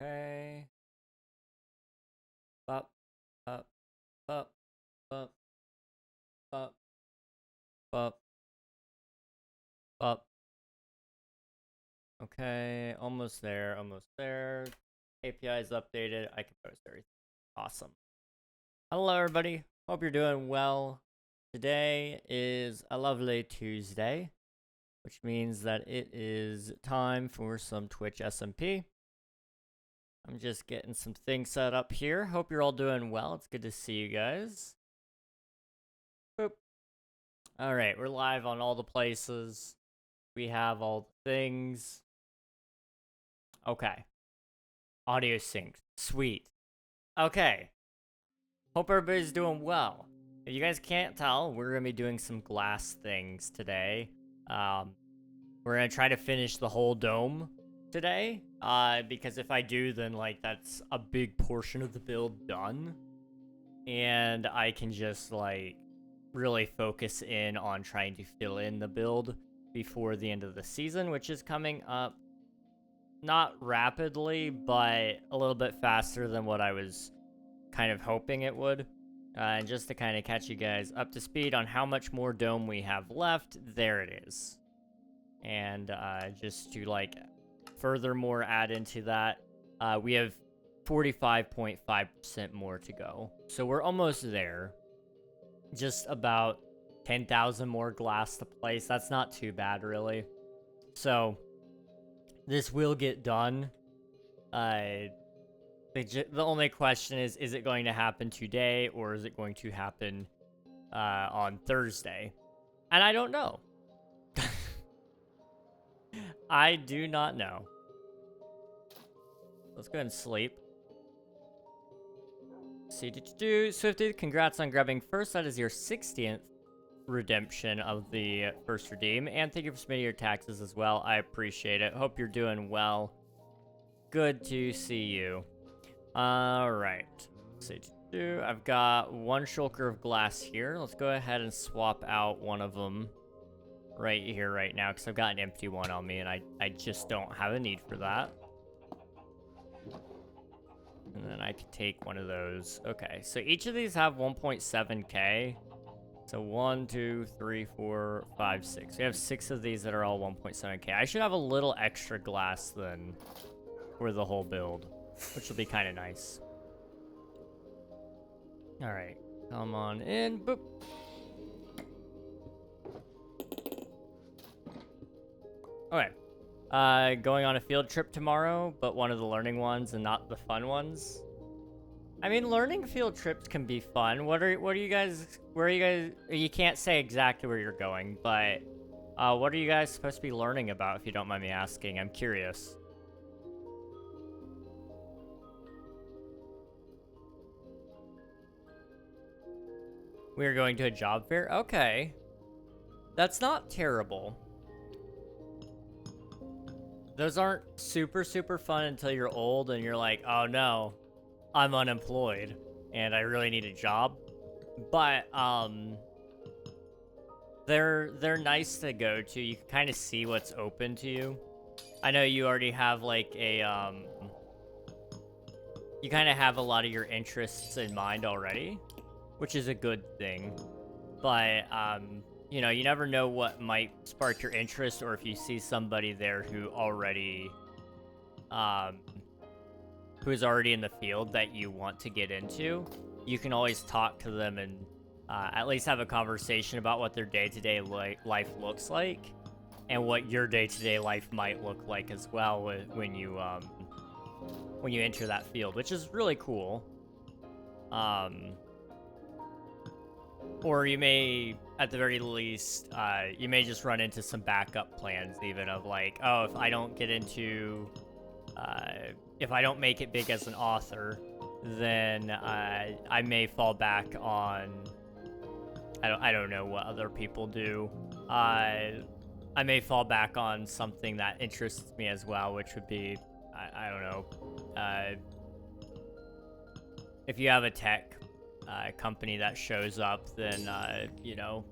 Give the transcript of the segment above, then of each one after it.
Okay. Up, up, up, up, up, up, up. Okay, almost there, almost there. API is updated. I can post everything. Awesome. Hello, everybody. Hope you're doing well. Today is a lovely Tuesday, which means that it is time for some Twitch SMP. I'm just getting some things set up here. Hope you're all doing well. It's good to see you guys. Boop. All right, we're live on all the places. We have all the things. Okay. Audio synced. Sweet. Okay. Hope everybody's doing well. If you guys can't tell, we're going to be doing some glass things today. We're going to try to finish the whole dome today. Because if I do, then, like, that's a big portion of the build done. And I can just, like, really focus in on trying to fill in the build before the end of the season, which is coming up not rapidly, but a little bit faster than what I was kind of hoping it would. And just to kind of catch you guys up to speed on how much more dome we have left, there it is. And just to, like, furthermore add into that, we have 45.5% more to go. So we're almost there. Just about 10,000 more glass to place. That's not too bad, really. So this will get done. The only question is it going to happen today, or is it going to happen on Thursday? And I don't know. I do not know. Let's go ahead and sleep. Swifted, congrats on grabbing first. That is your 60th redemption of the first redeem. And thank you for submitting your taxes as well. I appreciate it. Hope you're doing well. Good to see you. Alright. I've got one shulker of glass here. Let's go ahead and swap out one of them right here right now, because I've got an empty one on me, and I just don't have a need for that. And then I can take one of those. Okay, so each of these have 1.7k. So 1, 2, 3, 4, 5, 6. We have 6 of these that are all 1.7k. I should have a little extra glass then for the whole build, which will be kind of nice. All right, come on in. Boop. Okay. Going on a field trip tomorrow, but one of the learning ones and not the fun ones. I mean, learning field trips can be fun. What are you guys, where are you guys, you can't say exactly where you're going, but what are you guys supposed to be learning about, if you don't mind me asking? I'm curious. We're going to a job fair? Okay. That's not terrible. Those aren't super, super fun until you're old and you're like, oh no, I'm unemployed and I really need a job. But they're nice to go to. You can kind of see what's open to you. I know you already have like a you kind of have a lot of your interests in mind already, which is a good thing. But you know, you never know what might spark your interest, or if you see somebody there who already who's already in the field that you want to get into, you can always talk to them and at least have a conversation about what their day-to-day life looks like, and what your day-to-day life might look like as well when you enter that field, which is really cool. Or you may, at the very least, you may just run into some backup plans, even of like, oh, if I don't get into, if I don't make it big as an author, then I may fall back on, I don't know what other people do. I may fall back on something that interests me as well, which would be, I don't know, if you have a tech company that shows up, then, you know,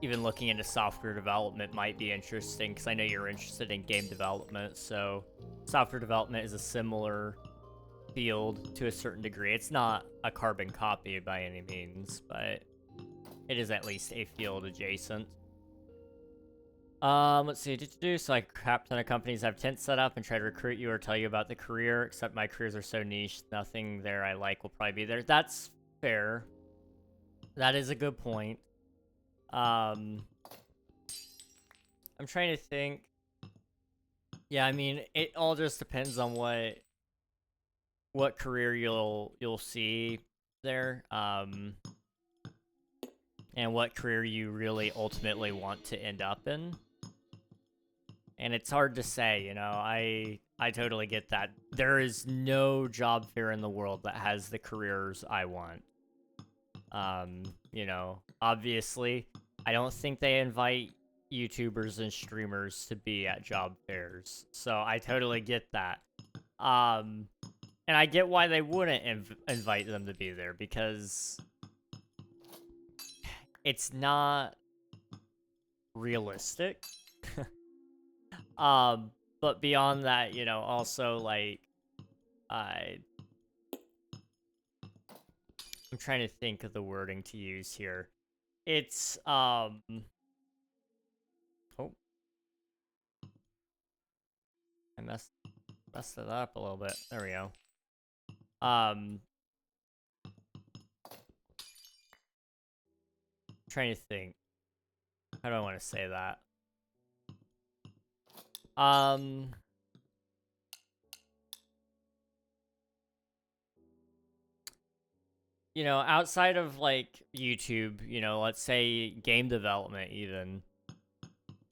even looking into software development might be interesting, because I know you're interested in game development, so software development is a similar field to a certain degree. It's not a carbon copy by any means, but it is at least a field adjacent. Let's see, so like crap ton of companies have tents set up and try to recruit you or tell you about the career, except my careers are so niche, nothing there I like will probably be there. That's fair. That is a good point. I'm trying to think. Yeah, I mean, it all just depends on what career you'll see there, and what career you really ultimately want to end up in. And it's hard to say, you know, I totally get that. There is no job fair in the world that has the careers I want. You know, obviously, I don't think they invite YouTubers and streamers to be at job fairs. So I totally get that. And I get why they wouldn't invite them to be there, because it's not realistic. But beyond that, you know, also, like, I'm trying to think of the wording to use here. It's, oh. I messed it up a little bit. There we go. Trying to think. How do I want to say that? You know, outside of, like, YouTube, you know, let's say game development even.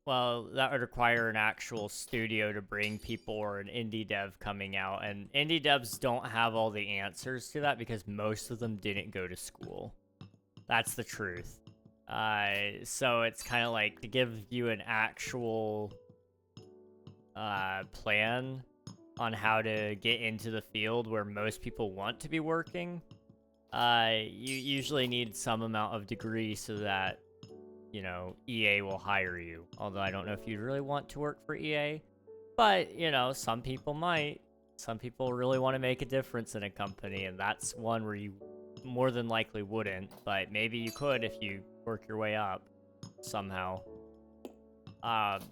Well, that would require an actual studio to bring people, or an indie dev coming out. And indie devs don't have all the answers to that because most of them didn't go to school. That's the truth. So it's kind of like, to give you an actual plan on how to get into the field where most people want to be working, you usually need some amount of degree so that, you know, EA will hire you. Although I don't know if you'd really want to work for EA. But, you know, some people might. Some people really want to make a difference in a company, and that's one where you more than likely wouldn't. But maybe you could if you work your way up somehow. But,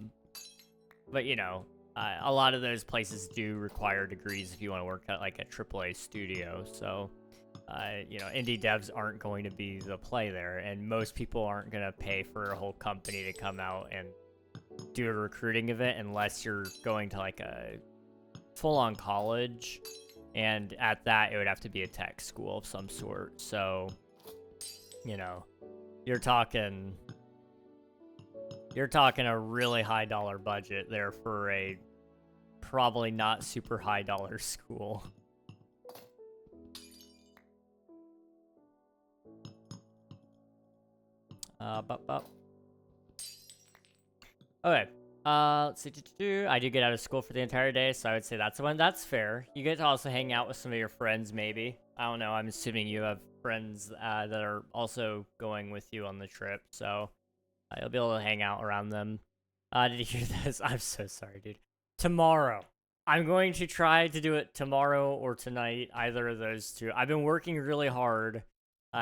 you know, a lot of those places do require degrees if you want to work at, like, a AAA studio. So, you know, indie devs aren't going to be the play there, and most people aren't going to pay for a whole company to come out and do a recruiting event unless you're going to, like, a full-on college, and at that, it would have to be a tech school of some sort. So, you know, you're talking a really high dollar budget there for a probably not super high dollar school. Okay. Let's see. I do get out of school for the entire day, so I would say that's the one. That's fair. You get to also hang out with some of your friends, maybe. I don't know. I'm assuming you have friends that are also going with you on the trip, so you'll be able to hang out around them. Did you hear this? I'm so sorry, dude. Tomorrow. I'm going to try to do it tomorrow or tonight, either of those two. I've been working really hard.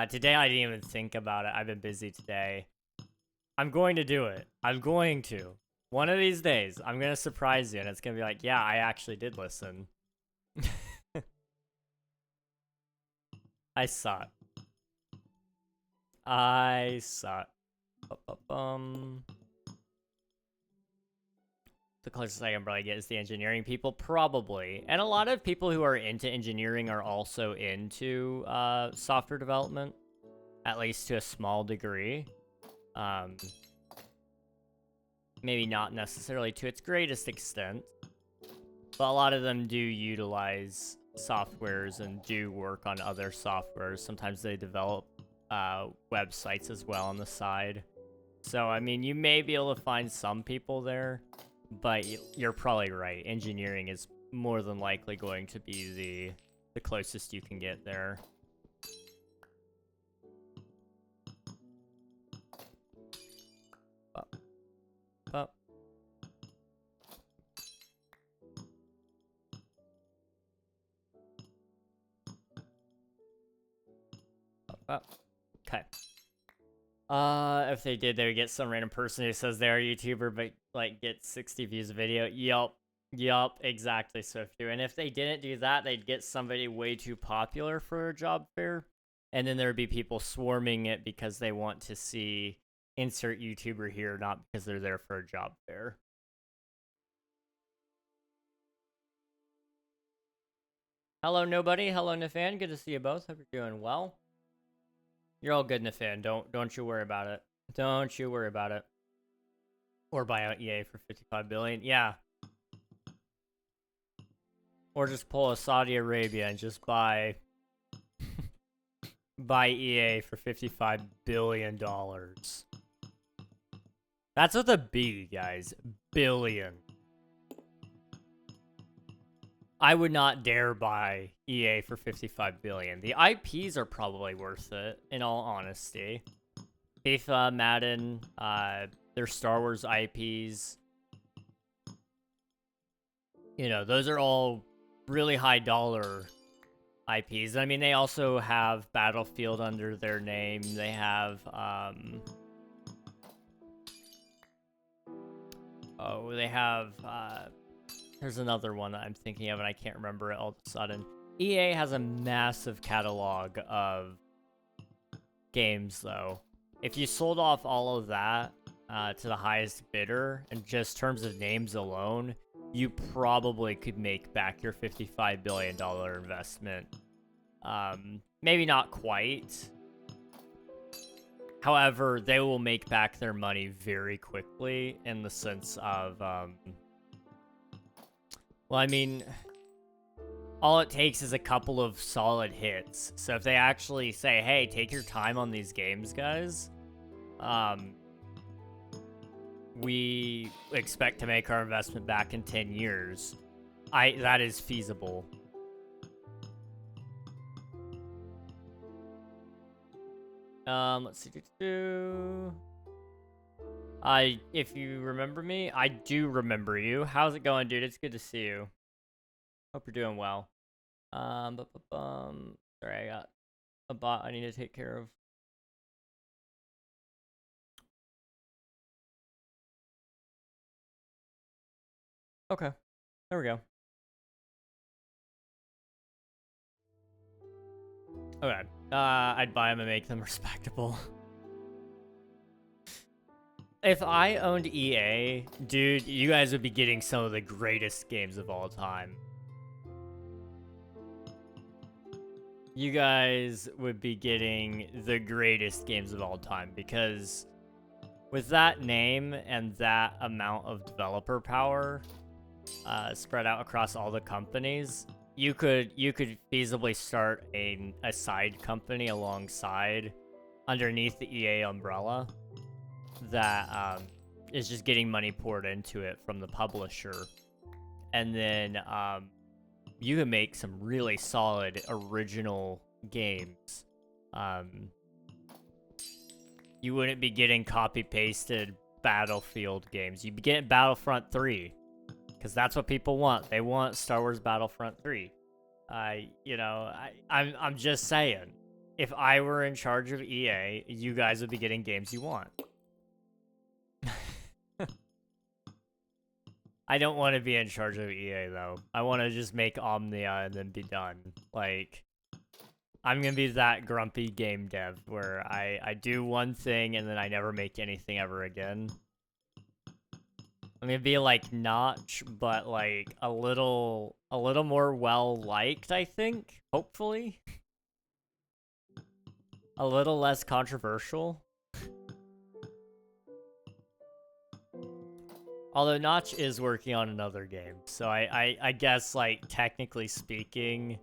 Today, I didn't even think about it. I've been busy today. I'm going to do it. I'm going to. One of these days, I'm going to surprise you, and it's going to be like, yeah, I actually did listen. I suck. I suck. The closest I can probably get is the engineering people, probably. And a lot of people who are into engineering are also into software development, at least to a small degree. Maybe not necessarily to its greatest extent, but a lot of them do utilize softwares and do work on other softwares. Sometimes they develop websites as well on the side. So, I mean, you may be able to find some people there, but you're probably right. Engineering is more than likely going to be the closest you can get there. Okay. If they did, they would get some random person who says they're a YouTuber, but like get 60 views a video. Yup, exactly, Swifty. And if they didn't do that, they'd get somebody way too popular for a job fair. And then there would be people swarming it because they want to see insert YouTuber here, not because they're there for a job fair. Hello, nobody. Hello, Nafan. Good to see you both. Hope you're doing well. You're all good, Nafan. Don't you worry about it. Don't you worry about it. Or buy out EA for 55 billion. Yeah. Or just pull a Saudi Arabia and just buy EA for $55 billion. That's with a B, guys. Billion. I would not dare buy EA for 55 billion. The IPs are probably worth it, in all honesty. FIFA, Madden, their Star Wars IPs. You know, those are all really high dollar IPs. I mean, they also have Battlefield under their name. They have, there's another one that I'm thinking of and I can't remember it all of a sudden. EA has a massive catalog of games, though. If you sold off all of that to the highest bidder, in just terms of names alone, you probably could make back your $55 billion investment. Maybe not quite. However, they will make back their money very quickly in the sense of, well, I mean, all it takes is a couple of solid hits. So if they actually say, hey, take your time on these games, guys, we expect to make our investment back in 10 years. That is feasible. Let's see. If you remember me, I do remember you. How's it going, dude? It's good to see you. Hope you're doing well. Sorry, I got a bot I need to take care of. Okay, there we go. Okay, I'd buy them and make them respectable. If I owned EA, dude, you guys would be getting some of the greatest games of all time. You guys would be getting the greatest games of all time, because with that name and that amount of developer power spread out across all the companies, you could feasibly start a side company alongside underneath the EA umbrella that is just getting money poured into it from the publisher. And then you can make some really solid original games. You wouldn't be getting copy-pasted Battlefield games. You'd be getting Battlefront 3. Because that's what people want. They want Star Wars Battlefront 3. You know, I'm just saying. If I were in charge of EA, you guys would be getting games you want. I don't want to be in charge of EA, though. I want to just make Omnia and then be done. Like, I'm going to be that grumpy game dev where I do one thing and then I never make anything ever again. I'm going to be like Notch, but like a little more well-liked, I think. Hopefully. A little less controversial. Although Notch is working on another game, so I guess, like, technically speaking,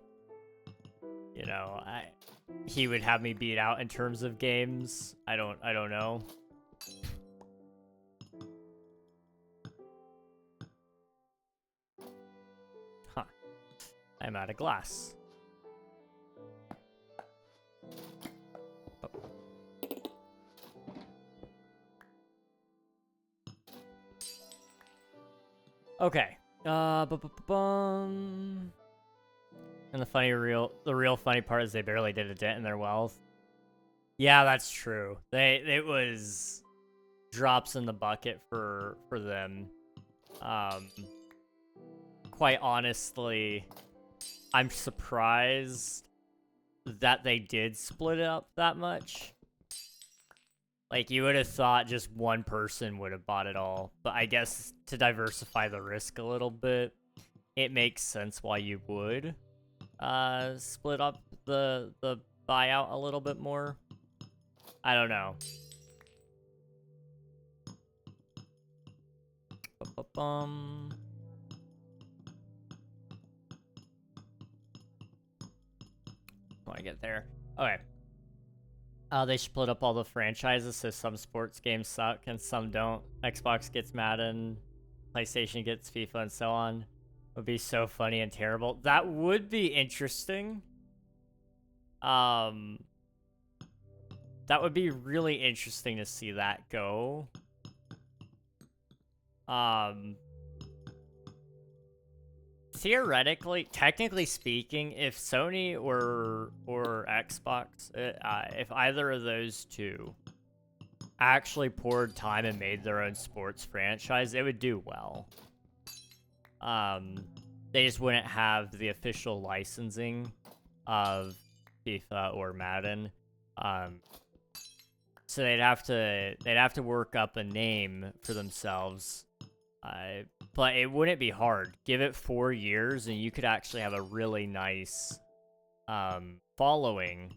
you know, he would have me beat out in terms of games. I don't know. Huh. I'm out of glass. Okay. And the real funny part is they barely did a dent in their wealth. Yeah, that's true. It was drops in the bucket for them. Quite honestly, I'm surprised that they did split it up that much. Like, you would have thought just one person would have bought it all, but I guess to diversify the risk a little bit, it makes sense why you would split up the buyout a little bit more. I don't know. When I get there. Okay. They split up all the franchises, so some sports games suck and some don't. Xbox gets Madden, PlayStation gets FIFA, and so on. It would be so funny and terrible. That would be interesting. That would be really interesting to see that go. Theoretically, technically speaking, if Sony or Xbox, if either of those two actually poured time and made their own sports franchise, it would do well. They just wouldn't have the official licensing of FIFA or Madden. So they'd have to work up a name for themselves. But it wouldn't be hard. Give it 4 years and you could actually have a really nice following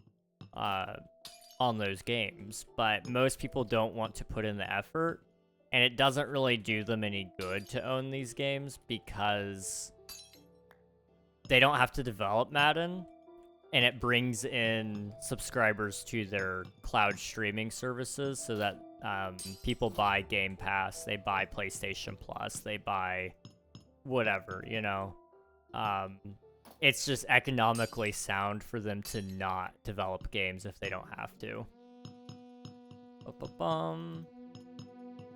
on those games. But most people don't want to put in the effort, and it doesn't really do them any good to own these games because they don't have to develop Madden, and it brings in subscribers to their cloud streaming services so that people buy Game Pass, they buy PlayStation Plus, they buy whatever, you know. It's just economically sound for them to not develop games if they don't have to.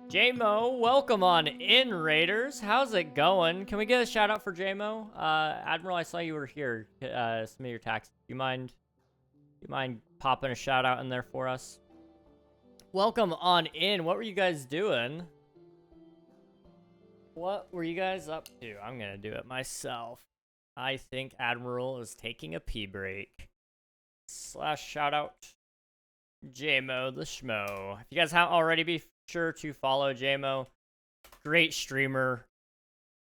JMO, welcome on in, Raiders. How's it going? Can we get a shout out for JMO? Admiral, I saw you were here. Submit your taxes. You mind popping a shout out in there for us? Welcome on in. What were you guys doing? What were you guys up to? I'm gonna do it myself. I think Admiral is taking a pee break. / shout out JMO the Schmo. If you guys haven't already, be sure to follow JMO. Great streamer.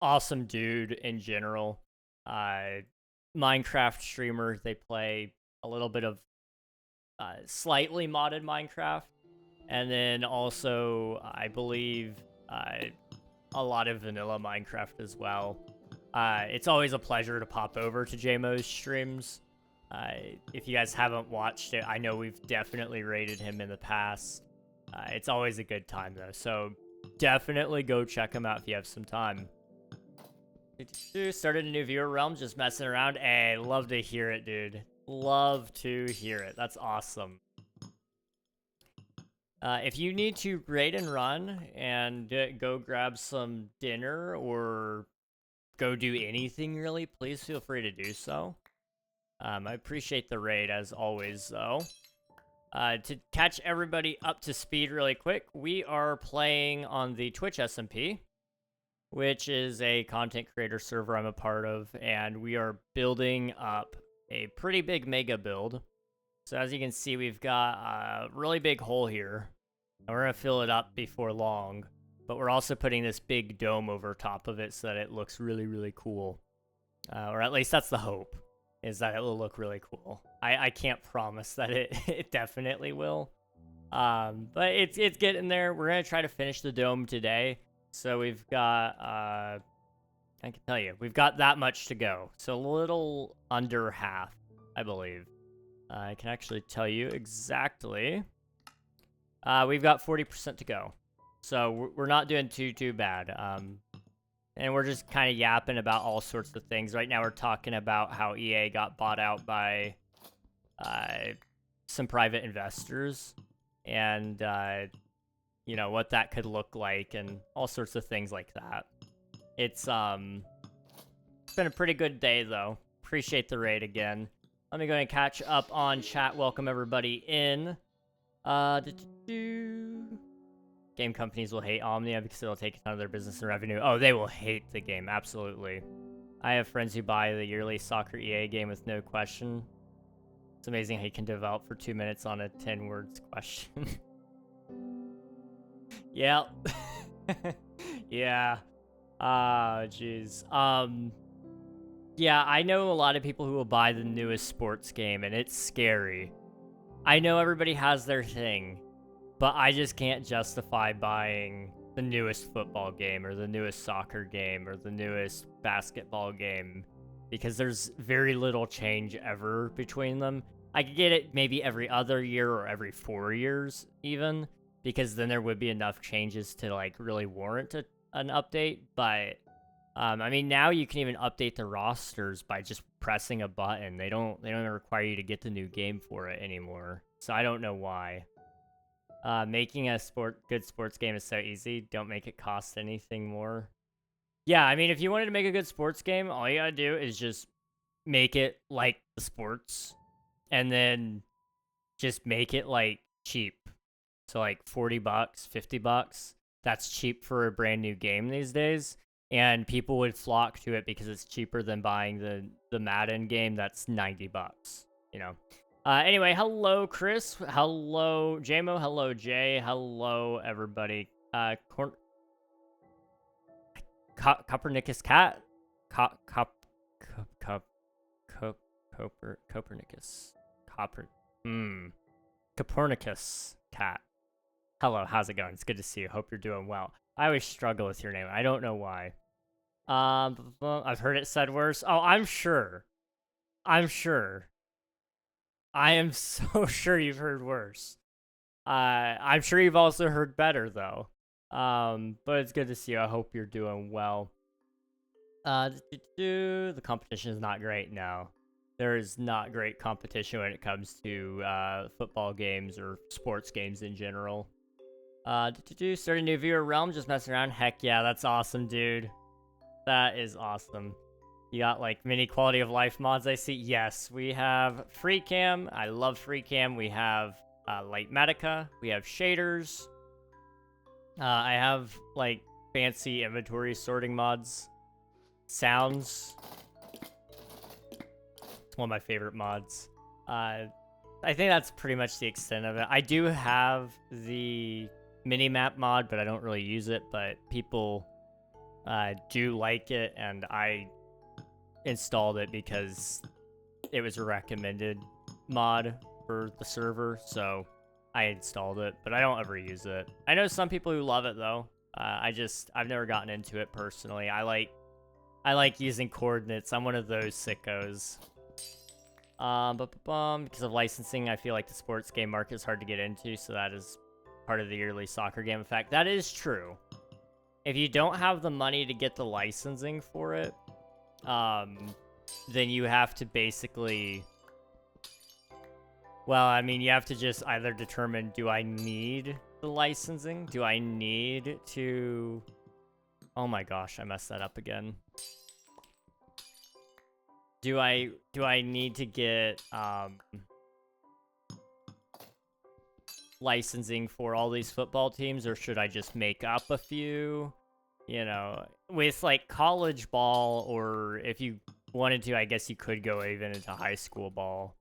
Awesome dude in general. Minecraft streamer. They play a little bit of slightly modded Minecraft. And then also, I believe, a lot of vanilla Minecraft as well. It's always a pleasure to pop over to JMO's streams. If you guys haven't watched it, I know we've definitely rated him in the past. It's always a good time, though, so definitely go check him out if you have some time. Started a new viewer realm, just messing around. Hey, love to hear it, dude. Love to hear it. That's awesome. If you need to raid and run and go grab some dinner or go do anything, really, please feel free to do so. I appreciate the raid, as always, though. To catch everybody up to speed really quick, we are playing on the Twitch SMP, which is a content creator server I'm a part of, and we are building up a pretty big mega build. So as you can see, we've got a really big hole here, and we're going to fill it up before long, but we're also putting this big dome over top of it so that it looks really, really cool. Or at least that's the hope, is that it will look really cool. I can't promise that it definitely will. But it's getting there. We're going to try to finish the dome today. So we've got, I can tell you, we've got that much to go. So a little under half, I believe. I can actually tell you exactly. We've got 40% to go. So we're not doing too bad. And we're just kind of yapping about all sorts of things. Right now we're talking about how EA got bought out by some private investors. And, you know, what that could look like and all sorts of things like that. It's been a pretty good day, though. Appreciate the raid again. Let me go ahead and catch up on chat. Welcome everybody in. Game companies will hate Omnia because it'll take a ton of their business and revenue. Oh, they will hate the game, absolutely. I have friends who buy the yearly soccer EA game with no question. It's amazing how you can develop for 2 minutes on a 10 words question. Yeah. Yeah. Jeez. Yeah, I know a lot of people who will buy the newest sports game, and it's scary. I know everybody has their thing, but I just can't justify buying the newest football game or the newest soccer game or the newest basketball game because there's very little change ever between them. I could get it maybe every other year or every 4 years even, because then there would be enough changes to like really warrant an update. But I mean, now you can even update the rosters by just pressing a button. They don't even require you to get the new game for it anymore. So I don't know why. Making a good sports game is so easy. Don't make it cost anything more. Yeah, I mean, if you wanted to make a good sports game, all you gotta do is just make it like the sports, and then just make it like cheap. So like 40 bucks, 50 bucks. That's cheap for a brand new game these days. And people would flock to it because it's cheaper than buying the Madden game that's 90 bucks, you know. Anyway, hello, Chris. Hello, JMO. Hello, Jay. Hello, everybody. Copernicus cat? Copernicus. Copernicus cat. Hello, how's it going? It's good to see you. Hope you're doing well. I always struggle with your name. I don't know why. I've heard it said worse. Oh, I'm sure. I'm sure. I am so sure you've heard worse. I'm sure you've also heard better, though. But it's good to see you. I hope you're doing well. The competition is not great now. There is not great competition when it comes to football games or sports games in general. Start a new viewer realm, just messing around. Heck yeah, that's awesome, dude. That is awesome. You got like mini quality of life mods, I see. Yes, we have free cam. I love free cam. We have light medica. We have shaders. I have like fancy inventory sorting mods. Sounds. It's one of my favorite mods. I think that's pretty much the extent of it. I do have the minimap mod, but I don't really use it. But people do like it, and I installed it because it was a recommended mod for the server, so I installed it, but I don't ever use it. I know some people who love it though. I've never gotten into it personally. I like using coordinates. I'm one of those sickos. Because of licensing, I feel like the sports game market is hard to get into, so that is part of the yearly soccer game effect. That is true. If you don't have the money to get the licensing for it, then you have to basically, well, I mean, you have to just either determine, do I need the licensing? Do I need to, oh my gosh, I messed that up again. Do I need to get, licensing for all these football teams, or should I just make up a few? You know, with like college ball, or if you wanted to, I guess you could go even into high school ball,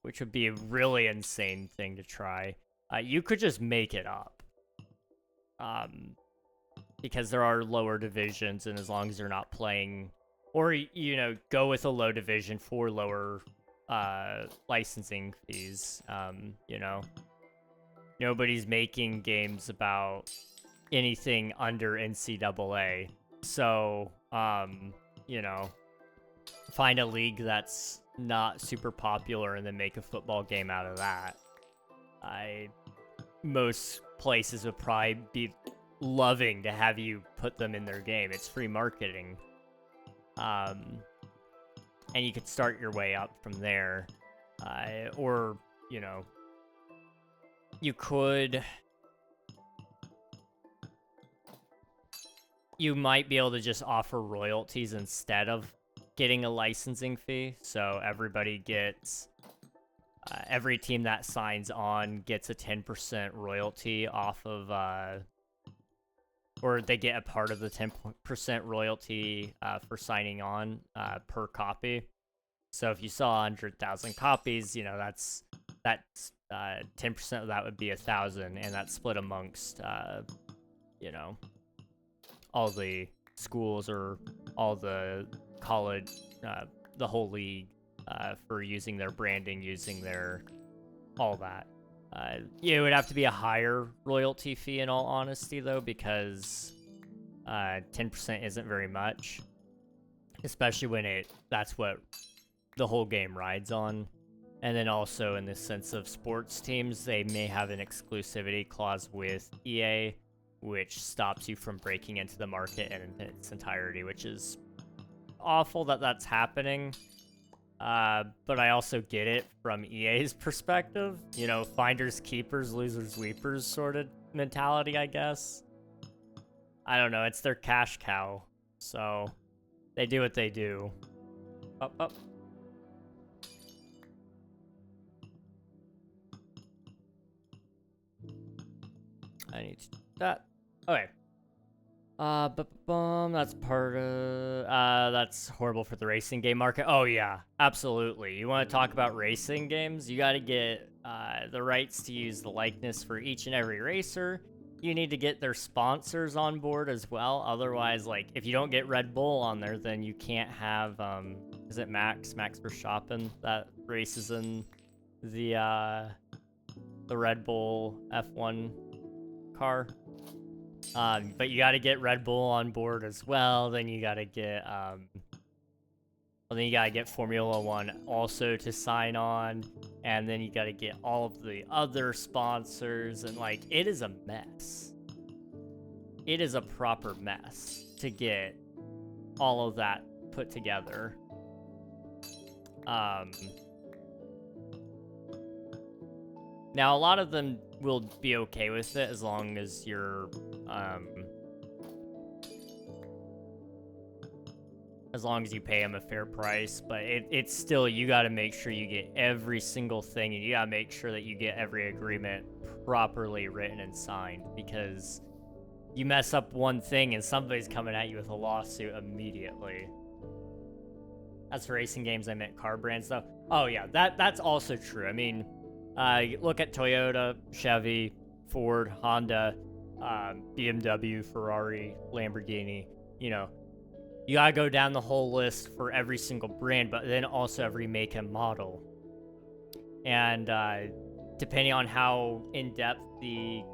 which would be a really insane thing to try. You could just make it up, because there are lower divisions, and as long as you're not playing, or, you know, go with a low division for lower licensing fees, you know. Nobody's making games about anything under NCAA. So, you know, find a league that's not super popular and then make a football game out of that. Most places would probably be loving to have you put them in their game. It's free marketing. And you could start your way up from there. Or, you know, you might be able to just offer royalties instead of getting a licensing fee. So everybody gets every team that signs on gets a 10% royalty off of, or they get a part of the 10% royalty for signing on per copy. So if you sell 100,000 copies, you know, that's 10% of that would be 1,000, and that's split amongst, you know, all the schools or all the college, the whole league, for using their branding, using their, all that. Yeah, it would have to be a higher royalty fee in all honesty, though, because 10% isn't very much, especially when that's what the whole game rides on. And then also in the sense of sports teams, they may have an exclusivity clause with EA, which stops you from breaking into the market in its entirety, which is awful that that's happening. But I also get it from EA's perspective. You know, finders, keepers, losers, weepers sort of mentality, I guess. I don't know, it's their cash cow. So, they do what they do. Up, up. I need to do that. Okay. That's part of, that's horrible for the racing game market. Oh yeah, absolutely. You want to talk about racing games? You got to get, the rights to use the likeness for each and every racer. You need to get their sponsors on board as well. Otherwise, like, if you don't get Red Bull on there, then you can't have, is it Max Verstappen that races in the Red Bull F1 car? But you got to get Red Bull on board as well. Then you got to get, then you got to get Formula One also to sign on. And then you got to get all of the other sponsors. And, like, it is a mess. It is a proper mess to get all of that put together. Now, a lot of them will be okay with it as long as you're, as long as you pay them a fair price, but it's still, you gotta make sure you get every single thing, and you gotta make sure that you get every agreement properly written and signed, because you mess up one thing and somebody's coming at you with a lawsuit immediately. As for racing games, I meant car brands, though. Oh yeah, that's also true. I mean, look at Toyota, Chevy, Ford, Honda, BMW, Ferrari, Lamborghini. You know, you gotta go down the whole list for every single brand, but then also every make and model. And depending on how in-depth the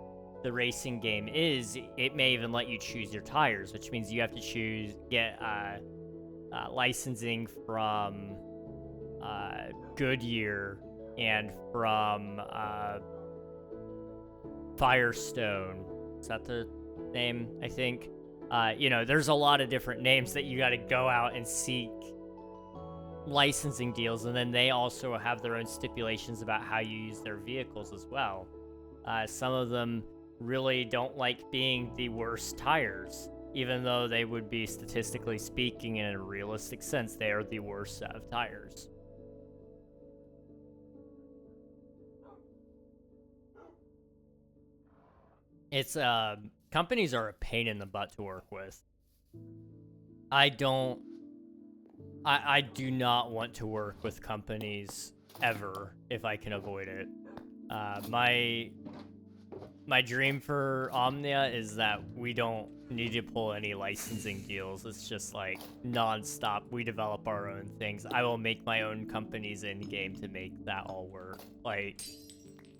racing game is, it may even let you choose your tires, which means you have to get licensing from Goodyear and from Firestone. Is that the name? I think. You know, there's a lot of different names that you got to go out and seek licensing deals, and then they also have their own stipulations about how you use their vehicles as well. Some of them really don't like being the worst tires, even though they would be, statistically speaking, in a realistic sense, they are the worst set of tires. It's, companies are a pain in the butt to work with. I do not want to work with companies ever if I can avoid it. My dream for Omnia is that we don't need to pull any licensing deals. It's just like non-stop. We develop our own things. I will make my own companies in-game to make that all work. Like,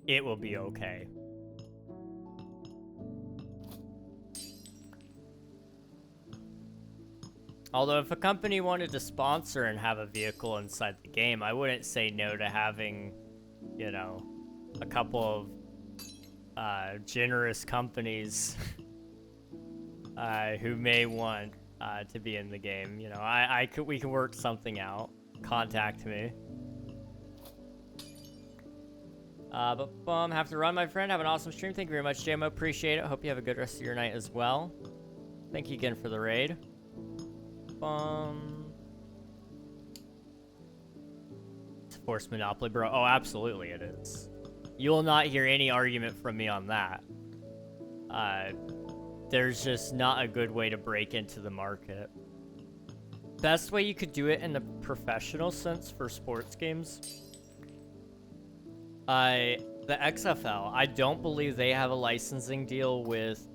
it will be okay. Although if a company wanted to sponsor and have a vehicle inside the game, I wouldn't say no to having, you know, a couple of generous companies who may want to be in the game. You know, we can work something out. Contact me. But have to run, my friend. Have an awesome stream. Thank you very much, JMO. Appreciate it. Hope you have a good rest of your night as well. Thank you again for the raid. forced monopoly, bro. Oh, absolutely it is. You will not hear any argument from me on that. There's just not a good way to break into the market. Best way you could do it in the professional sense for sports games. The XFL, I don't believe they have a licensing deal with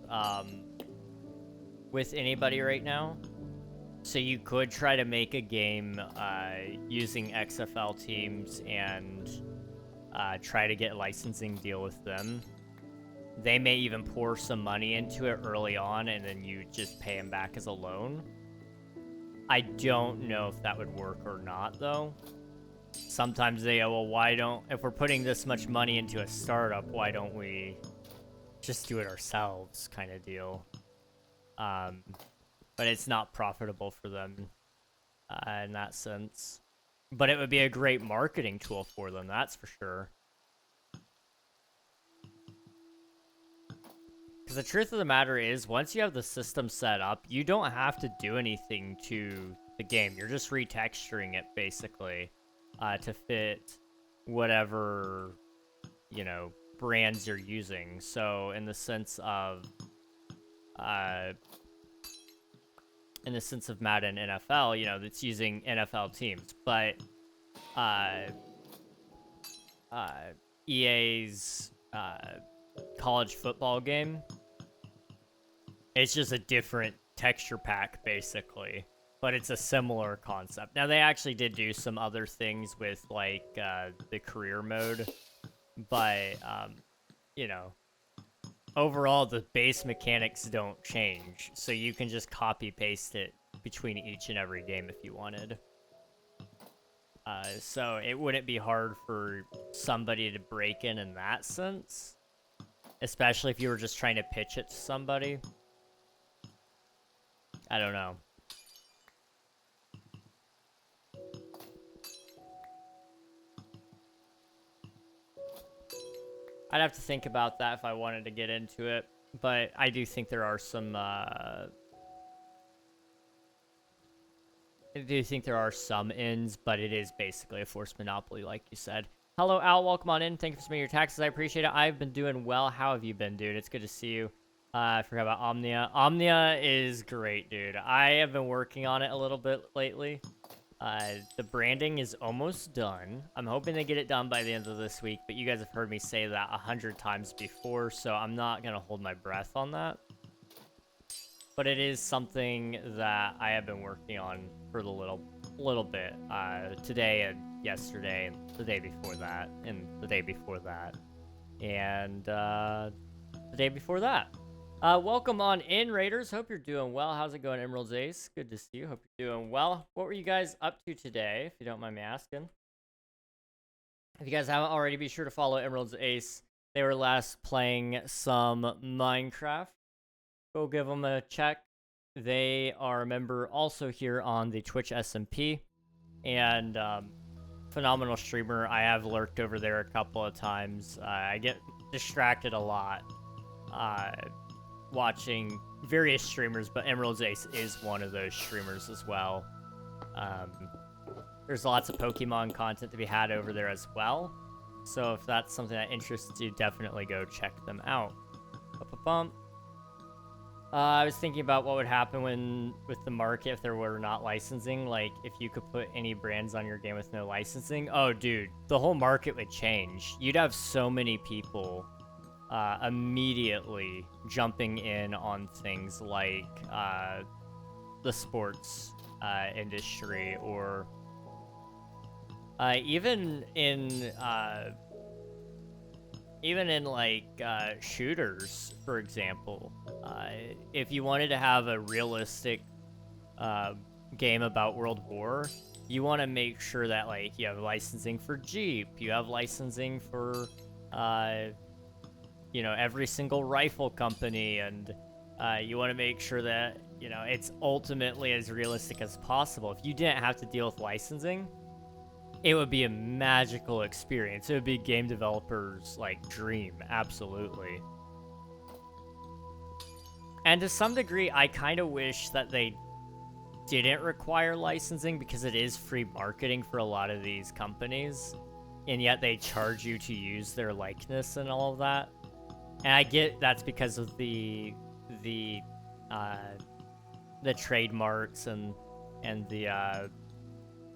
anybody right now. So you could try to make a game using XFL teams and try to get a licensing deal with them. They may even pour some money into it early on, and then you just pay them back as a loan. I don't know if that would work or not, though. Sometimes they go, well, if we're putting this much money into a startup, why don't we just do it ourselves, kind of deal. But it's not profitable for them in that sense. But it would be a great marketing tool for them, that's for sure. Because the truth of the matter is, once you have the system set up, you don't have to do anything to the game. You're just retexturing it, basically, to fit whatever, you know, brands you're using. So, in the sense of Madden NFL, you know, it's using NFL teams. But EA's college football game, it's just a different texture pack, basically. But it's a similar concept. Now, they actually did do some other things with, like, the career mode. But, you know, overall, the base mechanics don't change. So you can just copy-paste it between each and every game if you wanted. So it wouldn't be hard for somebody to break in that sense. Especially if you were just trying to pitch it to somebody. I don't know. I'd have to think about that if I wanted to get into it, but I do think there are some, ins, but it is basically a forced monopoly, like you said. Hello, Al. Welcome on in. Thank you for submitting your taxes. I appreciate it. I've been doing well. How have you been, dude? It's good to see you. I forgot about Omnia. Omnia is great, dude. I have been working on it a little bit lately. The branding is almost done. I'm hoping they get it done by the end of this week, but you guys have heard me say that 100 times before, so I'm not going to hold my breath on that. But it is something that I have been working on for a little bit. Today and yesterday and the day before that and the day before that and the day before that. Welcome on in, Raiders. Hope you're doing well. How's it going, Emerald's Ace? Good to see you. Hope you're doing well. What were you guys up to today, if you don't mind me asking? If you guys haven't already, be sure to follow Emerald's Ace. They were last playing some Minecraft. Go give them a check. They are a member also here on the Twitch SMP. And phenomenal streamer. I have lurked over there a couple of times. I get distracted a lot. Watching various streamers, but Emerald's Ace is one of those streamers as well. There's lots of Pokemon content to be had over there as well. So if that's something that interests you, definitely go check them out. I was thinking about what would happen with the market if there were not licensing. Like, if you could put any brands on your game with no licensing. Oh, dude, the whole market would change. You'd have so many people immediately jumping in on things like the sports industry, or even in like shooters, for example. If you wanted to have a realistic game about World War, you want to make sure that, like, you have licensing for Jeep, you have licensing for you know, every single rifle company, and you want to make sure that, you know, it's ultimately as realistic as possible. If you didn't have to deal with licensing, it would be a magical experience. It would be game developers' like dream, absolutely. And to some degree, I kind of wish that they didn't require licensing, because it is free marketing for a lot of these companies. and yet they charge you to use their likeness and all of that. And I get that's because of the trademarks and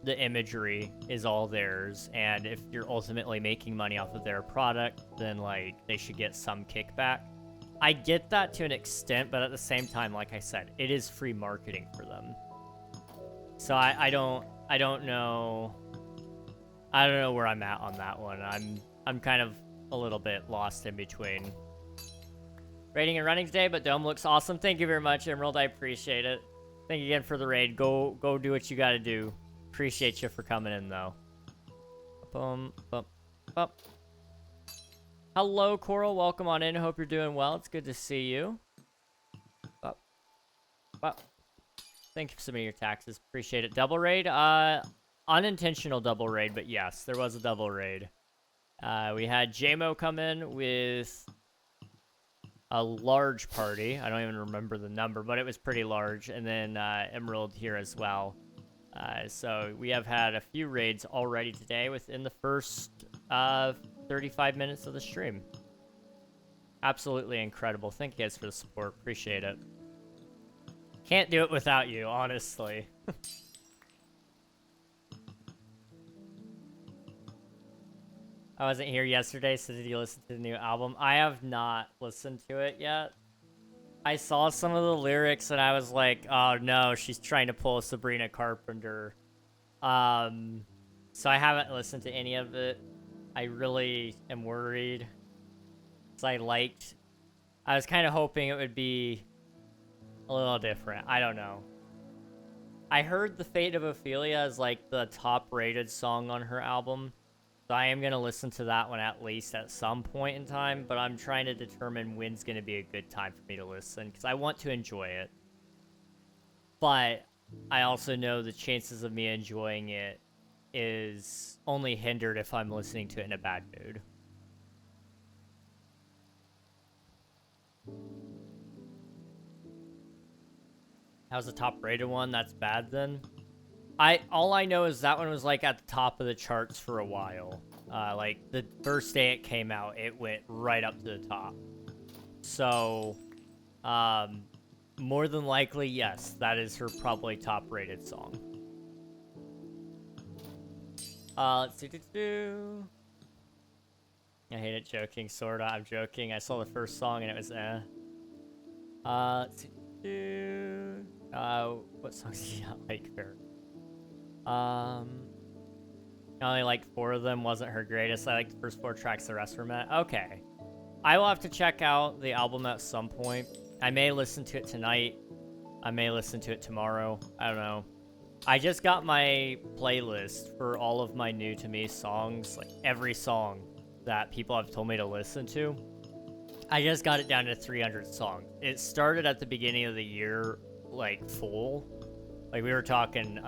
the imagery is all theirs, and if you're ultimately making money off of their product, then like they should get some kickback. I get that to an extent, but at the same time, like I said, it is free marketing for them. So I don't know where I'm at on that one. I'm kind of a little bit lost in between. Raiding and running today, but Dome looks awesome. Thank you very much, Emerald. I appreciate it. Thank you again for the raid. Go do what you gotta do. Appreciate you for coming in, though. Bum, bum, bum. Hello, Coral. Welcome on in. Hope you're doing well. It's good to see you. Bum, bum. Thank you for submitting your taxes. Appreciate it. Double raid? Unintentional double raid, but yes, there was a double raid. We had JMO come in with a large party. I don't even remember the number, but it was pretty large. And then Emerald here as well. So we have had a few raids already today within the first 35 minutes of the stream. Absolutely incredible. Thank you guys for the support. Appreciate it. Can't do it without you, honestly. I wasn't here yesterday, so did you listen to the new album? I have not listened to it yet. I saw some of the lyrics and I was like, oh no, she's trying to pull a Sabrina Carpenter. So I haven't listened to any of it. I really am worried. I was kind of hoping it would be a little different. I don't know. I heard The Fate of Ophelia is like the top rated song on her album. So I am going to listen to that one at least at some point in time, but I'm trying to determine when's going to be a good time for me to listen, because I want to enjoy it. But I also know the chances of me enjoying it is only hindered if I'm listening to it in a bad mood. That was the top rated one? That's bad then? All I know is that one was like at the top of the charts for a while. Like the first day it came out, it went right up to the top. So, more than likely, yes, that is her probably top rated song. Let's do. I hate it joking, sorta. I'm joking. I saw the first song and it was let's do. What songs do you not like, Fair? I only liked 4 of them. Wasn't her greatest. I liked the first 4 tracks. The rest were meh. Okay. I will have to check out the album at some point. I may listen to it tonight. I may listen to it tomorrow. I don't know. I just got my playlist for all of my new to me songs. Like every song that people have told me to listen to. I just got it down to 300 songs. It started at the beginning of the year, like full. Like we were talking...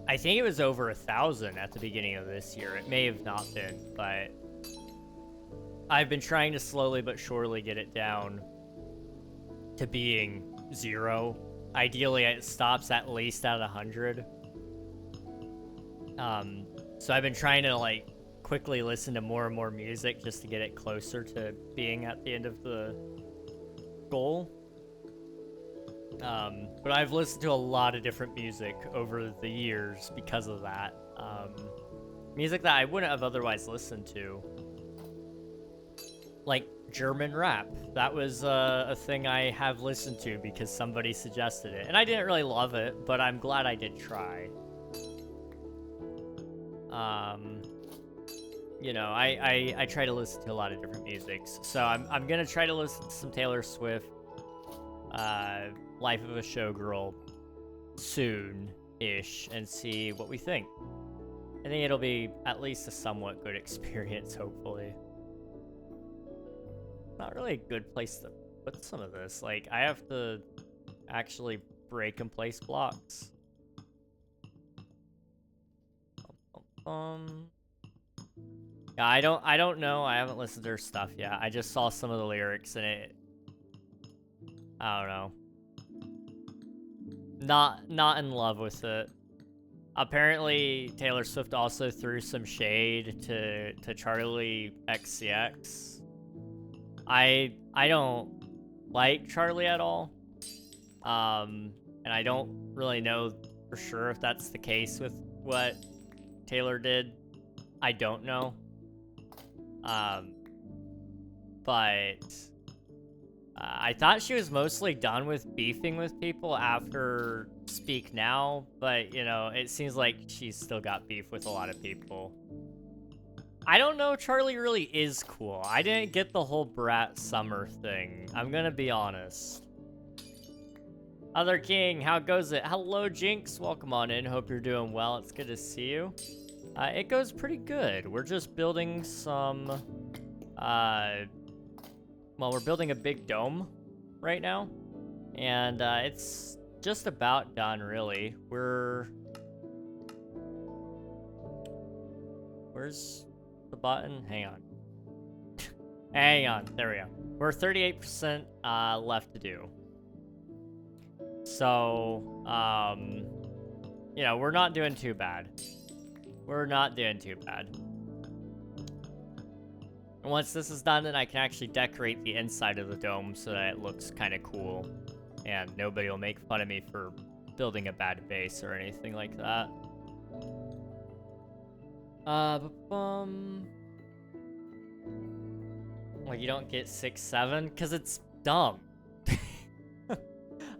I think it was over 1,000 at the beginning of this year. It may have not been, but I've been trying to slowly but surely get it down to being 0. Ideally, it stops at least at 100. So I've been trying to like quickly listen to more and more music just to get it closer to being at the end of the goal. But I've listened to a lot of different music over the years because of that. Music that I wouldn't have otherwise listened to. Like German rap. That was a thing I have listened to because somebody suggested it. And I didn't really love it, but I'm glad I did try. You know, I try to listen to a lot of different musics. So I'm gonna try to listen to some Taylor Swift. Life of a Showgirl soon-ish and see what we think. I think it'll be at least a somewhat good experience, hopefully. Not really a good place to put some of this. Like, I have to actually break and place blocks. Yeah, I don't know. I haven't listened to her stuff yet. I just saw some of the lyrics and it... I don't know. Not in love with it. apparently Taylor Swift also threw some shade to Charlie XCX. I don't like Charlie at all. And I don't really know for sure if that's the case with what Taylor did. I don't know. But I thought she was mostly done with beefing with people after Speak Now, but, you know, it seems like she's still got beef with a lot of people. I don't know, Charlie really is cool. I didn't get the whole Brat Summer thing. I'm gonna be honest. Other King, how goes it? Hello, Jinx. Welcome on in. Hope you're doing well. It's good to see you. It goes pretty good. We're just building some, well, we're building a big dome right now. And, it's just about done, really. Where's the button? Hang on. Hang on. There we go. We're 38% left to do. So, you know, we're not doing too bad. We're not doing too bad. And once this is done, then I can actually decorate the inside of the dome so that it looks kind of cool. And nobody will make fun of me for building a bad base or anything like that. Like, you don't get 6-7? Because it's dumb.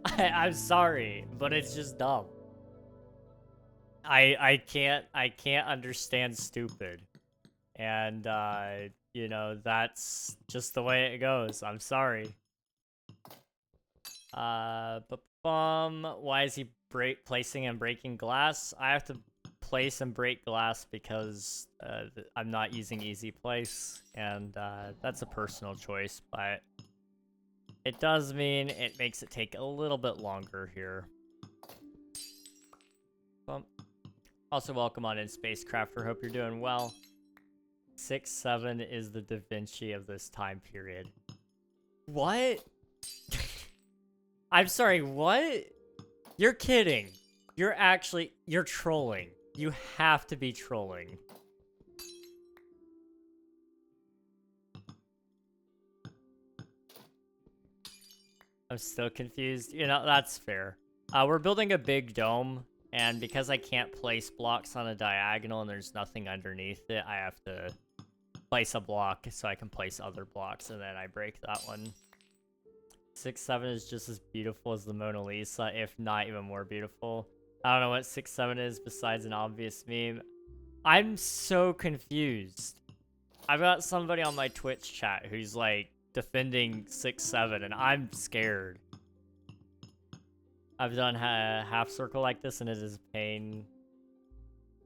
I'm sorry, but it's just dumb. I can't understand stupid. And, you know, that's just the way it goes. I'm sorry. Why is he placing and breaking glass? I have to place and break glass because I'm not using easy place, and that's a personal choice, but it does mean it makes it take a little bit longer here. Also, welcome on in, Spacecrafter. Hope you're doing well. 6-7 is the Da Vinci of this time period. What? I'm sorry, what? You're kidding. You're trolling. You have to be trolling. I'm still confused. You know, that's fair. We're building a big dome, and because I can't place blocks on a diagonal and there's nothing underneath it, I have to place a block so I can place other blocks, and then I break that one. 6-7 is just as beautiful as the Mona Lisa, if not even more beautiful. I don't know what 6-7 is besides an obvious meme. I'm so confused. I've got somebody on my Twitch chat who's like defending 6-7, and I'm scared. I've done a half circle like this, and it is pain.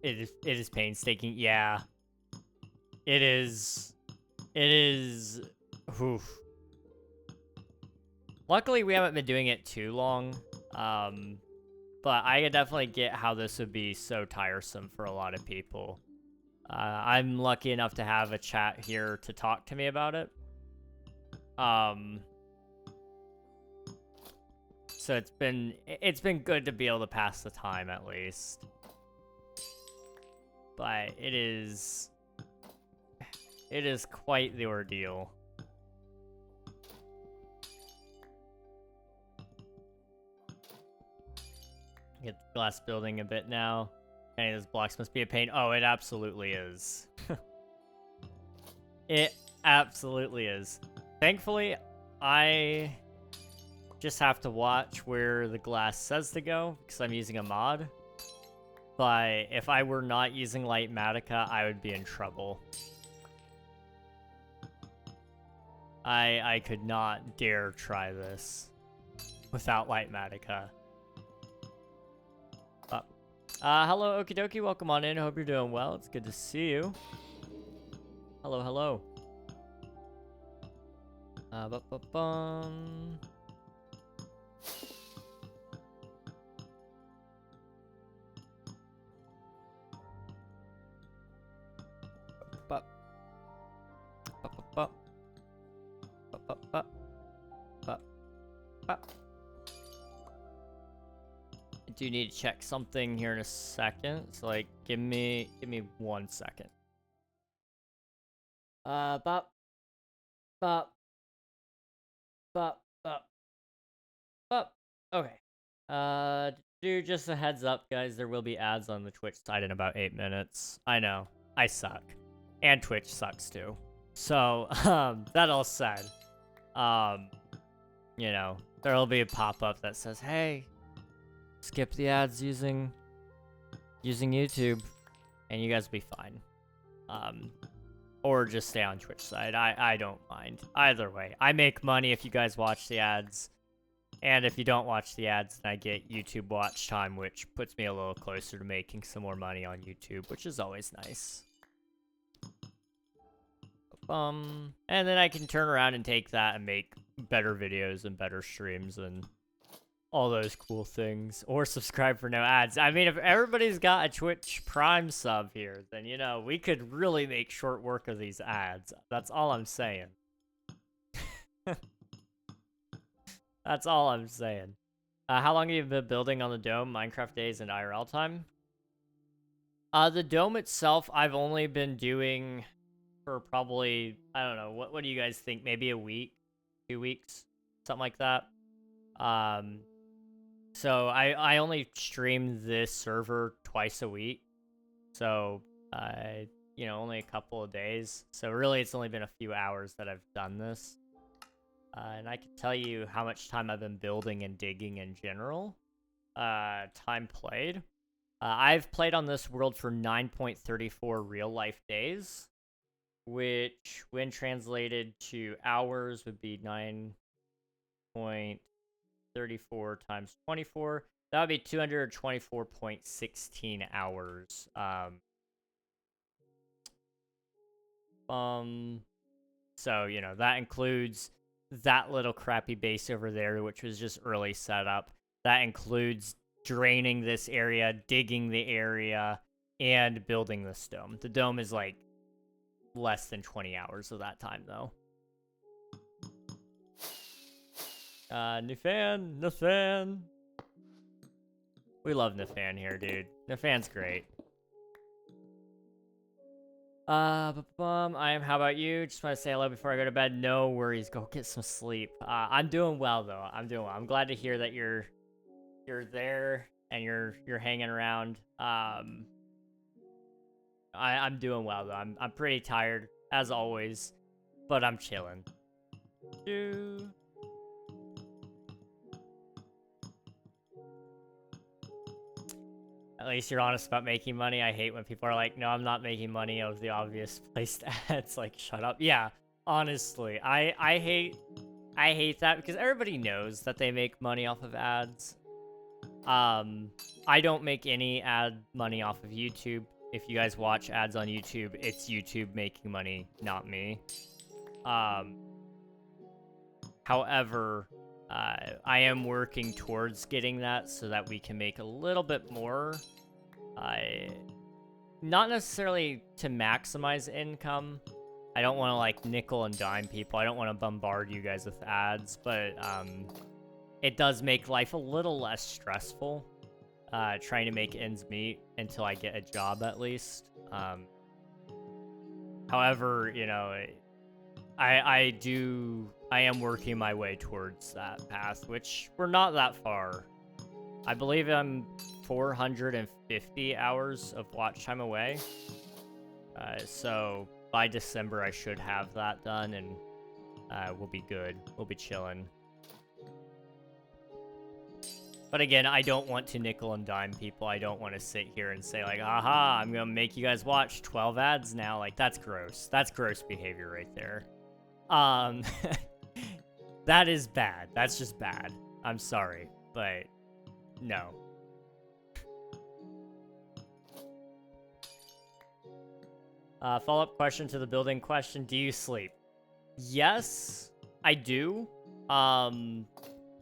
It is painstaking. Yeah, it is. It is. Oof. Luckily, we haven't been doing it too long. But I could definitely get how this would be so tiresome for a lot of people. I'm lucky enough to have a chat here to talk to me about it. So it's been good to be able to pass the time at least. But it is quite the ordeal. Get the glass building a bit now. Any of those blocks must be a pain. Oh, it absolutely is. It absolutely is. Thankfully, I just have to watch where the glass says to go because I'm using a mod. But if I were not using Lightmatica, I would be in trouble. I could not dare try this without Lightmatica. Hello, Okie dokie. Welcome on in. Hope you're doing well. It's good to see you. Hello, hello. Ba-ba-bum. Ba. Ba-ba-ba. Ba-ba-ba. Ba. Ba. do need to check something here in a second. So like, give me 1 second. Bop. Okay. Just a heads up, guys. There will be ads on the Twitch side in about 8 minutes. I know. I suck. And Twitch sucks too. So, that all said, you know, there'll be a pop-up that says, hey, skip the ads using YouTube, and you guys will be fine. Or just stay on Twitch side. I don't mind. Either way. I make money if you guys watch the ads. And if you don't watch the ads, then I get YouTube watch time, which puts me a little closer to making some more money on YouTube, which is always nice. And then I can turn around and take that and make better videos and better streams and all those cool things. Or subscribe for no ads. I mean, if everybody's got a Twitch Prime sub here, then, you know, we could really make short work of these ads. That's all I'm saying. That's all I'm saying. How long have you been building on the dome? Minecraft days and IRL time? The dome itself, I've only been doing for probably, I don't know, what do you guys think? Maybe a week? 2 weeks? Something like that. So I only stream this server twice a week. So, you know, only a couple of days. So really, it's only been a few hours that I've done this. And I can tell you how much time I've been building and digging in general. Time played. I've played on this world for 9.34 real-life days, which, when translated to hours, would be 9.34 times 24. That would be 224.16 hours. So, you know, that includes that little crappy base over there, which was just early setup. That includes draining this area, digging the area, and building this dome. The dome is like less than 20 hours of that time, though. Nifan. We love Nifan here, dude. Nifan's great. How about you? Just want to say hello before I go to bed. No worries. Go get some sleep. I'm doing well, though. I'm doing well. I'm glad to hear that you're there and you're hanging around. I'm doing well, though. I'm pretty tired, as always, but I'm chilling. At least you're honest about making money. I hate when people are like, no, I'm not making money of the obvious placed ads. Like, shut up. Yeah, honestly, I hate that because everybody knows that they make money off of ads. I don't make any ad money off of YouTube. If you guys watch ads on YouTube, it's YouTube making money, not me. However, I am working towards getting that so that we can make a little bit more. Not necessarily to maximize income. I don't want to like nickel and dime people. I don't want to bombard you guys with ads, but it does make life a little less stressful. Trying to make ends meet until I get a job at least. However, you know, I am working my way towards that path, which we're not that far. I believe I'm 450 hours of watch time away. So by December, I should have that done, and we'll be good. We'll be chilling. But again, I don't want to nickel and dime people. I don't want to sit here and say like, haha, I'm going to make you guys watch 12 ads now. Like, that's gross. That's gross behavior right there. That is bad. That's just bad. I'm sorry, but no. Follow-up question to the building question. Do you sleep? Yes, I do.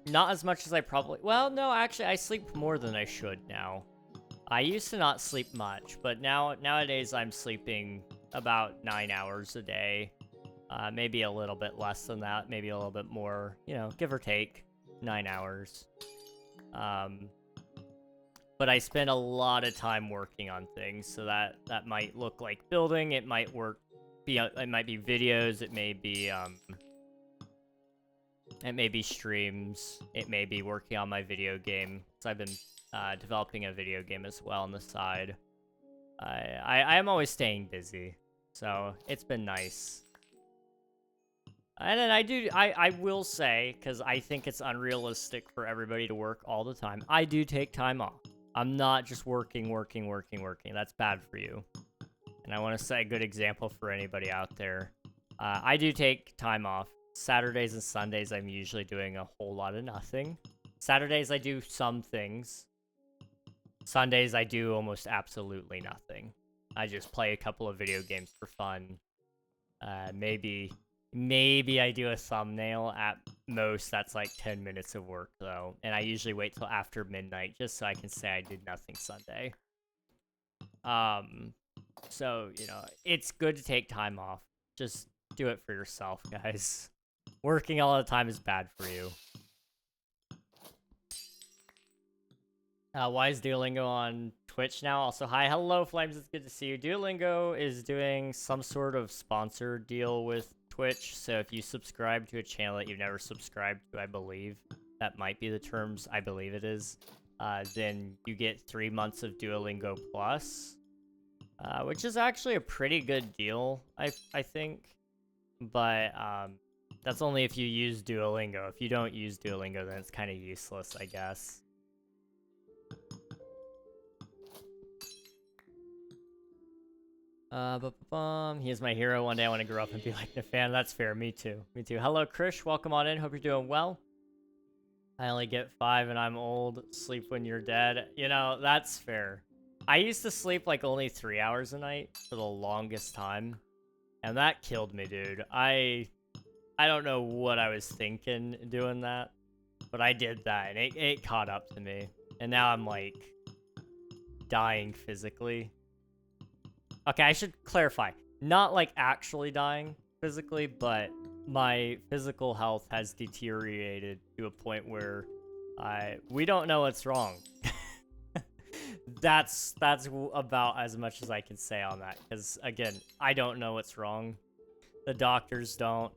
Not as much as I probably... Well, no, actually, I sleep more than I should now. I used to not sleep much, but nowadays I'm sleeping about 9 hours a day. Maybe a little bit less than that, maybe a little bit more, you know, give or take 9 hours. but I spend a lot of time working on things. So that might look like building. It might it might be videos. It may be streams. It may be working on my video game. So I've been developing a video game as well on the side. I am always staying busy, so it's been nice. And then I will say, because I think it's unrealistic for everybody to work all the time, I do take time off. I'm not just working. That's bad for you. And I want to set a good example for anybody out there. I do take time off. Saturdays and Sundays, I'm usually doing a whole lot of nothing. Saturdays, I do some things. Sundays, I do almost absolutely nothing. I just play a couple of video games for fun. Maybe I do a thumbnail at most. That's like 10 minutes of work, though. And I usually wait till after midnight just so I can say I did nothing Sunday. So, you know, it's good to take time off. Just do it for yourself, guys. Working all the time is bad for you. Why is Duolingo on Twitch now? Also, hi, hello, Flames. It's good to see you. Duolingo is doing some sort of sponsored deal with Twitch. So if you subscribe to a channel that you've never subscribed to, I believe that might be the terms. I believe it is. Then you get 3 months of Duolingo Plus, which is actually a pretty good deal, I think. But that's only if you use Duolingo. If you don't use Duolingo, then it's kind of useless, I guess. He is my hero. One day I want to grow up and be like the fan. That's fair. Me too. Me too. Hello, Krish. Welcome on in. Hope you're doing well. I only get 5 and I'm old. Sleep when you're dead. You know, that's fair. I used to sleep like only 3 hours a night for the longest time. And that killed me, dude. I don't know what I was thinking doing that. But I did that and it caught up to me. And now I'm like dying physically. Okay, I should clarify. Not like actually dying physically, but my physical health has deteriorated to a point where we don't know what's wrong. That's about as much as I can say on that. Because, again, I don't know what's wrong. The doctors don't.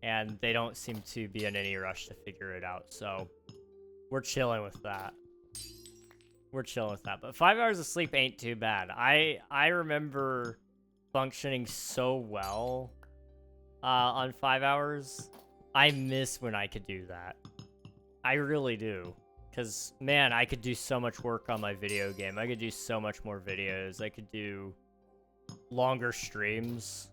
And they don't seem to be in any rush to figure it out. So, we're chilling with that. We're chilling with that. But 5 hours of sleep ain't too bad. I remember functioning so well on 5 hours. I miss when I could do that. I really do. Because, man, I could do so much work on my video game. I could do so much more videos. I could do longer streams.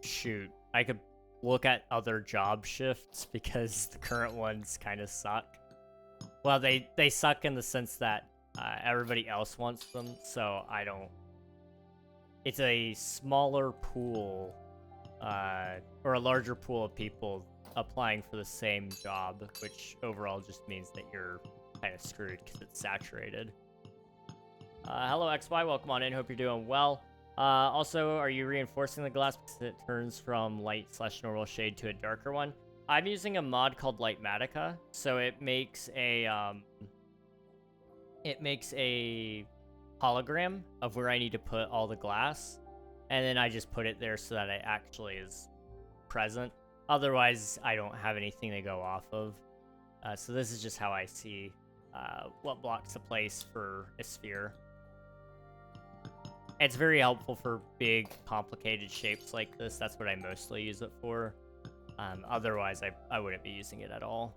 Shoot. I could look at other job shifts because the current ones kind of suck. Well, they suck in the sense that everybody else wants them, so I don't. It's a smaller pool, or a larger pool of people applying for the same job, which overall just means that you're kind of screwed because it's saturated. Hello, XY. Welcome on in. Hope you're doing well. Also, are you reinforcing the glass because it turns from light/normal shade to a darker one? I'm using a mod called Lightmatica, so it makes a hologram of where I need to put all the glass, and then I just put it there so that it actually is present. Otherwise, I don't have anything to go off of. So this is just how I see what blocks a place for a sphere. It's very helpful for big, complicated shapes like this. That's what I mostly use it for. Otherwise, I wouldn't be using it at all.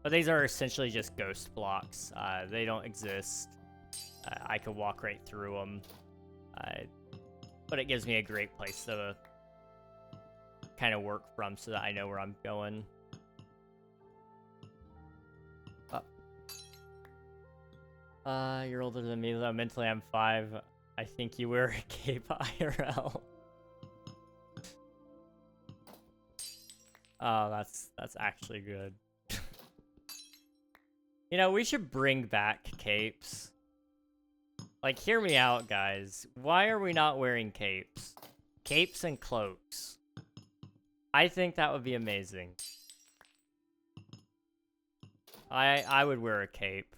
But these are essentially just ghost blocks. They don't exist. I could walk right through them. But it gives me a great place to kind of work from so that I know where I'm going. You're older than me, though. Mentally, I'm 5. I think you wear a cape IRL. Oh, that's actually good. You know, we should bring back capes. Like, hear me out, guys. Why are we not wearing capes? Capes and cloaks. I think that would be amazing. I would wear a cape.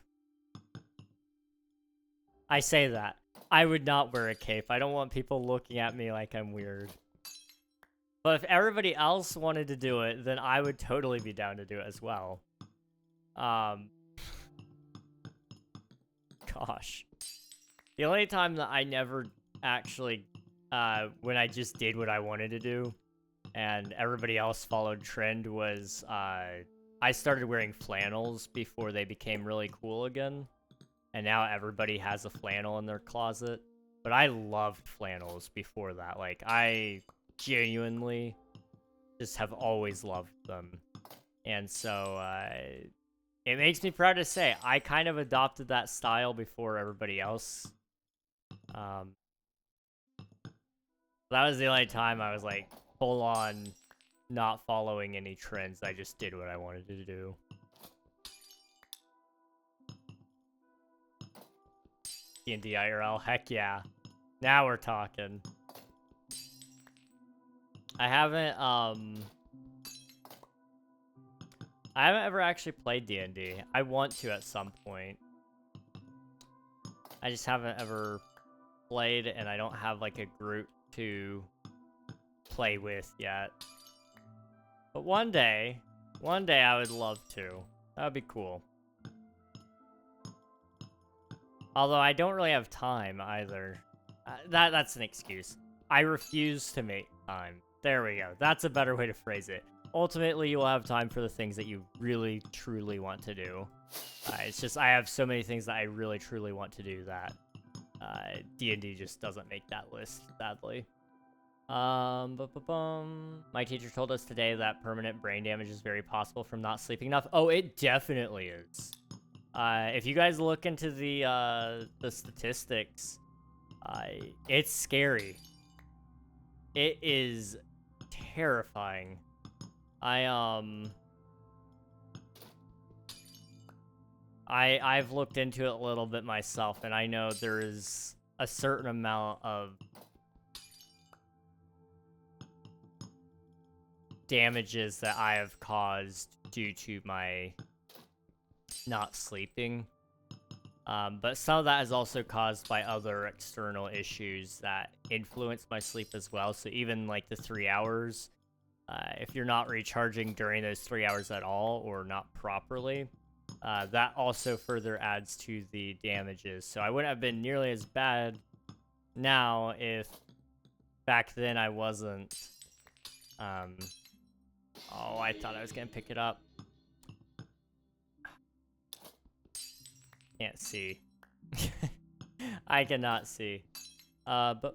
I say that. I would not wear a cape. I don't want people looking at me like I'm weird. But if everybody else wanted to do it, then I would totally be down to do it as well. Gosh. The only time that I never actually, when I just did what I wanted to do, and everybody else followed trend was, I started wearing flannels before they became really cool again. And now everybody has a flannel in their closet. But I loved flannels before that. Like, I genuinely just have always loved them. And so, it makes me proud to say I kind of adopted that style before everybody else. That was the only time I was like full on not following any trends. I just did what I wanted to do. D&D IRL, heck yeah. Now we're talking. I haven't ever actually played D&D. I want to at some point. I just haven't ever played, and I don't have like a group to play with yet. But one day I would love to. That would be cool. Although I don't really have time either. That's an excuse. I refuse to make time. There we go. That's a better way to phrase it. Ultimately, you will have time for the things that you really, truly want to do. It's just I have so many things that I really, truly want to do that D&D just doesn't make that list, sadly. My teacher told us today that permanent brain damage is very possible from not sleeping enough. Oh, it definitely is. If you guys look into the statistics, it's scary. It is terrifying. I've looked into it a little bit myself, and I know there is a certain amount of damages that I have caused due to my not sleeping. But some of that is also caused by other external issues that influence my sleep as well. So even like the 3 hours, if you're not recharging during those 3 hours at all or not properly, that also further adds to the damages. So I wouldn't have been nearly as bad now if back then I wasn't. Oh, I thought I was gonna pick it up. Can't see. I cannot see. But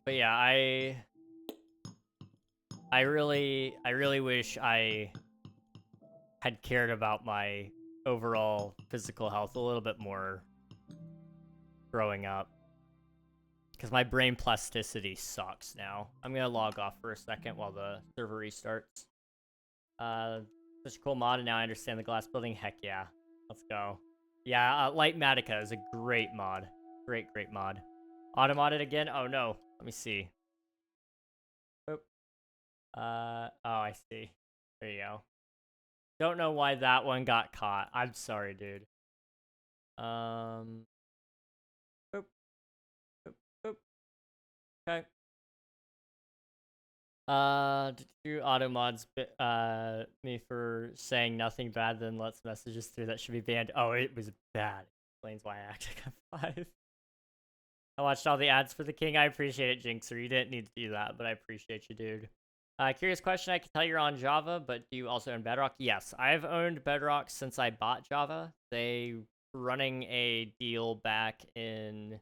yeah, I really wish I had cared about my overall physical health a little bit more growing up. Because my brain plasticity sucks now. I'm gonna log off for a second while the server restarts. Such a cool mod, and now I understand the glass building. Heck yeah. Let's go. Yeah, Light Matica is a great mod. Great mod. Auto-modded again? Oh no. Let me see. Oop. Oh, I see. There you go. Don't know why that one got caught. I'm sorry, dude. Boop. Boop. Boop. Okay. Did you auto mods me for saying nothing bad than let's messages through that should be banned? Oh, it was bad. Explains why I act like I'm 5. I watched all the ads for the king. I appreciate it, Jinxer. You didn't need to do that, but I appreciate you, dude. Curious question. I can tell you're on Java, but do you also own Bedrock? Yes, I've owned Bedrock since I bought Java. They were running a deal back in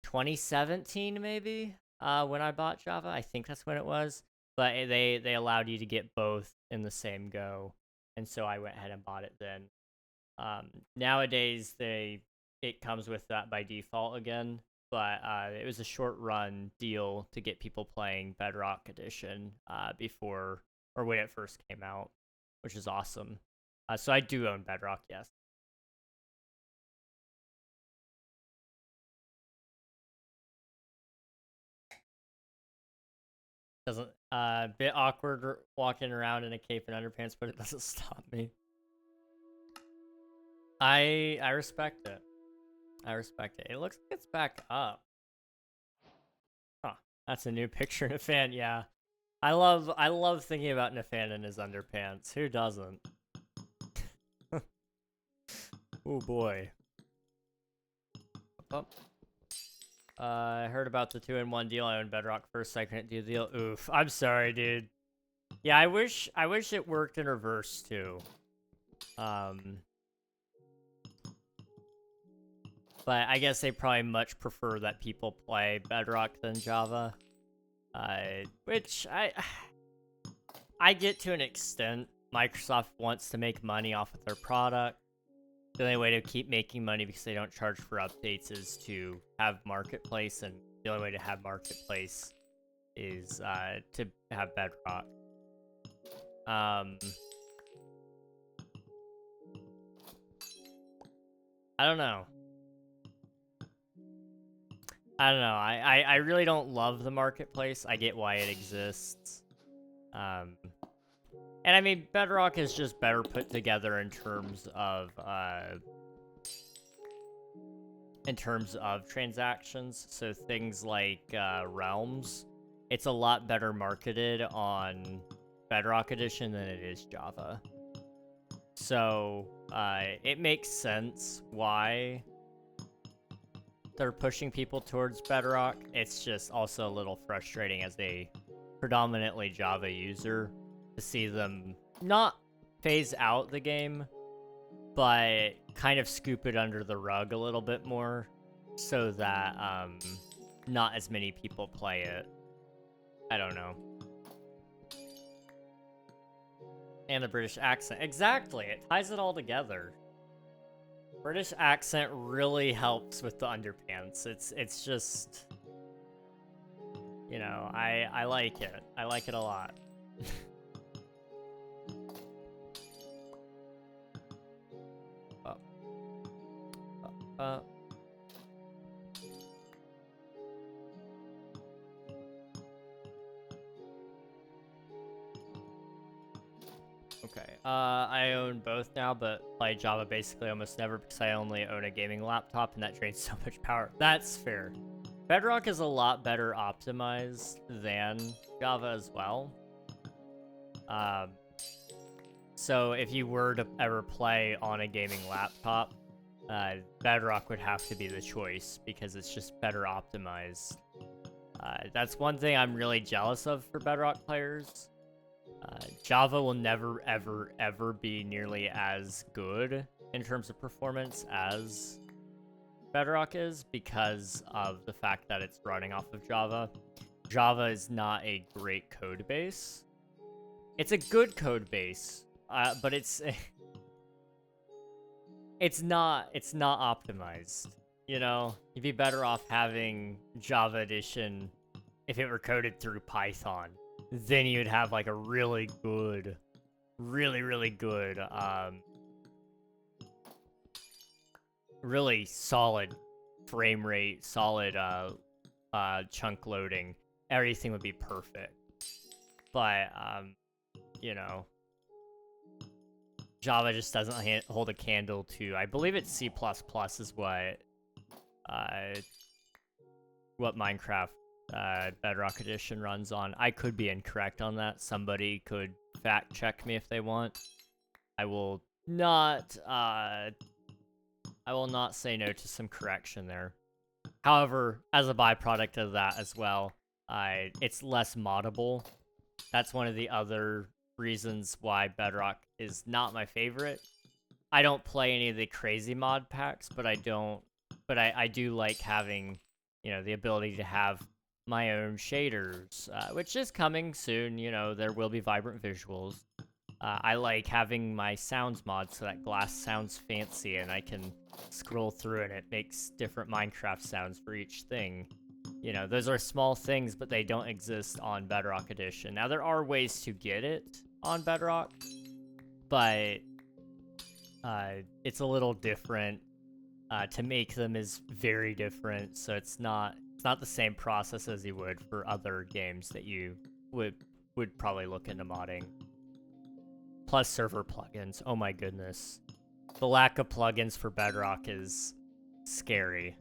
2017, maybe, when I bought Java. I think that's when it was. But they allowed you to get both in the same go, and so I went ahead and bought it then. Nowadays, it comes with that by default again, but it was a short run deal to get people playing Bedrock Edition before or when it first came out, which is awesome. So I do own Bedrock, yes. Doesn't bit awkward walking around in a cape and underpants, but it doesn't stop me. I respect it. I respect it. It looks like it's back up. Huh. That's a new picture of Nafan, yeah. I love thinking about Nafan in his underpants. Who doesn't? Oh boy. Up. I heard about the 2-in-1 deal. I own Bedrock first. I couldn't do the deal. Oof. I'm sorry, dude. Yeah, I wish it worked in reverse too. But I guess they probably much prefer that people play Bedrock than Java. Which I get to an extent. Microsoft wants to make money off of their product. The only way to keep making money because they don't charge for updates is to have Marketplace, and the only way to have Marketplace is to have Bedrock. I don't know. I really don't love the Marketplace. I get why it exists. And I mean, Bedrock is just better put together in terms of transactions. So things like Realms, it's a lot better marketed on Bedrock Edition than it is Java. So it makes sense why they're pushing people towards Bedrock. It's just also a little frustrating as a predominantly Java user to see them not phase out the game, but kind of scoop it under the rug a little bit more so that not as many people play it. I don't know. And the British accent. Exactly, it ties it all together. British accent really helps with the underpants. It's just, you know, I like it. I like it a lot. Okay, I own both now, but play Java basically almost never because I only own a gaming laptop and that drains so much power. That's fair. Bedrock is a lot better optimized than Java as well. So if you were to ever play on a gaming laptop, Bedrock would have to be the choice because it's just better optimized. That's one thing I'm really jealous of for Bedrock players. Java will never, ever, ever be nearly as good in terms of performance as Bedrock is because of the fact that it's running off of Java. Java is not a great code base. It's a good code base, but it's not optimized. You know, you'd be better off having Java Edition if it were coded through Python. Then you'd have like a really good, really good, really solid frame rate, solid chunk loading. Everything would be perfect. But you know, Java just doesn't hold a candle to. I believe it's C++ is what Minecraft Bedrock Edition runs on. I could be incorrect on that. Somebody could fact check me if they want. I will not say no to some correction there. However, as a byproduct of that as well, it's less moddable. That's one of the other reasons why Bedrock is not my favorite. I don't play any of the crazy mod packs, but I do like having, you know, the ability to have my own shaders, which is coming soon. You know, there will be vibrant visuals. I like having my sounds mod so that glass sounds fancy and I can scroll through and it makes different Minecraft sounds for each thing. You know, those are small things, but they don't exist on Bedrock Edition. Now, there are ways to get it on Bedrock, but it's a little different. To make them is very different, so it's not the same process as you would for other games that you would probably look into modding. Plus server plugins. Oh my goodness. The lack of plugins for Bedrock is scary.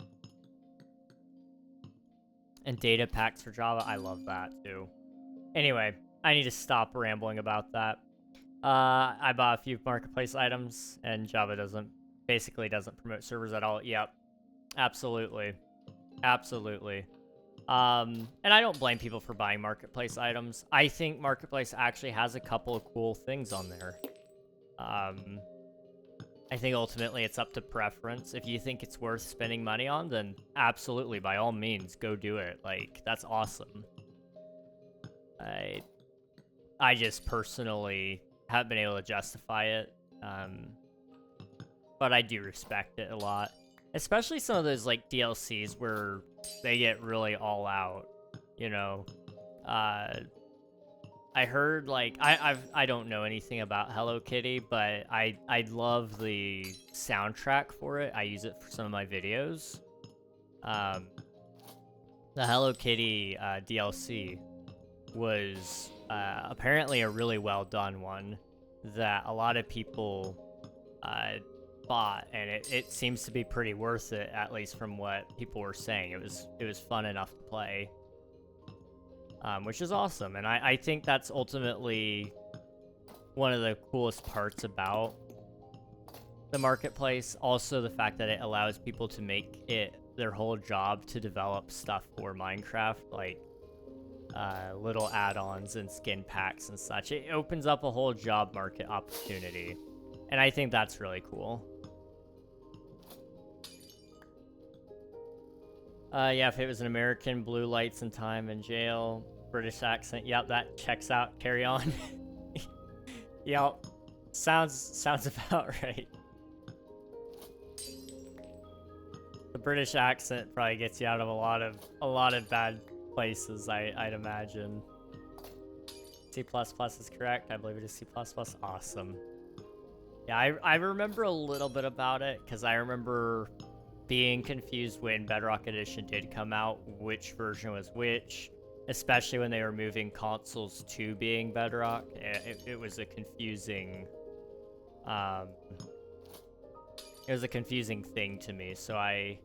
And data packs for Java, I love that too. Anyway, I need to stop rambling about that. I bought a few marketplace items, and Java basically doesn't promote servers at all. Yep, absolutely, absolutely. And I don't blame people for buying marketplace items. I think marketplace actually has a couple of cool things on there. I think ultimately it's up to preference. If you think it's worth spending money on, then absolutely, by all means, go do it. Like, that's awesome. I just personally haven't been able to justify it, but I do respect it a lot. Especially some of those, like, DLCs where they get really all out, you know? I heard, like, I don't know anything about Hello Kitty, but I love the soundtrack for it. I use it for some of my videos. The Hello Kitty DLC was apparently a really well done one that a lot of people bought, and it seems to be pretty worth it, at least from what people were saying. It was fun enough to play. Which is awesome, and I think that's ultimately one of the coolest parts about the marketplace. Also, the fact that it allows people to make it their whole job to develop stuff for Minecraft, like little add-ons and skin packs and such. It opens up a whole job market opportunity, and I think that's really cool. Yeah, if it was an American, blue lights and time in jail, British accent. Yep, that checks out. Carry on. Yep, sounds about right. The British accent probably gets you out of a lot of bad places, I'd imagine. C++ is correct. I believe it is C++. Awesome. Yeah, I remember a little bit about it because I remember being confused when Bedrock Edition did come out, which version was which, especially when they were moving consoles to being Bedrock. It was a confusing, it was a confusing thing to me. So I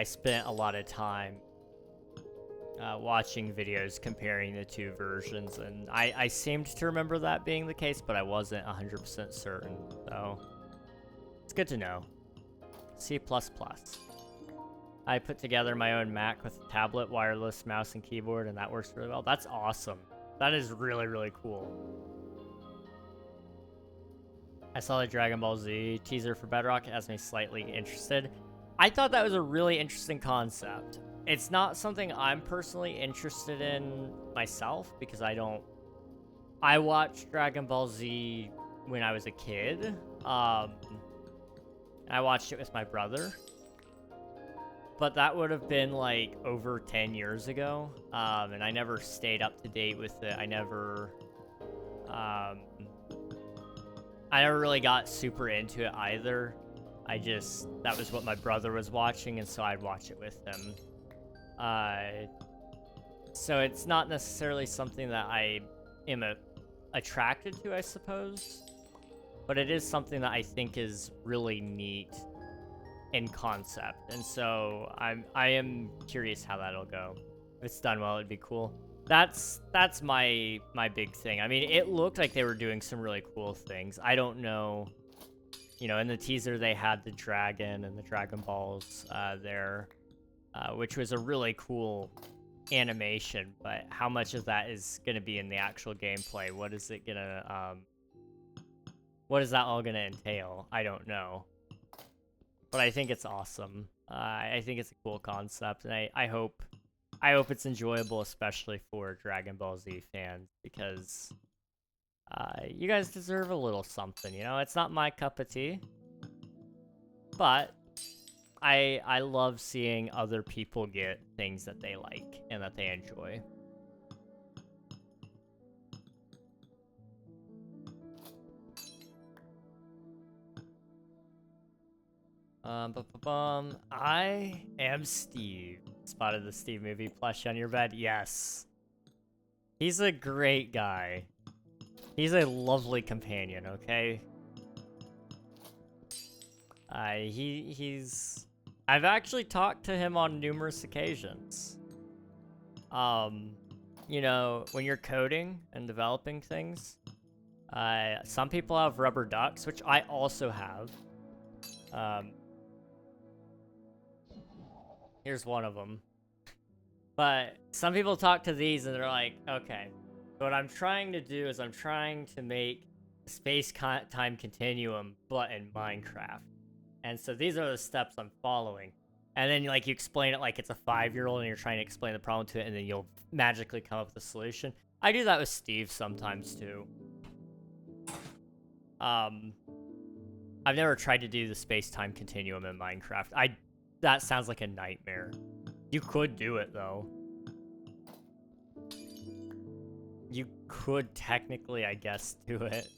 spent a lot of time watching videos comparing the two versions, and I seemed to remember that being the case, but I wasn't 100% certain. So it's good to know. C++. I put together my own Mac with a tablet, wireless mouse and keyboard, and that works really well. That's awesome. That is really, really cool. I saw the Dragon Ball Z teaser for Bedrock. It has me slightly interested. I thought that was a really interesting concept. It's not something I'm personally interested in myself because I watched Dragon Ball Z when I was a kid. I watched it with my brother, but that would have been like over 10 years ago, and I never stayed up to date with it. I never really got super into it either. That was what my brother was watching, and so I'd watch it with him. So it's not necessarily something that I am attracted to, I suppose. But it is something that I think is really neat in concept, and so I am curious how that'll go. If it's done well, it'd be cool. That's my big thing. I mean, it looked like they were doing some really cool things. I don't know, you know, in the teaser they had the dragon and the Dragon Balls there, which was a really cool animation. But how much of that is going to be in the actual gameplay? What is it gonna what is that all going to entail? I don't know. But I think it's awesome. I think it's a cool concept, and I hope it's enjoyable, especially for Dragon Ball Z fans, because you guys deserve a little something, you know? It's not my cup of tea, but I love seeing other people get things that they like and that they enjoy. I am Steve. Spotted the Steve movie plush on your bed. Yes. He's a great guy. He's a lovely companion, okay? I've actually talked to him on numerous occasions. You know, when you're coding and developing things, some people have rubber ducks, which I also have. Here's one of them. But some people talk to these and they're like, okay, what I'm trying to do is I'm trying to make a space-time continuum, but in Minecraft. And so these are the steps I'm following. And then like you explain it like it's a 5-year-old and you're trying to explain the problem to it, and then you'll magically come up with a solution. I do that with Steve sometimes too. I've never tried to do the space-time continuum in Minecraft. That sounds like a nightmare. You could do it though. You could technically, I guess, do it.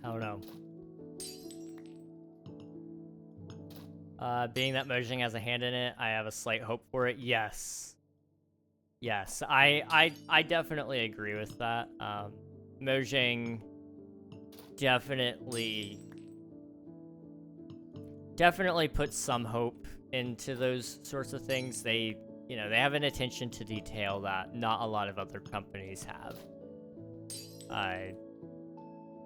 I don't know. Being that Mojang has a hand in it, I have a slight hope for it. Yes. Yes, I definitely agree with that. Mojang definitely puts some hope into those sorts of things. They, you know, they have an attention to detail that not a lot of other companies have.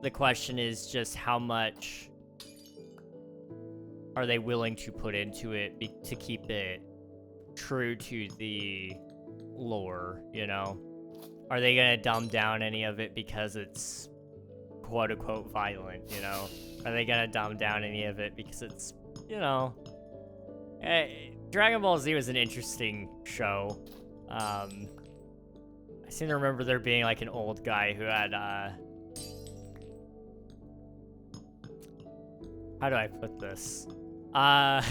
The question is just how much are they willing to put into it to keep it true to the lore, you know? Are they gonna dumb down any of it because it's quote-unquote violent, you know? Are they gonna dumb down any of it because it's, you know... Dragon Ball Z was an interesting show. I seem to remember there being like an old guy who had, how do I put this? How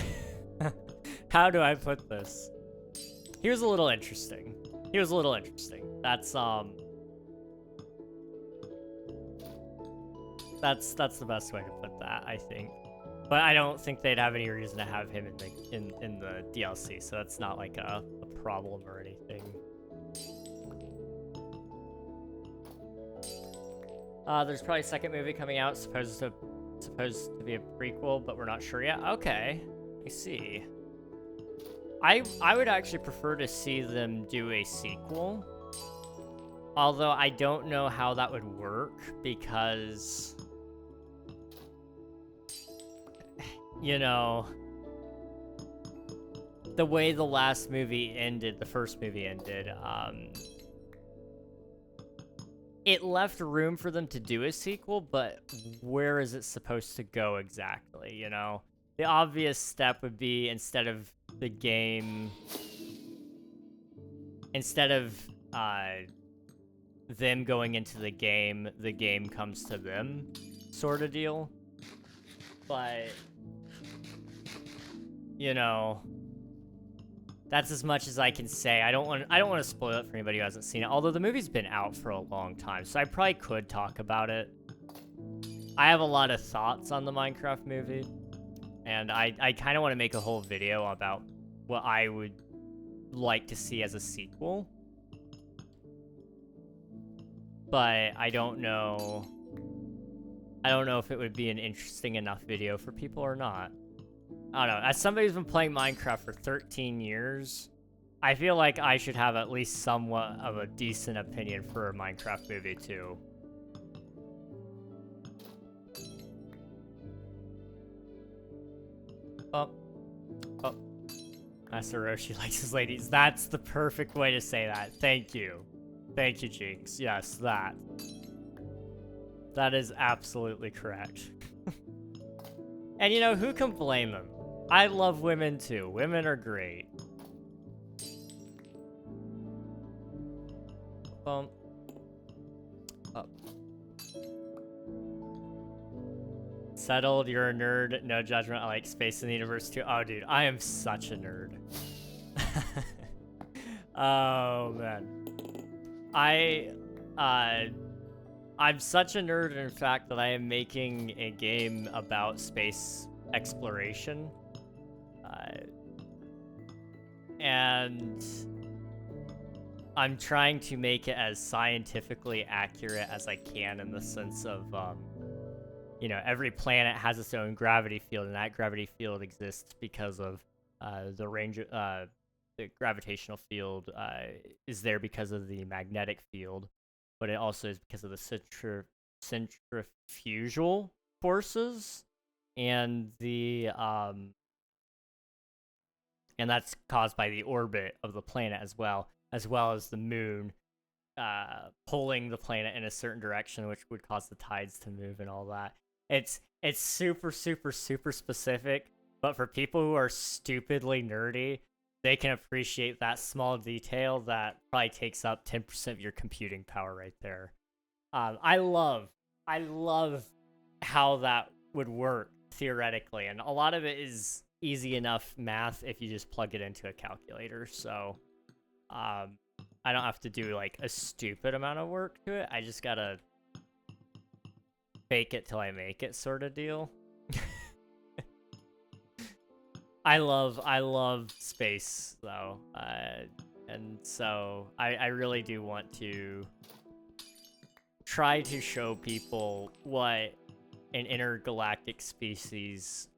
do I put this? He was a little interesting. That's, that's the best way to put that, I think. But I don't think they'd have any reason to have him in the DLC, so that's not like a problem or anything. There's probably a second movie coming out, supposed to be a prequel, but we're not sure yet. Okay, I see. I would actually prefer to see them do a sequel. Although I don't know how that would work, because... you know, the way the last movie ended, the first movie ended, it left room for them to do a sequel, but where is it supposed to go exactly, you know? The obvious step would be instead of them going into the game comes to them, sort of deal. But... you know, that's as much as I can say. I don't want to spoil it for anybody who hasn't seen it. Although the movie's been out for a long time, so I probably could talk about it. I have a lot of thoughts on the Minecraft movie, and I kind of want to make a whole video about what I would like to see as a sequel. But I don't know if it would be an interesting enough video for people or not. I don't know. As somebody who's been playing Minecraft for 13 years, I feel like I should have at least somewhat of a decent opinion for a Minecraft movie, too. Oh. Master Roshi likes his ladies. That's the perfect way to say that. Thank you. Thank you, Jinx. Yes, that. That is absolutely correct. And you know, who can blame him? I love women too. Women are great. Up. Settled, you're a nerd. No judgment. I like space in the universe too. Oh, dude, I am such a nerd. Oh, man. I'm such a nerd, in fact, that I am making a game about space exploration. And I'm trying to make it as scientifically accurate as I can in the sense of, you know, every planet has its own gravity field, and that gravity field exists because of the range, the gravitational field is there because of the magnetic field, but it also is because of the centrifugal forces, and the and that's caused by the orbit of the planet as well as the moon pulling the planet in a certain direction, which would cause the tides to move and all that. It's super specific, but for people who are stupidly nerdy, they can appreciate that small detail that probably takes up 10% of your computing power right there. I love how that would work theoretically, and a lot of it is easy enough math if you just plug it into a calculator. So I don't have to do like a stupid amount of work to it. I just gotta fake it till I make it sort of deal. I love space though, and so I really do want to try to show people what an intergalactic species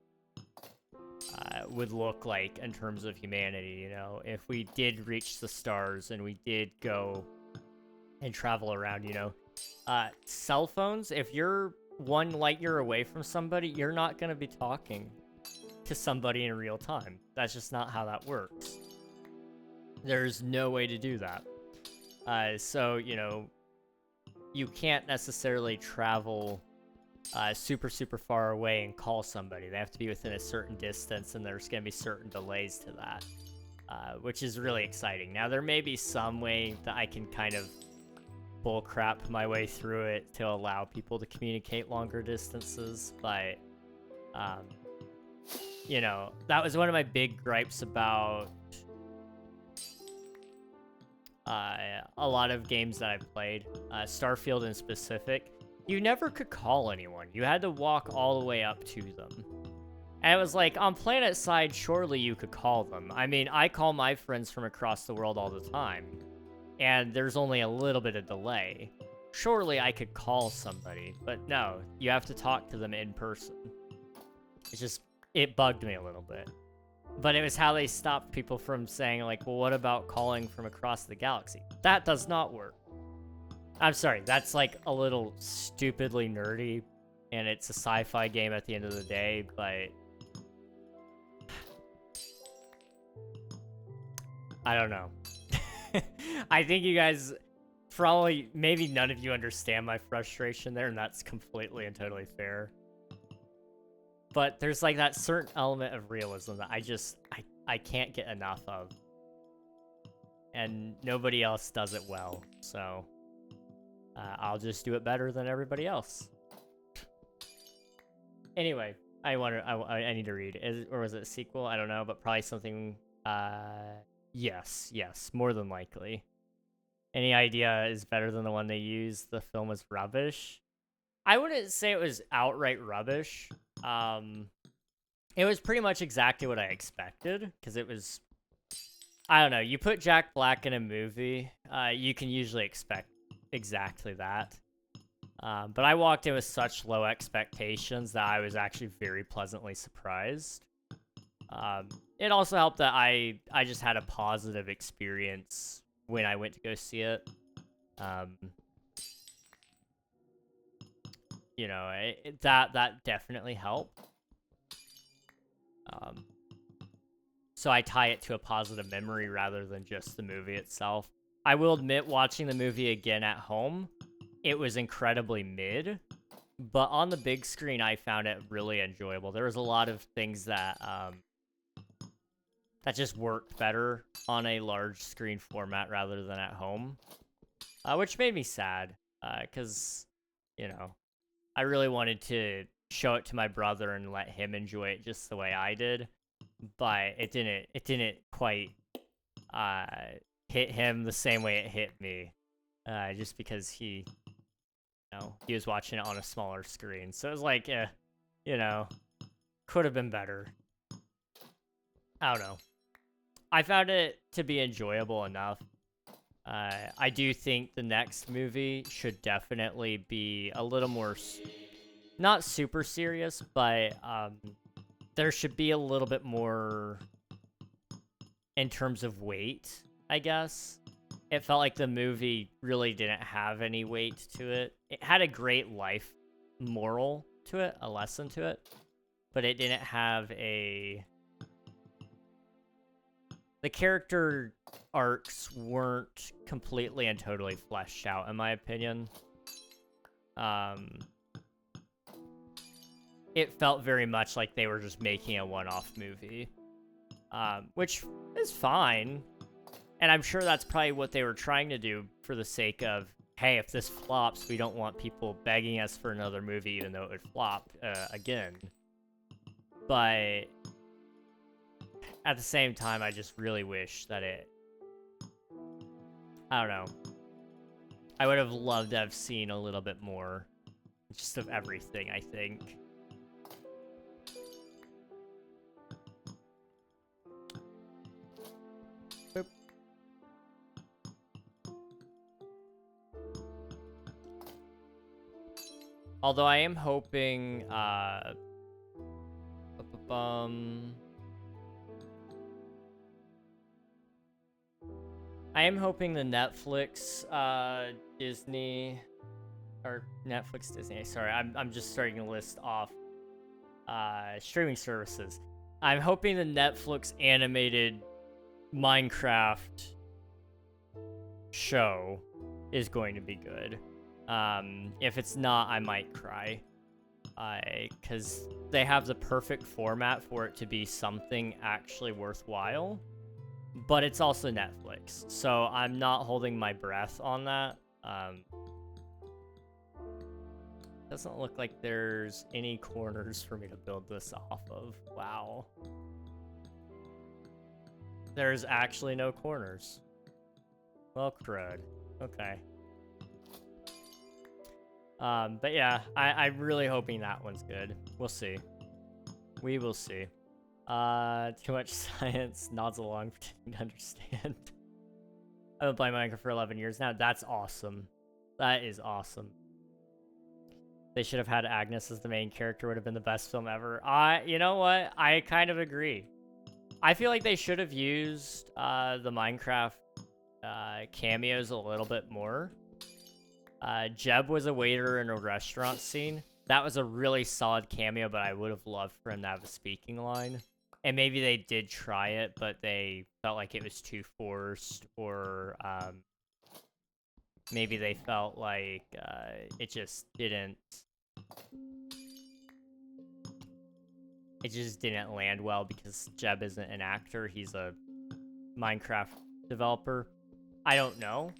would look like in terms of humanity. You know, if we did reach the stars and we did go and travel around, you know, cell phones, if you're 1 light year away from somebody, you're not going to be talking to somebody in real time. That's just not how that works. There's no way to do that. So, you know, you can't necessarily travel super far away and call somebody. They have to be within a certain distance, and there's going to be certain delays to that, which is really exciting. Now, there may be some way that I can kind of bullcrap my way through it to allow people to communicate longer distances, but you know, that was one of my big gripes about a lot of games that I've played, Starfield in specific. You never could call anyone. You had to walk all the way up to them. And it was like, on Planet Side, surely you could call them. I mean, I call my friends from across the world all the time, and there's only a little bit of delay. Surely I could call somebody, but no, you have to talk to them in person. It's just, it bugged me a little bit. But it was how they stopped people from saying, like, well, what about calling from across the galaxy? That does not work. I'm sorry, that's like a little stupidly nerdy, and it's a sci-fi game at the end of the day, but I don't know. I think you guys probably, maybe none of you understand my frustration there, and that's completely and totally fair. But there's like that certain element of realism that I can't get enough of. And nobody else does it well, so I'll just do it better than everybody else. Anyway, I need to read. Or was it a sequel? I don't know, but probably something. Yes, more than likely. Any idea is better than the one they used. The film was rubbish. I wouldn't say it was outright rubbish. It was pretty much exactly what I expected, because it was, I don't know, you put Jack Black in a movie, you can usually expect exactly that. But I walked in with such low expectations that I was actually very pleasantly surprised. It also helped that I just had a positive experience when I went to go see it. You know, that definitely helped. So I tie it to a positive memory rather than just the movie itself. I will admit, watching the movie again at home, it was incredibly mid, but on the big screen, I found it really enjoyable. There was a lot of things that that just worked better on a large screen format rather than at home, which made me sad, because, you know, I really wanted to show it to my brother and let him enjoy it just the way I did, but it didn't quite hit him the same way it hit me, just because he was watching it on a smaller screen. So it was like, you know, could have been better. I don't know. I found it to be enjoyable enough. I do think the next movie should definitely be a little more, not super serious, but there should be a little bit more in terms of weight, I guess. It felt like the movie really didn't have any weight to it. It had a great life moral to it, a lesson to it, but it didn't have a... The character arcs weren't completely and totally fleshed out, in my opinion. It felt very much like they were just making a one-off movie, which is fine. And I'm sure that's probably what they were trying to do for the sake of, hey, if this flops, we don't want people begging us for another movie, even though it would flop again. But at the same time, I just really wish that it... I don't know. I would have loved to have seen a little bit more just of everything, I think. Boop. Although I am hoping, I am hoping the Netflix, Disney, or Netflix, Disney, sorry, I'm just starting to list off, streaming services. I'm hoping the Netflix animated Minecraft show is going to be good. If it's not, I might cry. Because they have the perfect format for it to be something actually worthwhile. But it's also Netflix, so I'm not holding my breath on that. Doesn't look like there's any corners for me to build this off of. Wow. There's actually no corners. Well, crud. Okay. But yeah, I'm really hoping that one's good. We'll see. We will see. Too much science, nods along, pretending to understand. I've been playing Minecraft for 11 years now. That's awesome. That is awesome. They should have had Agnes as the main character. Would have been the best film ever. You know what? I kind of agree. I feel like they should have used the Minecraft cameos a little bit more. Jeb was a waiter in a restaurant scene. That was a really solid cameo, but I would have loved for him to have a speaking line. And maybe they did try it, but they felt like it was too forced, or maybe they felt like it just didn't land well because Jeb isn't an actor, he's a Minecraft developer. I don't know.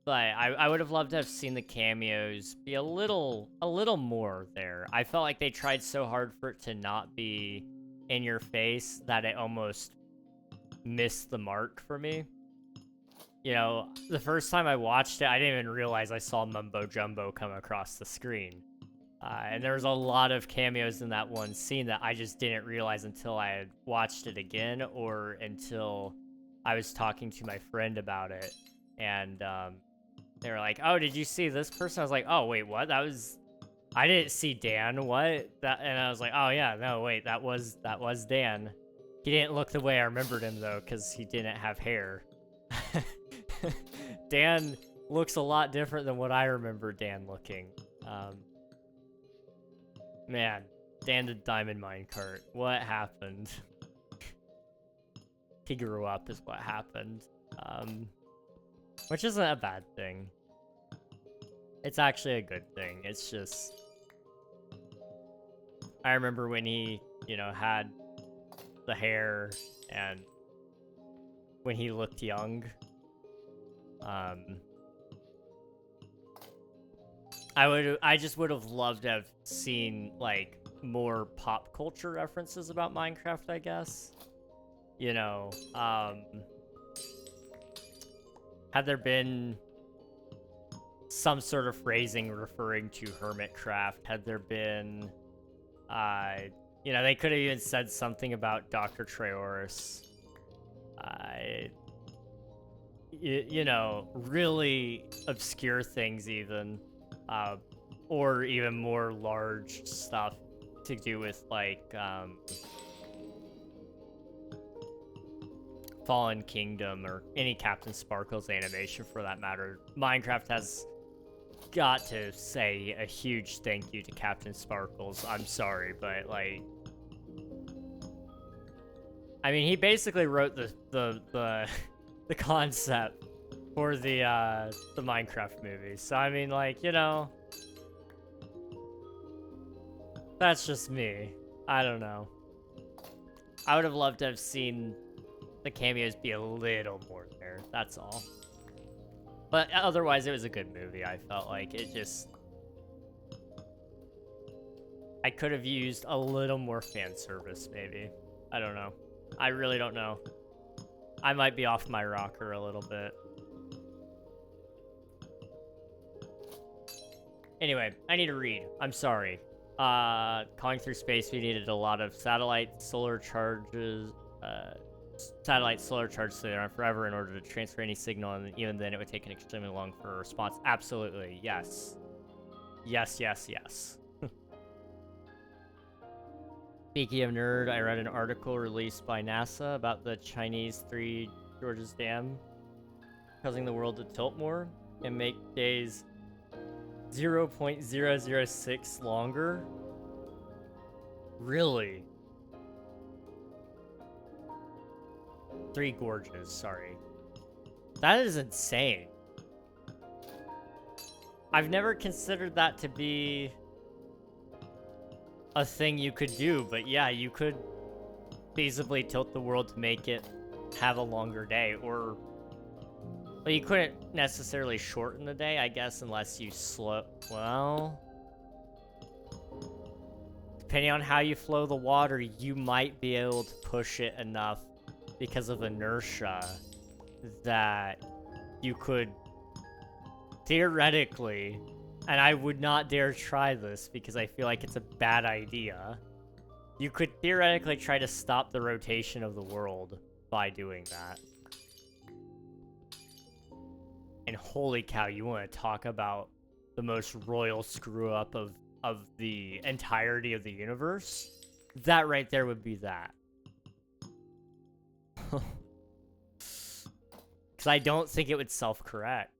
But I would have loved to have seen the cameos be a little more there. I felt like they tried so hard for it to not be in your face that it almost missed the mark for me. You know, the first time I watched it, I didn't even realize I saw Mumbo Jumbo come across the screen. And there was a lot of cameos in that one scene that I just didn't realize until I had watched it again, or until I was talking to my friend about it. And they were like, "Oh, did you see this person?" I was like, "Oh, wait, what? I didn't see Dan. What?" And I was like, "Oh yeah, no, wait, that was Dan. He didn't look the way I remembered him though, because he didn't have hair." Dan looks a lot different than what I remember Dan looking. Man, Dan the Diamond Minecart. What happened? He grew up is what happened. Which isn't a bad thing. It's actually a good thing. It's just... I remember when he, you know, had the hair and when he looked young. I just would have loved to have seen, like, more pop culture references about Minecraft, I guess. You know, had there been some sort of phrasing referring to Hermitcraft, had there been, You know, they could have even said something about Dr. Treoris. You know, really obscure things even. Or even more large stuff to do with, like, Fallen Kingdom or any Captain Sparkles animation for that matter. Minecraft has got to say a huge thank you to Captain Sparkles. I'm sorry, but like, I mean, he basically wrote the concept for the Minecraft movie. So I mean, like, you know, that's just me. I don't know. I would have loved to have seen the cameos be a little more there. That's all. But otherwise, it was a good movie. I felt like it just... I could have used a little more fan service, maybe. I don't know. I really don't know. I might be off my rocker a little bit. Anyway, I need to read. I'm sorry. Calling through space, we needed a lot of satellite solar charges. Satellite solar charges so they're on forever in order to transfer any signal, and even then it would take an extremely long for a response. Absolutely, yes. Yes, yes, yes. Speaking of nerd, I read an article released by NASA about the Chinese Three Gorges Dam causing the world to tilt more and make days 0.006 longer. Really? Three Gorges, sorry. That is insane. I've never considered that to be a thing you could do, but yeah, you could feasibly tilt the world to make it have a longer day, or... But you couldn't necessarily shorten the day, I guess, unless you slow... Well... Depending on how you flow the water, you might be able to push it enough because of inertia that you could theoretically, and I would not dare try this because I feel like it's a bad idea, you could theoretically try to stop the rotation of the world by doing that. And holy cow, you want to talk about the most royal screw up of the entirety of the universe? That right there would be that. Because I don't think it would self-correct.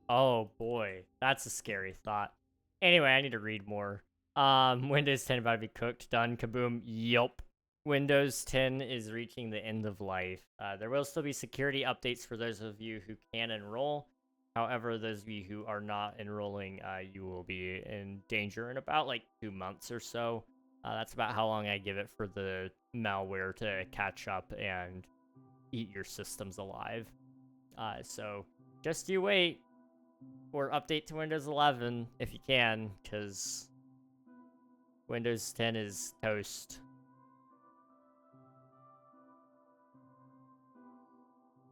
Oh boy, that's a scary thought. Anyway, I need to read more. Windows 10 about to be cooked, done, kaboom, yup. Windows 10 is reaching the end of life. There will still be security updates for those of you who can enroll. However, those of you who are not enrolling, you will be in danger in about like 2 months or so. That's about how long I give it for the malware to catch up and eat your systems alive. So just you wait, or update to Windows 11 if you can, because Windows 10 is toast.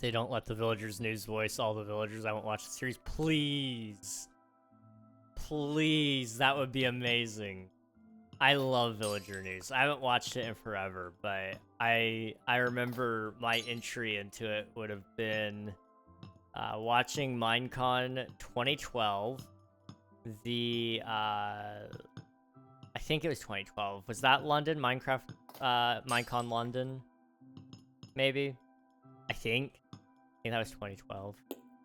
They don't let the villagers news voice all the villagers. I won't watch the series. Please. Please, that would be amazing. I love villager news. I haven't watched it in forever, but I remember my entry into it would have been watching Minecon 2012. I think it was 2012. Was that London? Minecraft, Minecon London? Maybe? I think that was 2012.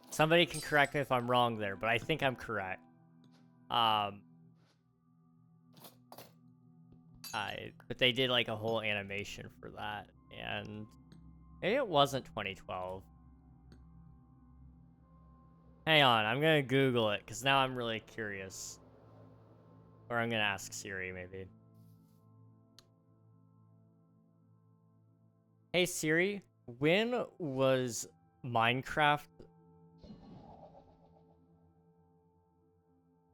Somebody can correct me if I'm wrong there, but I think I'm correct. But they did like a whole animation for that, and maybe it wasn't 2012. Hang on, I'm gonna Google it, because now I'm really curious. Or I'm gonna ask Siri, maybe. Hey Siri, when was Minecraft...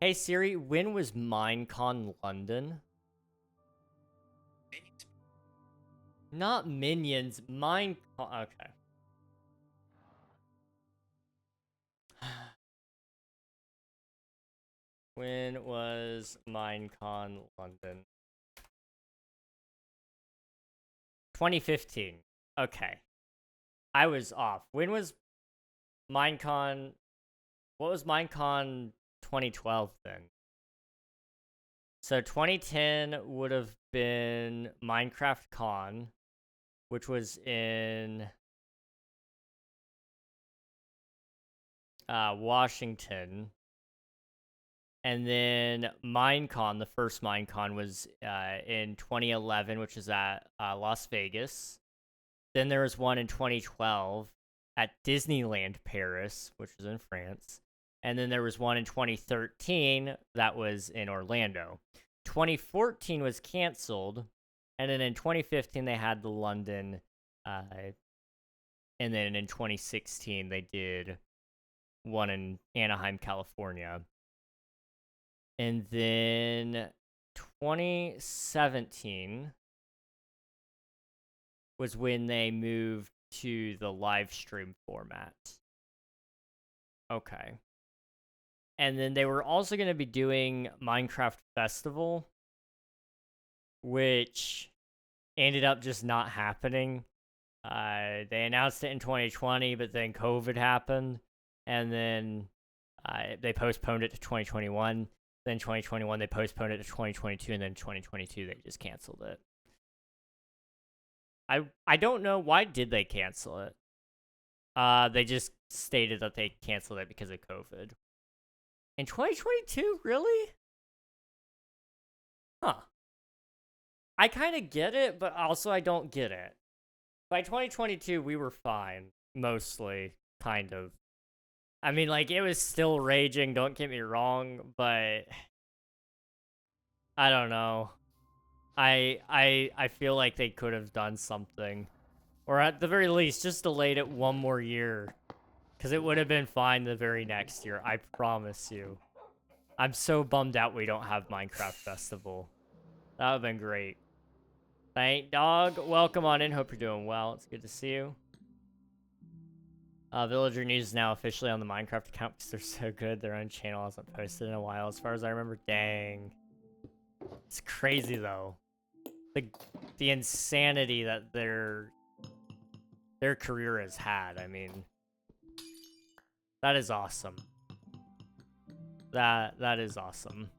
Hey Siri, when was Minecon London? Not Minions, Minecon... Okay. When was Minecon London? 2015. Okay. I was off. When was Minecon? What was Minecon 2012 then? So 2010 would have been Minecraft Con, which was in Washington. And then Minecon, the first Minecon, was in 2011, which is at Las Vegas. Then there was one in 2012 at Disneyland Paris, which was in France. And then there was one in 2013 that was in Orlando. 2014 was canceled. And then in 2015, they had the London. And then in 2016, they did one in Anaheim, California. And then 2017 was when they moved to the live stream format. Okay. And then they were also going to be doing Minecraft Festival, which ended up just not happening. They announced it in 2020, but then COVID happened, and then they postponed it to 2021. Then 2021, they postponed it to 2022, and then 2022, they just canceled it. I don't know, why did they cancel it? They just stated that they canceled it because of COVID. In 2022, really? Huh. I kind of get it, but also I don't get it. By 2022, we were fine, mostly, kind of. I mean, like, it was still raging, don't get me wrong, but I don't know. I feel like they could have done something. Or at the very least, just delayed it one more year. Because it would have been fine the very next year, I promise you. I'm so bummed out we don't have Minecraft Festival. That would have been great. Thank Dog. Welcome on in, hope you're doing well. It's good to see you. Villager News is now officially on the Minecraft account because they're so good. Their own channel hasn't posted in a while, as far as I remember. Dang. It's crazy, though. The insanity that their career has had. I mean, that is awesome. That is awesome.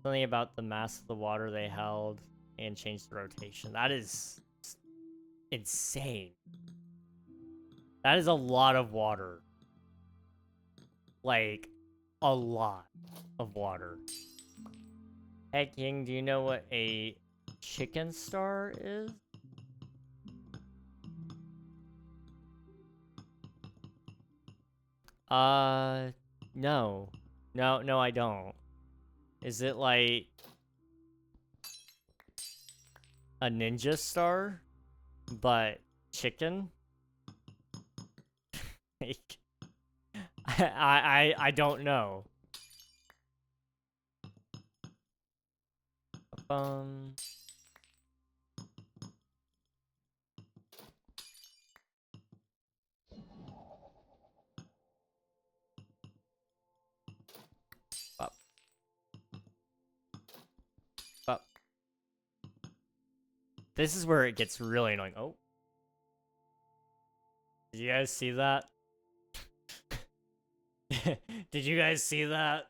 Something about the mass of the water they held and changed the rotation. That is insane. That is a lot of water. Like, a lot of water. Hey, King, do you know what a chicken star is? No. No, I don't. Is it like a ninja star, but chicken? Like, I don't know. This is where it gets really annoying. Oh. Did you guys see that? Did you guys see that?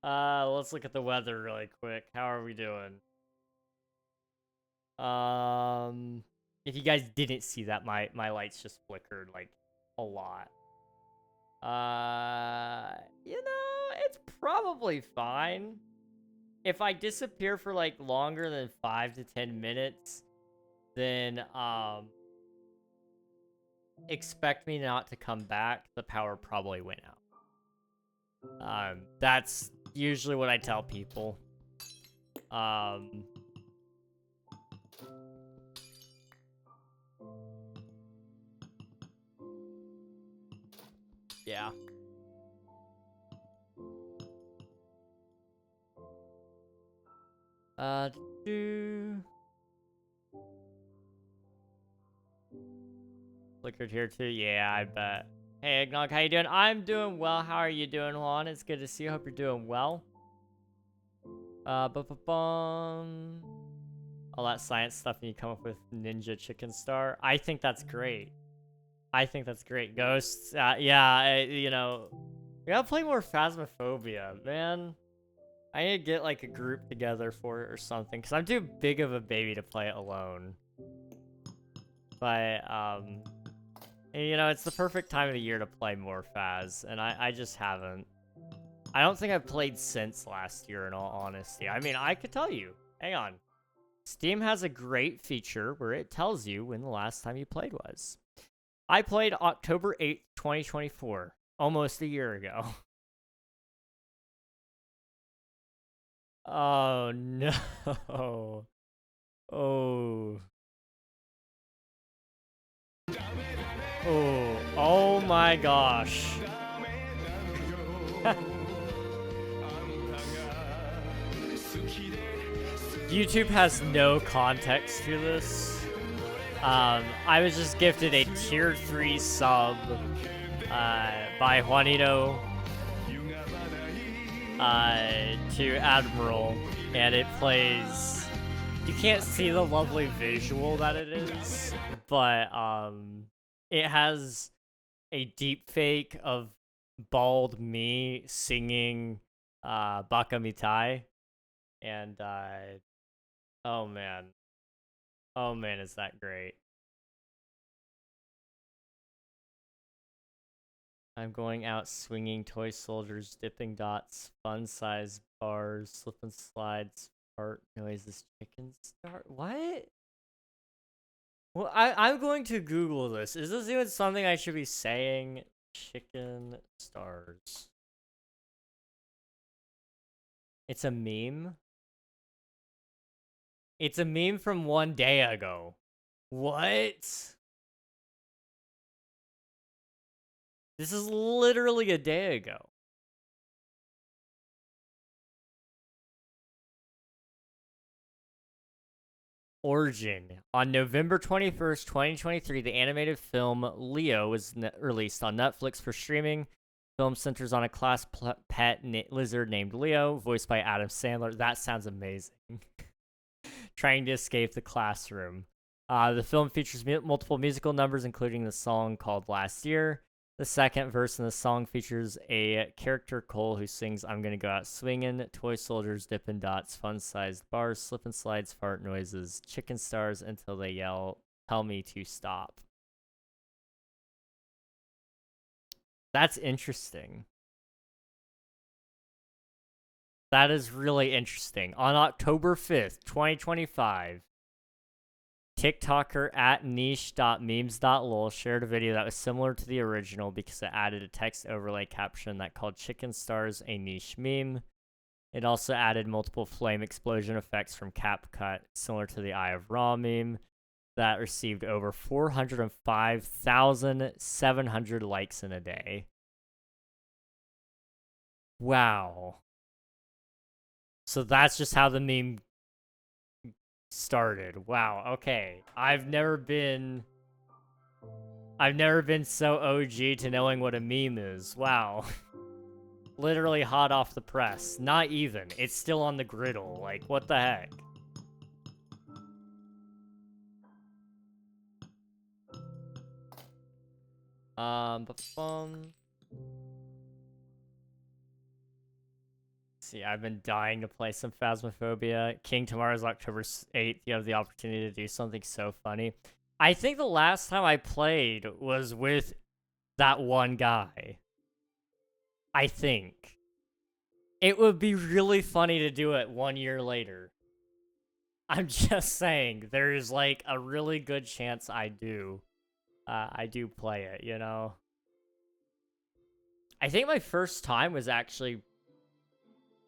Let's look at the weather really quick. How are we doing? If you guys didn't see that, my lights just flickered like a lot. You know, it's probably fine. If I disappear for like longer than 5 to 10 minutes, then expect me not to come back. The power probably went out. That's usually what I tell people. Yeah. Flickered here too? Yeah, I bet. Hey, Eggnog, how you doing? I'm doing well. How are you doing, Juan? It's good to see you. Hope you're doing well. All that science stuff and you come up with Ninja Chicken Star. I think that's great. I think that's great. Ghosts, yeah, you know, we gotta play more Phasmophobia, man. I need to get like a group together for it or something, because I'm too big of a baby to play it alone. But, you know, it's the perfect time of the year to play more Phas, and I just haven't. I don't think I've played since last year, in all honesty. I mean, I could tell you. Hang on. Steam has a great feature where it tells you when the last time you played was. I played October 8th, 2024, almost a year ago. Oh, no. Oh. Oh, oh my gosh. YouTube has no context to this. I was just gifted a tier 3 sub by Juanito to Admiral, and it plays. You can't see the lovely visual that it is, but it has a deep fake of bald me singing Baka Mitai, and oh man, is that great. I'm going out swinging toy soldiers, dipping dots, fun size bars, slip and slides, fart noises, chicken start. What? Well, I'm going to Google this. Is this even something I should be saying? Chicken stars. It's a meme? It's a meme from one day ago. What? This is literally a day ago. Origin. On November 21st, 2023, the animated film Leo was released on Netflix for streaming. Film centers on a class pet lizard named Leo, voiced by Adam Sandler. That sounds amazing. Trying to escape the classroom. The film features multiple musical numbers, including the song called Last Year. The second verse in the song features a character, Cole, who sings, I'm gonna go out swinging, toy soldiers, dipping dots, fun-sized bars, slip and slides, fart noises, chicken stars, until they yell, tell me to stop. That's interesting. That is really interesting. On October 5th, 2025, TikToker at niche.memes.lol shared a video that was similar to the original because it added a text overlay caption that called chicken stars a niche meme. It also added multiple flame explosion effects from CapCut, similar to the Eye of Ra meme, that received over 405,700 likes in a day. Wow. So that's just how the meme started. Wow, okay. I've never been so OG to knowing what a meme is. Wow. Literally hot off the press. Not even. It's still on the griddle. Like, what the heck? See, I've been dying to play some Phasmophobia. King, tomorrow's October 8th. You have the opportunity to do something so funny. I think the last time I played was with that one guy. I think. It would be really funny to do it 1 year later. I'm just saying, there's like a really good chance I do play it, you know? I think my first time was actually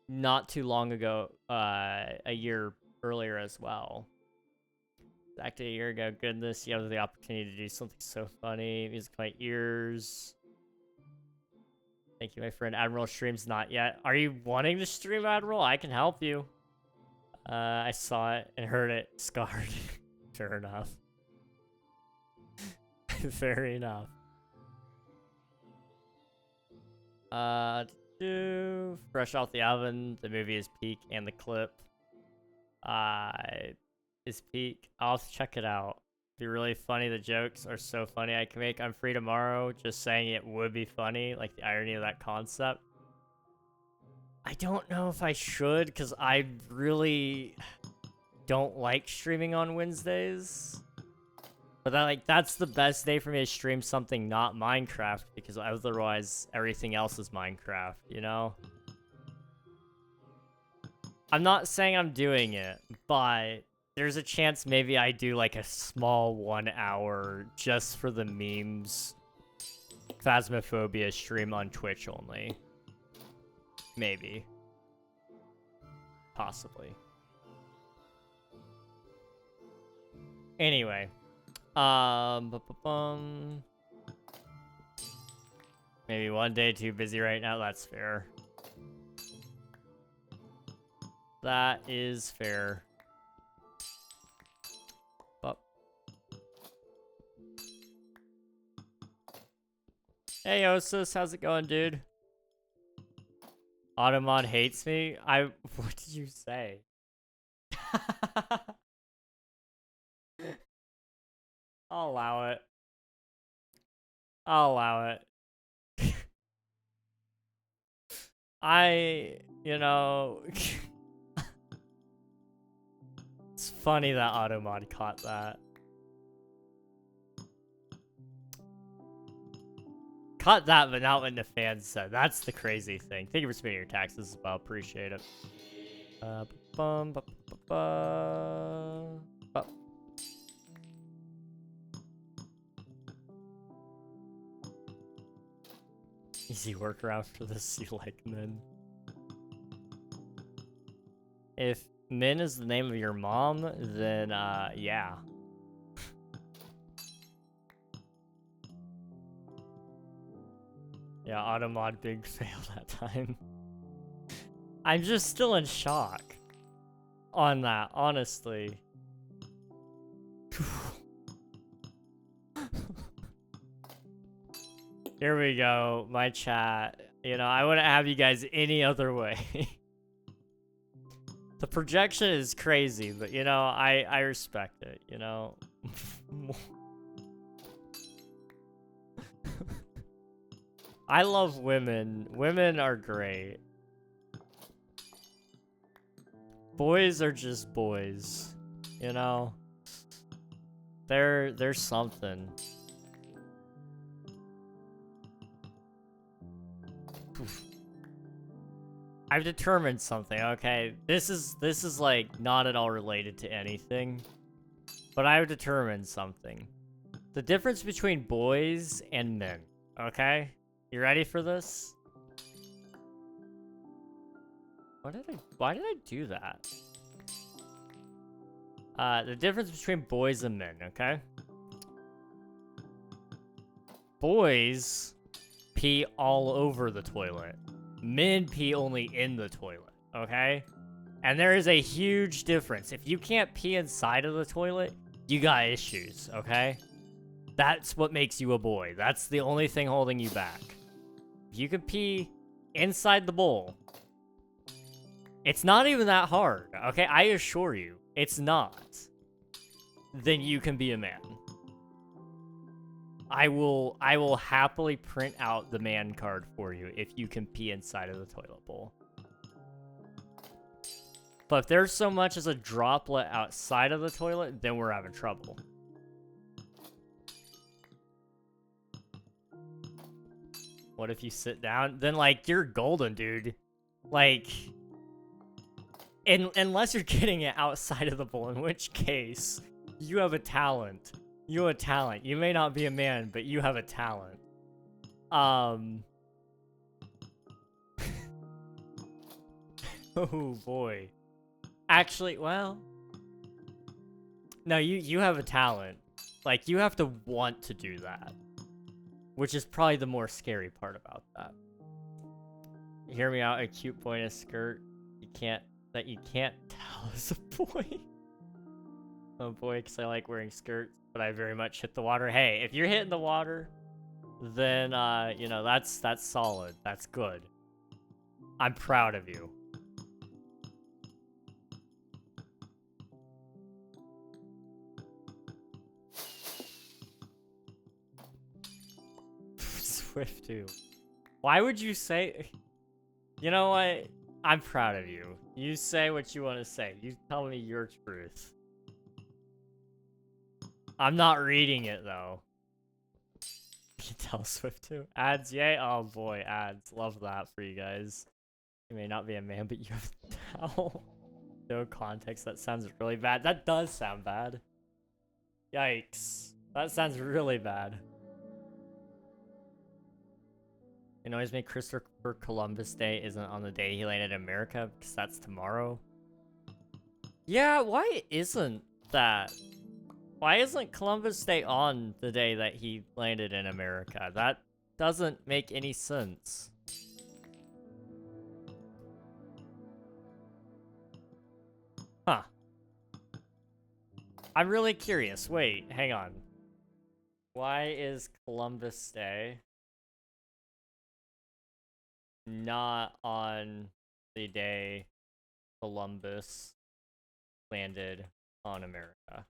not too long ago, a year earlier as well. Exactly a year ago. Goodness, you have the opportunity to do something so funny. Music to my ears. Thank you, my friend. Admiral streams not yet. Are you wanting to stream, Admiral? I can help you. I saw it and heard it. Scarred. Fair enough. Fair enough. Fresh off the oven. The movie is peak, and the clip is peak. I'll have to check it out. Be really funny. The jokes are so funny. I can make I'm free tomorrow. Just saying it would be funny, like the irony of that concept. I don't know if I should, because I really don't like streaming on Wednesdays. But that's the best day for me to stream something not Minecraft, because otherwise everything else is Minecraft, you know? I'm not saying I'm doing it, but there's a chance maybe I do like a small 1 hour just for the memes Phasmophobia stream on Twitch only. Maybe. Possibly. Anyway. Maybe one day too busy right now. That's fair. That is fair. But hey, Osus, how's it going, dude? Automod hates me. What did you say? I'll allow it. I'll allow it. You know, it's funny that Automod caught that. Caught that, but not what the fans said. That's the crazy thing. Thank you for submitting your taxes as well. Appreciate it. Easy workaround for this, you like Min. If Min is the name of your mom, then, yeah. Yeah, Automod big fail that time. I'm just still in shock on that, honestly. Here we go, my chat. You know, I wouldn't have you guys any other way. The projection is crazy, but you know, I respect it, you know? I love women. Women are great. Boys are just boys, you know? There's something. I've determined something, okay? This is like not at all related to anything, but I've determined something. The difference between boys and men, okay? You ready for this? Why did I do that? The difference between boys and men, okay? Boys pee all over the toilet. Men pee only in the toilet, okay? And there is a huge difference. If you can't pee inside of the toilet, you got issues, okay? That's what makes you a boy. That's the only thing holding you back. If you can pee inside the bowl, it's not even that hard, okay? I assure you, it's not. Then you can be a man. I will happily print out the man card for you if you can pee inside of the toilet bowl. But if there's so much as a droplet outside of the toilet, then we're having trouble. What if you sit down? Then, like, you're golden, dude. Like, unless you're getting it outside of the bowl, in which case, you have a talent. You have a talent. You may not be a man, but you have a talent. Oh, boy. Actually, well... No, you have a talent. Like, you have to want to do that. Which is probably the more scary part about that. Hear me out, a cute boy in a skirt. You can't tell as a boy. Oh boy, because I like wearing skirts, but I very much hit the water. Hey, if you're hitting the water, then, you know, that's solid. That's good. I'm proud of you. Swift too. Why would you say... You know what? I'm proud of you. You say what you want to say. You tell me your truth. I'm not reading it, though. You tell Swift too. Ads, yay? Oh boy, ads. Love that for you guys. You may not be a man, but you have towel. No context. That sounds really bad. That does sound bad. Yikes. That sounds really bad. It annoys me Christopher Columbus Day isn't on the day he landed in America, because that's tomorrow. Yeah, why isn't that? Why isn't Columbus Day on the day that he landed in America? That doesn't make any sense. Huh. I'm really curious. Wait, hang on. Why is Columbus Day not on the day Columbus landed on America?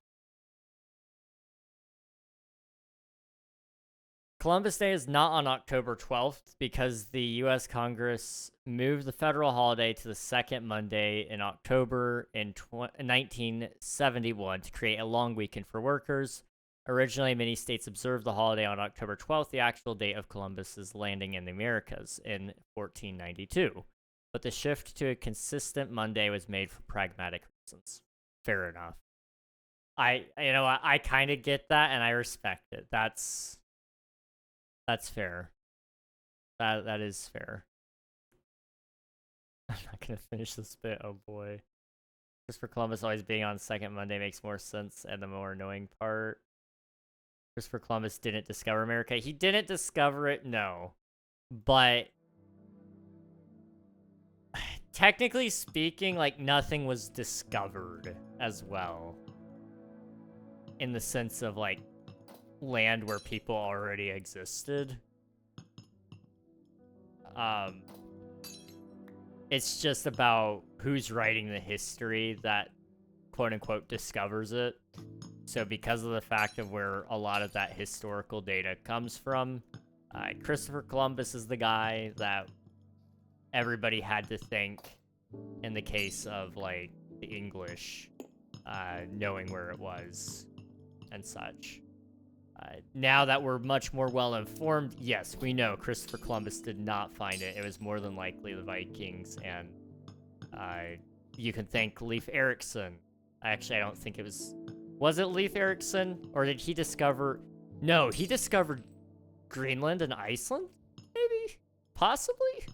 Columbus Day is not on October 12th because the U.S. Congress moved the federal holiday to the second Monday in October in 1971 to create a long weekend for workers. Originally, many states observed the holiday on October 12th, the actual date of Columbus's landing in the Americas in 1492. But the shift to a consistent Monday was made for pragmatic reasons. Fair enough. I kind of get that and I respect it. That's fair. That is fair. I'm not gonna finish this bit. Oh boy. Christopher Columbus always being on second Monday makes more sense, and the more annoying part. Christopher Columbus didn't discover America. He didn't discover it, no. But technically speaking, like, nothing was discovered as well. In the sense of, like, land where people already existed. It's just about who's writing the history that quote-unquote discovers it. So because of the fact of where a lot of that historical data comes from, Christopher Columbus is the guy that everybody had to think in the case of, like, the English knowing where it was and such. Now that we're much more well-informed, yes, we know Christopher Columbus did not find it. It was more than likely the Vikings, and you can thank Leif Erikson. Actually, I don't think it was... Was it Leif Erikson? Or did he discover... No, he discovered Greenland and Iceland? Maybe? Possibly?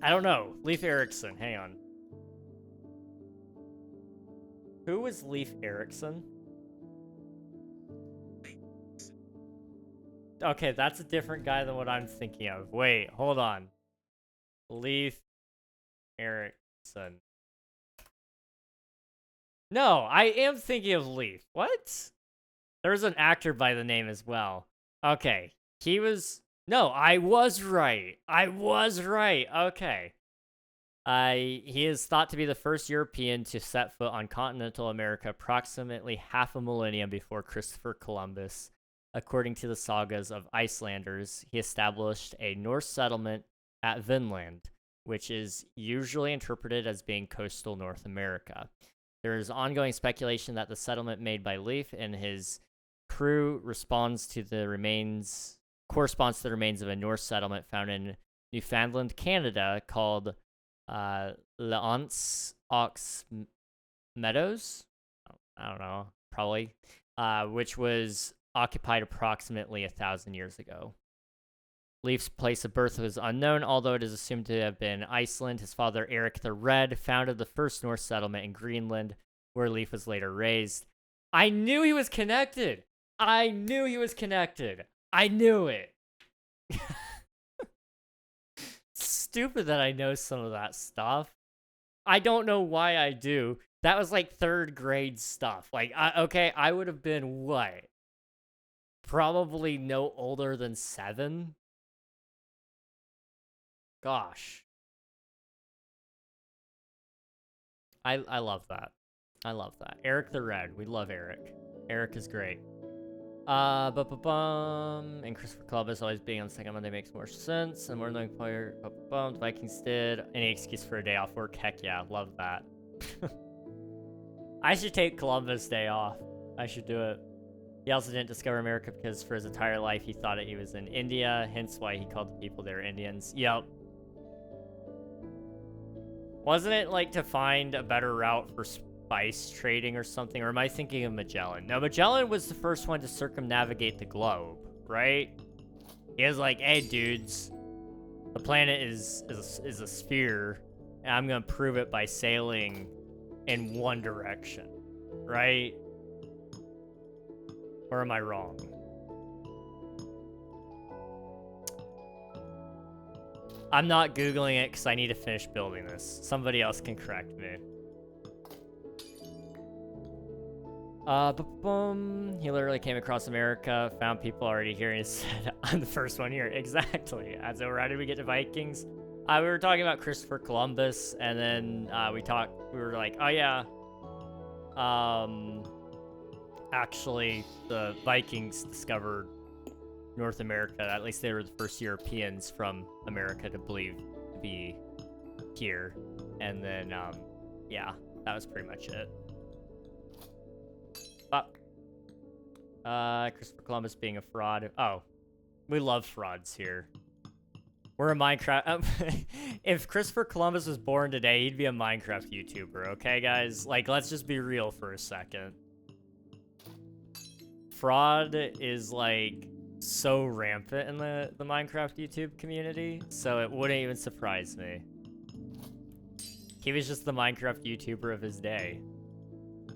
I don't know. Leif Erikson, hang on. Who was Leif Erikson? Okay, that's a different guy than what I'm thinking of. Wait, hold on. Leif Erikson. No, I am thinking of Leif. What? There's an actor by the name as well. Okay, he was... No, I was right. I was right. Okay. He is thought to be the first European to set foot on continental America approximately half a millennium before Christopher Columbus. According to the sagas of Icelanders, he established a Norse settlement at Vinland, which is usually interpreted as being coastal North America. There is ongoing speculation that the settlement made by Leif and his crew corresponds to the remains of a Norse settlement found in Newfoundland, Canada, called L'Anse aux Meadows. I don't know, probably, which was occupied approximately 1,000 years ago. Leif's place of birth was unknown, although it is assumed to have been Iceland. His father, Eric the Red, founded the first Norse settlement in Greenland, where Leif was later raised. I knew he was connected! I knew he was connected! I knew it! Stupid that I know some of that stuff. I don't know why I do. That was like 3rd grade stuff. Like, okay, I would have been, what? Probably no older than 7? Gosh. I love that. I love that. Eric the Red. We love Eric. Eric is great. And Christopher Columbus always being on the second Monday makes more sense. And more than player, the Vikings did. Any excuse for a day off work? Heck yeah, love that. I should take Columbus Day off. I should do it. He also didn't discover America because for his entire life he thought he was in India, hence why he called the people there Indians. Yep. Wasn't it like to find a better route for spice trading or something? Or am I thinking of Magellan? No, Magellan was the first one to circumnavigate the globe, right? He was like, hey dudes, the planet is a sphere, and I'm gonna prove it by sailing in one direction, right? Or am I wrong? I'm not Googling it because I need to finish building this. Somebody else can correct me. He literally came across America, found people already here, and said, I'm the first one here. Exactly. And so how did we get to Vikings? We were talking about Christopher Columbus, and then we were like, oh yeah. Actually, the Vikings discovered North America. At least they were the first Europeans from America to be here. And then, yeah, that was pretty much it. Christopher Columbus being a fraud. Oh, we love frauds here. We're a Minecraft. If Christopher Columbus was born today, he'd be a Minecraft YouTuber, okay, guys? Like, let's just be real for a second. Fraud is, like, so rampant in the Minecraft YouTube community, so it wouldn't even surprise me. He was just the Minecraft YouTuber of his day.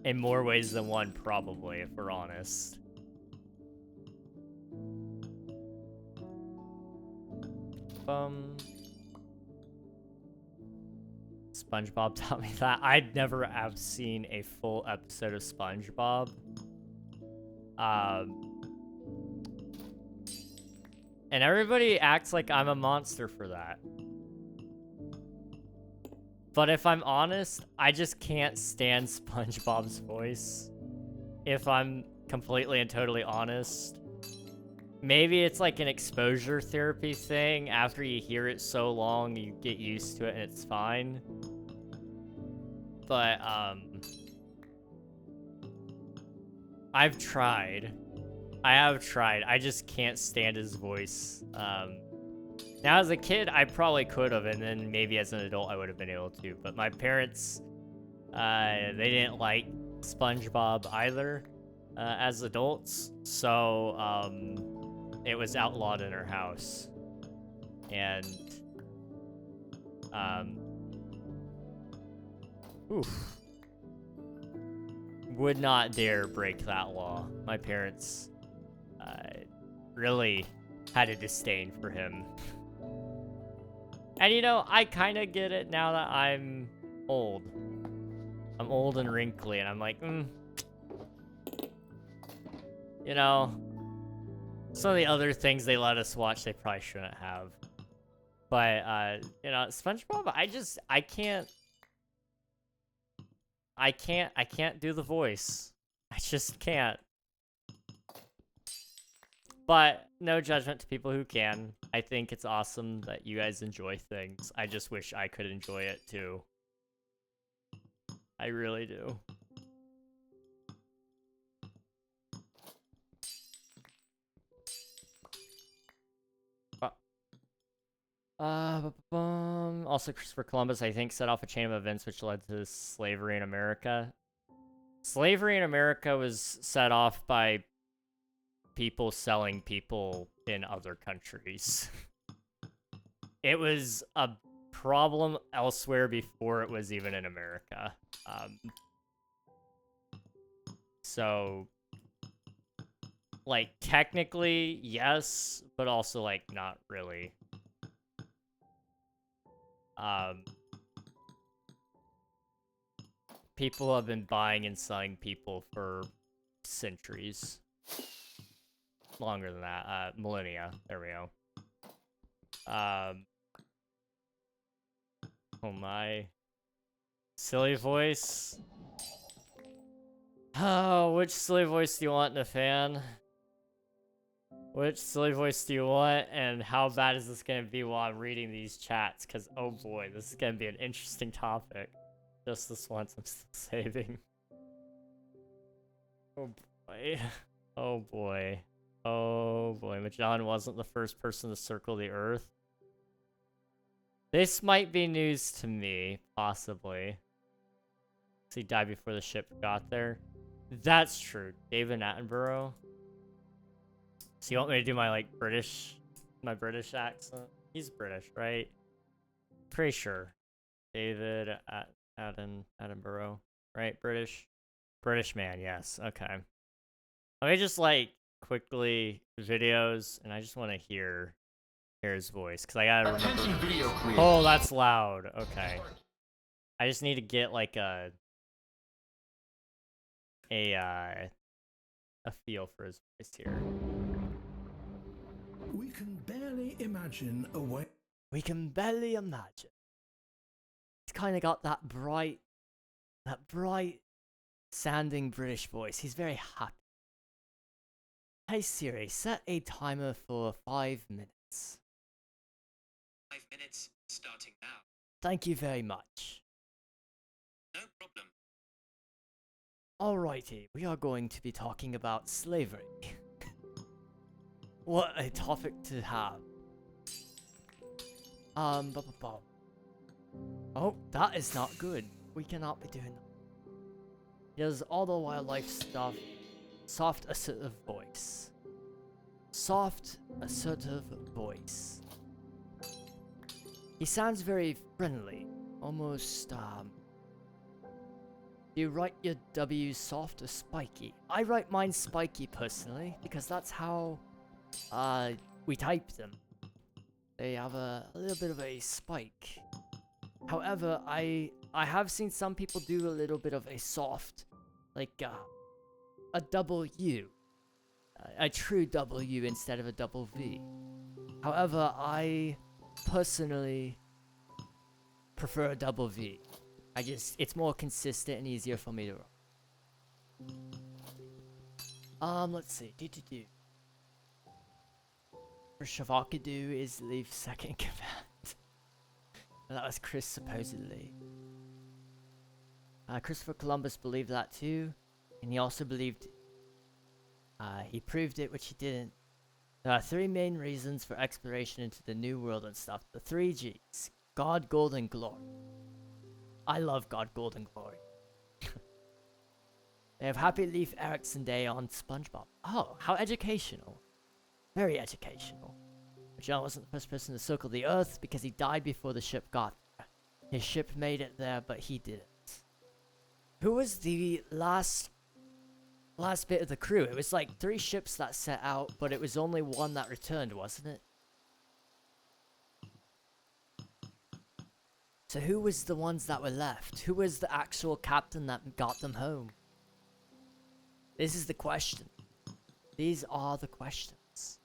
In more ways than one, probably, if we're honest. SpongeBob taught me that. I'd never have seen a full episode of SpongeBob. And everybody acts like I'm a monster for that. But if I'm honest, I just can't stand SpongeBob's voice. If I'm completely and totally honest. Maybe it's like an exposure therapy thing. After you hear it so long, you get used to it and it's fine. But, I've tried. I have tried. I just can't stand his voice. Now, as a kid, I probably could have, and then maybe as an adult, I would have been able to. But my parents, they didn't like SpongeBob either, as adults. So, it was outlawed in our house. And, oof. Would not dare break that law. My parents, really had a disdain for him. And you know, I kind of get it now that I'm old. I'm old and wrinkly, and I'm like, you know, some of the other things they let us watch, they probably shouldn't have. But, you know, SpongeBob, I can't do the voice. I just can't. But no judgment to people who can. I think it's awesome that you guys enjoy things. I just wish I could enjoy it too. I really do. Also, Christopher Columbus, I think, set off a chain of events which led to slavery in America. Slavery in America was set off by people selling people in other countries. It was a problem elsewhere before it was even in America. So, like, technically, yes, but also, like, not really. People have been buying and selling people for centuries. Longer than that, millennia. There we go. Oh my. Silly voice. Oh, which silly voice do you want, Nathan? Which silly voice do you want, and how bad is this gonna be while I'm reading these chats? Because, oh boy, this is gonna be an interesting topic. Just this once, I'm still saving. Oh boy. Oh boy. Oh boy, Magellan wasn't the first person to circle the Earth. This might be news to me, possibly. So he died before the ship got there. That's true. David Attenborough. So you want me to do my, like, British accent? He's British, right? Pretty sure. David Attenborough, right? British man, yes. Okay. Let me just, like, quickly videos, and I just want to hear his voice, because I gotta remember. Oh, that's loud. Okay. I just need to get, like, a feel for his voice here. We can barely imagine a way. We can barely imagine. He's kind of got that bright sounding British voice. He's very happy. Hey Siri, set a timer for 5 minutes. 5 minutes, starting now. Thank you very much. No problem. Alrighty, we are going to be talking about slavery. What a topic to have. Oh, that is not good. We cannot be doing that. He does all the wildlife stuff. Soft, assertive voice. Soft, assertive voice. He sounds very friendly. Almost, Do you write your W's soft or spiky? I write mine spiky personally, because that's how we type them. They have a little bit of a spike. However, I have seen some people do a little bit of a soft, like a double U. A true W instead of a double V. However, I personally prefer a double V. It's more consistent and easier for me to run. Let's see. For Shavakadu is leave second command. That was Chris, supposedly. Christopher Columbus believed that too. And he also believed... he proved it, which he didn't. There are 3 main reasons for exploration into the New World and stuff. The 3 Gs. God, Gold, and Glory. I love God, Gold, and Glory. They have Happy Leif Erikson Day on SpongeBob. Oh, how educational. Very educational. Magellan wasn't the first person to circle the Earth because he died before the ship got there. His ship made it there, but he didn't. Who was the last bit of the crew? It was like 3 ships that set out, but it was only 1 that returned, wasn't it? So who was the ones that were left? Who was the actual captain that got them home? This is the question. These are the questions.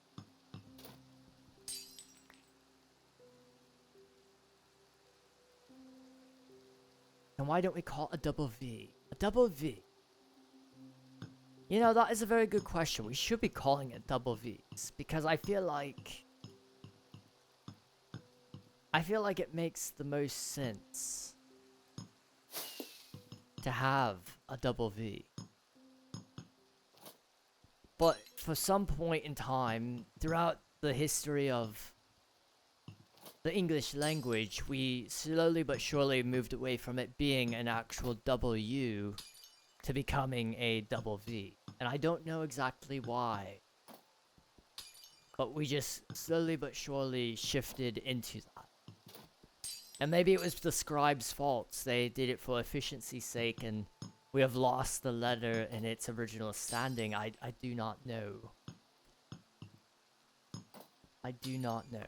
And why don't we call it a double V? A double V. You know, that is a very good question. We should be calling it double Vs. Because I feel like it makes the most sense to have a double V. But for some point in time, throughout the history of the English language, we slowly but surely moved away from it being an actual W to becoming a double V. And I don't know exactly why. But we just slowly but surely shifted into that. And maybe it was the scribes' faults. They did it for efficiency's sake, and we have lost the letter in its original standing. I do not know. I do not know.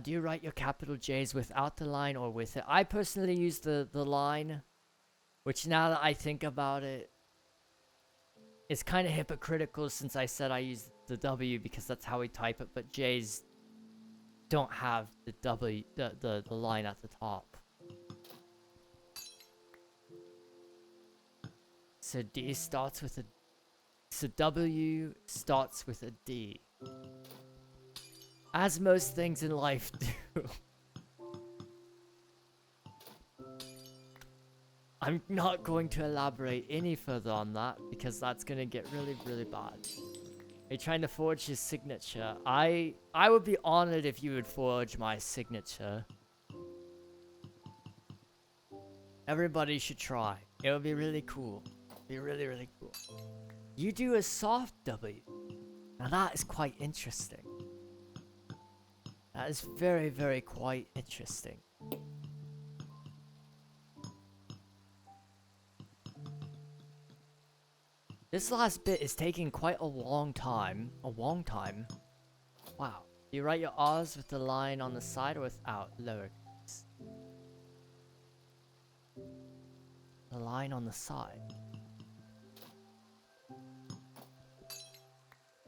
Do you write your capital J's without the line or with it? I personally use the line, which now that I think about it, it's kind of hypocritical since I said I use the W because that's how we type it, but J's don't have the W, the line at the top. So D starts with a, so W starts with a D. As most things in life do. I'm not going to elaborate any further on that because that's gonna get really, really bad. Are you trying to forge his signature? I would be honored if you would forge my signature. Everybody should try. It would be really cool. Be really, really cool. You do a soft W. Now that is quite interesting. That is very, very quite interesting. This last bit is taking quite a long time. A long time. Wow. Do you write your R's with the line on the side or without lowercase? The line on the side.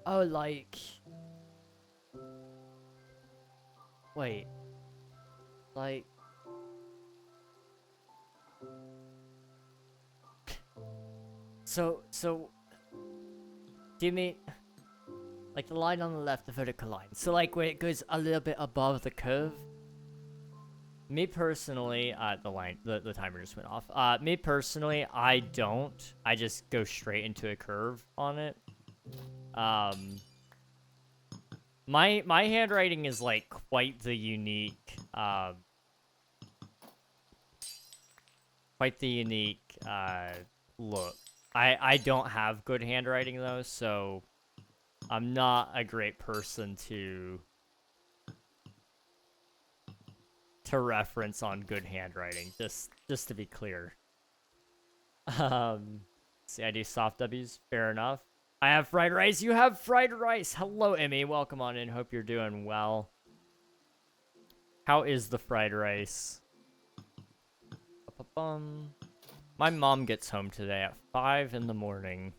Oh, like... Wait. Like... So, do you mean, like the line on the left, the vertical line? So like where it goes a little bit above the curve? Me personally, the timer just went off. Me personally, I don't. I just go straight into a curve on it. My handwriting is like quite the unique, look. I don't have good handwriting though, so I'm not a great person to reference on good handwriting, just to be clear. See, I do soft W's, fair enough. I have fried rice, you have fried rice! Hello, Emmy, welcome on in, hope you're doing well. How is the fried rice? Ba-ba-bum. My mom gets home today at 5 in the morning.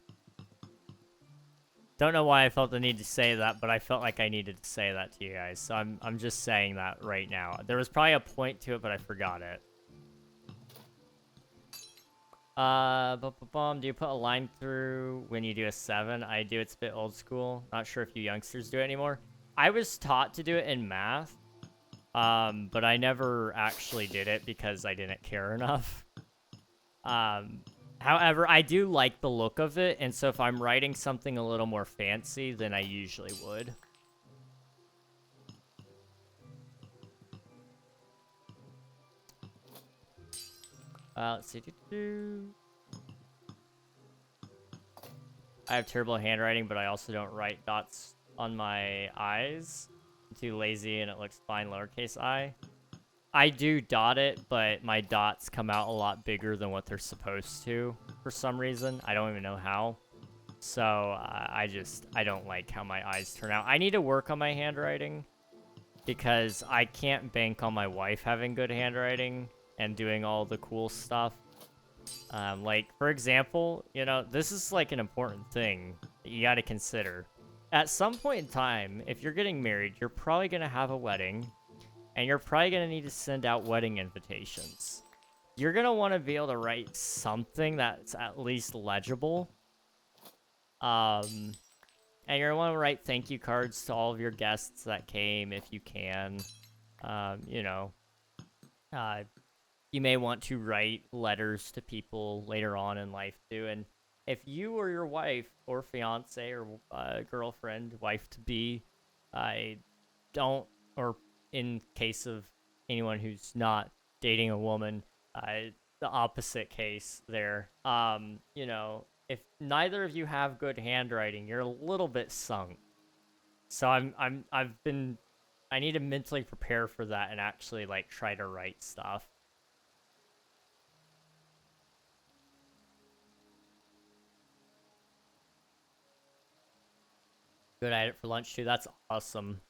Don't know why I felt the need to say that, but I felt like I needed to say that to you guys. So I'm just saying that right now. There was probably a point to it, but I forgot it. Do you put a line through when you do a 7? I do. It's a bit old school. Not sure if you youngsters do it anymore. I was taught to do it in math, but I never actually did it because I didn't care enough. However, I do like the look of it, and so if I'm writing something a little more fancy, then I usually would. Let's see. I have terrible handwriting, but I also don't write dots on my eyes. I'm too lazy, and it looks fine lowercase I. I do dot it, but my dots come out a lot bigger than what they're supposed to for some reason. I don't even know how. So I don't like how my eyes turn out. I need to work on my handwriting because I can't bank on my wife having good handwriting and doing all the cool stuff. Like, for example, you know, this is like an important thing that you got to consider. At some point in time, if you're getting married, you're probably going to have a wedding. And you're probably going to need to send out wedding invitations. You're going to want to be able to write something that's at least legible. And you're going to want to write thank you cards to all of your guests that came if you can. You know, you may want to write letters to people later on in life too. And if you or your wife or fiance or girlfriend, wife-to-be, or in case of anyone who's not dating a woman, the opposite case there. You know, if neither of you have good handwriting, you're a little bit sunk. So I need to mentally prepare for that and actually like try to write stuff. Good at it for lunch too. That's awesome.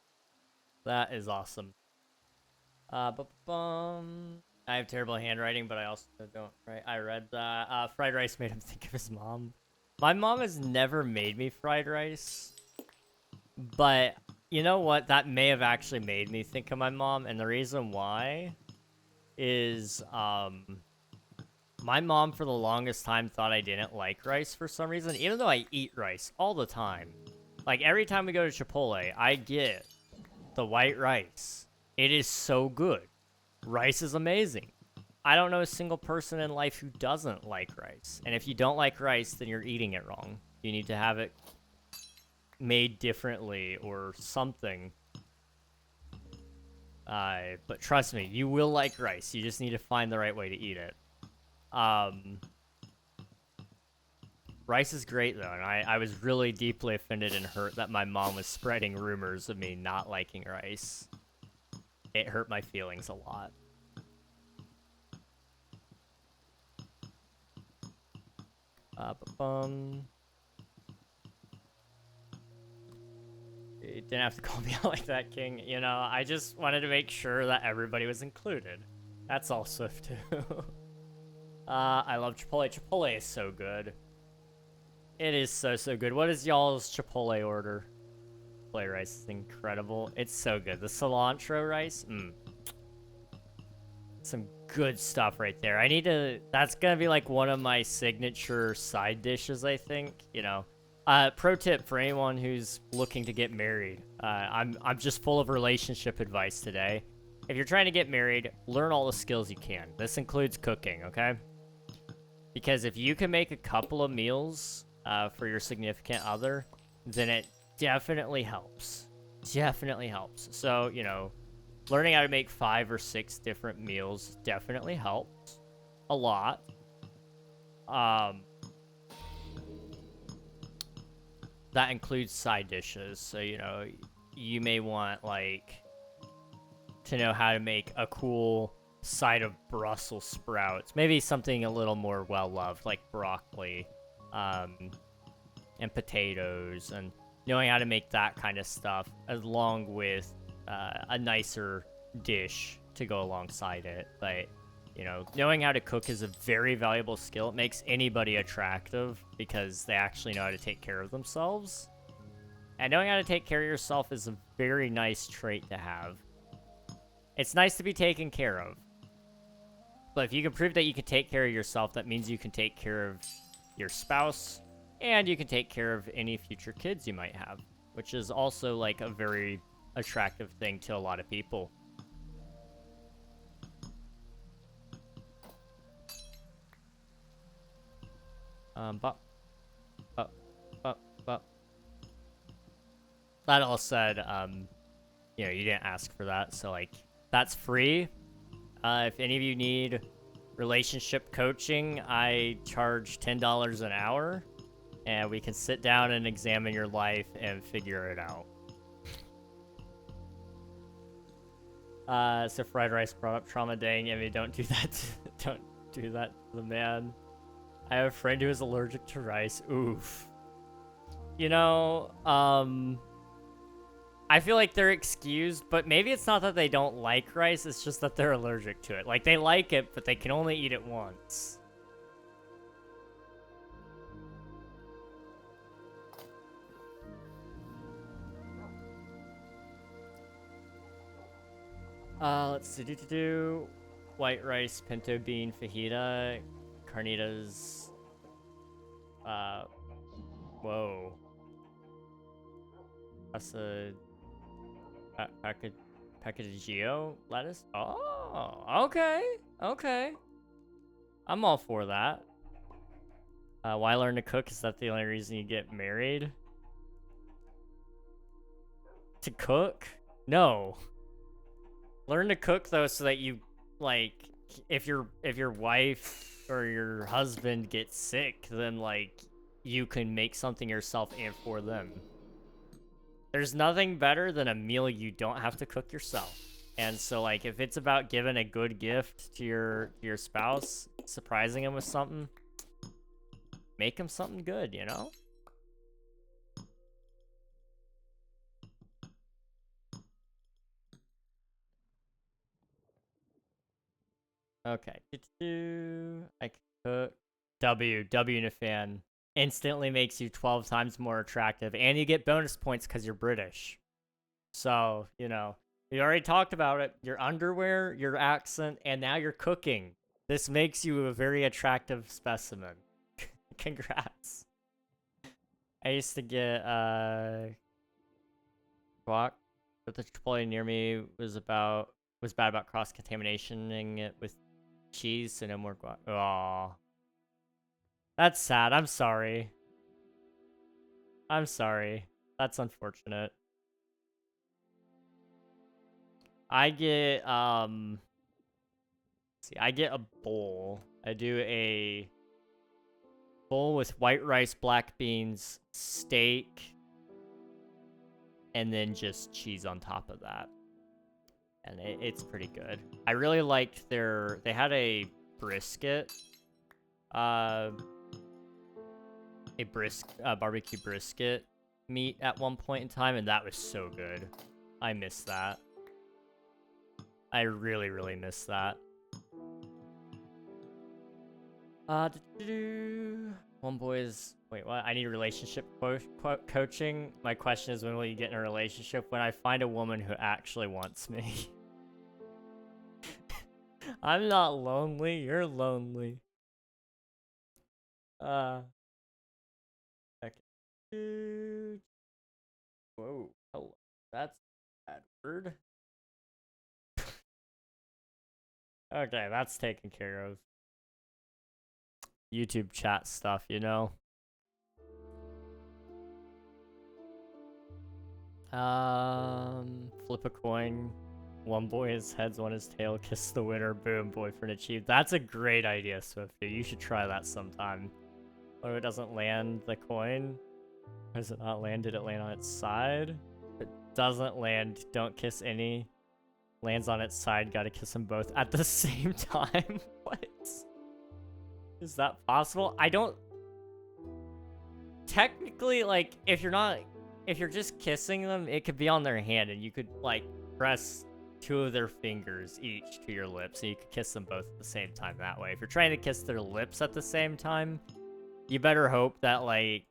That is awesome. I have terrible handwriting, but I also don't write. I read that. Fried rice made him think of his mom. My mom has never made me fried rice, but You know what? That may have actually made me think of my mom, and the reason why is, my mom for the longest time thought I didn't like rice for some reason, even though I eat rice all the time. Like, every time we go to Chipotle, I get the white rice. It is so good. Rice is amazing. I don't know a single person in life who doesn't like rice. And if you don't like rice, then you're eating it wrong. You need to have it made differently or something. But trust me, you will like rice. You just need to find the right way to eat it. Rice is great, though, and I was really deeply offended and hurt that my mom was spreading rumors of me not liking rice. It hurt my feelings a lot. You didn't have to call me out like that, King. You know, I just wanted to make sure that everybody was included. That's all Swift, too. I love Chipotle. Chipotle is so good. It is so good. What is y'all's Chipotle order? Chipotle rice is incredible. It's so good. The cilantro rice, some good stuff right there. I need to, that's gonna be like one of my signature side dishes, I think. You know, pro tip for anyone who's looking to get married. I'm just full of relationship advice today. If you're trying to get married, learn all the skills you can. This includes cooking, okay? Because if you can make a couple of meals for your significant other, then it definitely helps. Definitely helps. So, you know, learning how to make 5 or 6 different meals definitely helps a lot. That includes side dishes. So, you know, you may want, like, to know how to make a cool side of Brussels sprouts. Maybe something a little more well-loved, like broccoli, and potatoes, and knowing how to make that kind of stuff, along with a nicer dish to go alongside it. But, you know, knowing how to cook is a very valuable skill. It makes anybody attractive because they actually know how to take care of themselves. And knowing how to take care of yourself is a very nice trait to have. It's nice to be taken care of. But if you can prove that you can take care of yourself, that means you can take care of your spouse, and you can take care of any future kids you might have, which is also, like, a very attractive thing to a lot of people. That all said, you know, you didn't ask for that, so, like, that's free. If any of you need relationship coaching, I charge $10 an hour, and we can sit down and examine your life and figure it out. So fried rice brought up trauma. Dang, I mean, don't do that. Don't do that to the man. I have a friend who is allergic to rice. Oof. You know, I feel like they're excused, but maybe it's not that they don't like rice, it's just that they're allergic to it. Like, they like it, but they can only eat it once. Let's see. White rice, pinto bean, fajita, carnitas. Whoa. That's a Pacchio lettuce. Oh, okay, okay. I'm all for that. Why learn to cook? Is that the only reason you get married? To cook? No. Learn to cook though, so that you, like, if your wife or your husband gets sick, then, like, you can make something yourself and for them. There's nothing better than a meal you don't have to cook yourself. And so, like, if it's about giving a good gift to your spouse, surprising him with something, make him something good, you know? Okay. I can cook. W Nafan. Instantly makes you 12 times more attractive, and you get bonus points because you're British. So, you know, we already talked about it. Your underwear, your accent, and now you're cooking. This makes you a very attractive specimen. Congrats. I used to get, guac, but the Chipotle near me was bad about cross-contaminating it with cheese, so no more guac. Aww. That's sad. I'm sorry. I'm sorry. That's unfortunate. I get, see, I get a bowl. I do a bowl with white rice, black beans, steak, and then just cheese on top of that. And it's pretty good. I really liked they had a brisket, barbecue brisket meat at one point in time, and that was so good. I miss that. I really, really miss that. One boy's... Wait, what? I need relationship coaching. My question is, when will you get in a relationship? When I find a woman who actually wants me. I'm not lonely. You're lonely. Okay. Whoa. Hello. That's a bad word. Okay, that's taken care of. YouTube chat stuff, you know? Flip a coin. One boy his heads, one his tail. Kiss the winner. Boom. Boyfriend achieved. That's a great idea, Swifty. You should try that sometime. What if it doesn't land the coin? Or does it not land? Did it land on its side? If it doesn't land, don't kiss any. Lands on its side, gotta kiss them both at the same time. What? Is that possible? I don't... Technically, like, if you're just kissing them, it could be on their hand, and you could, like, press 2 of their fingers each to your lips, and you could kiss them both at the same time that way. If you're trying to kiss their lips at the same time, you better hope that, like,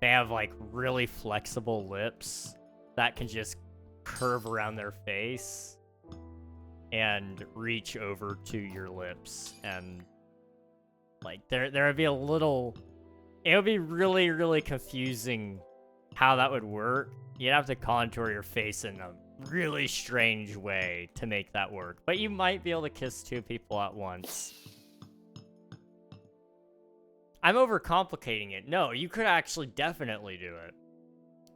they have, like, really flexible lips that can just curve around their face and reach over to your lips, and like there would be a little, it would be really, really confusing how that would work. You'd have to contour your face in a really strange way to make that work, but you might be able to kiss 2 people at once. I'm overcomplicating it. No, you could actually definitely do it.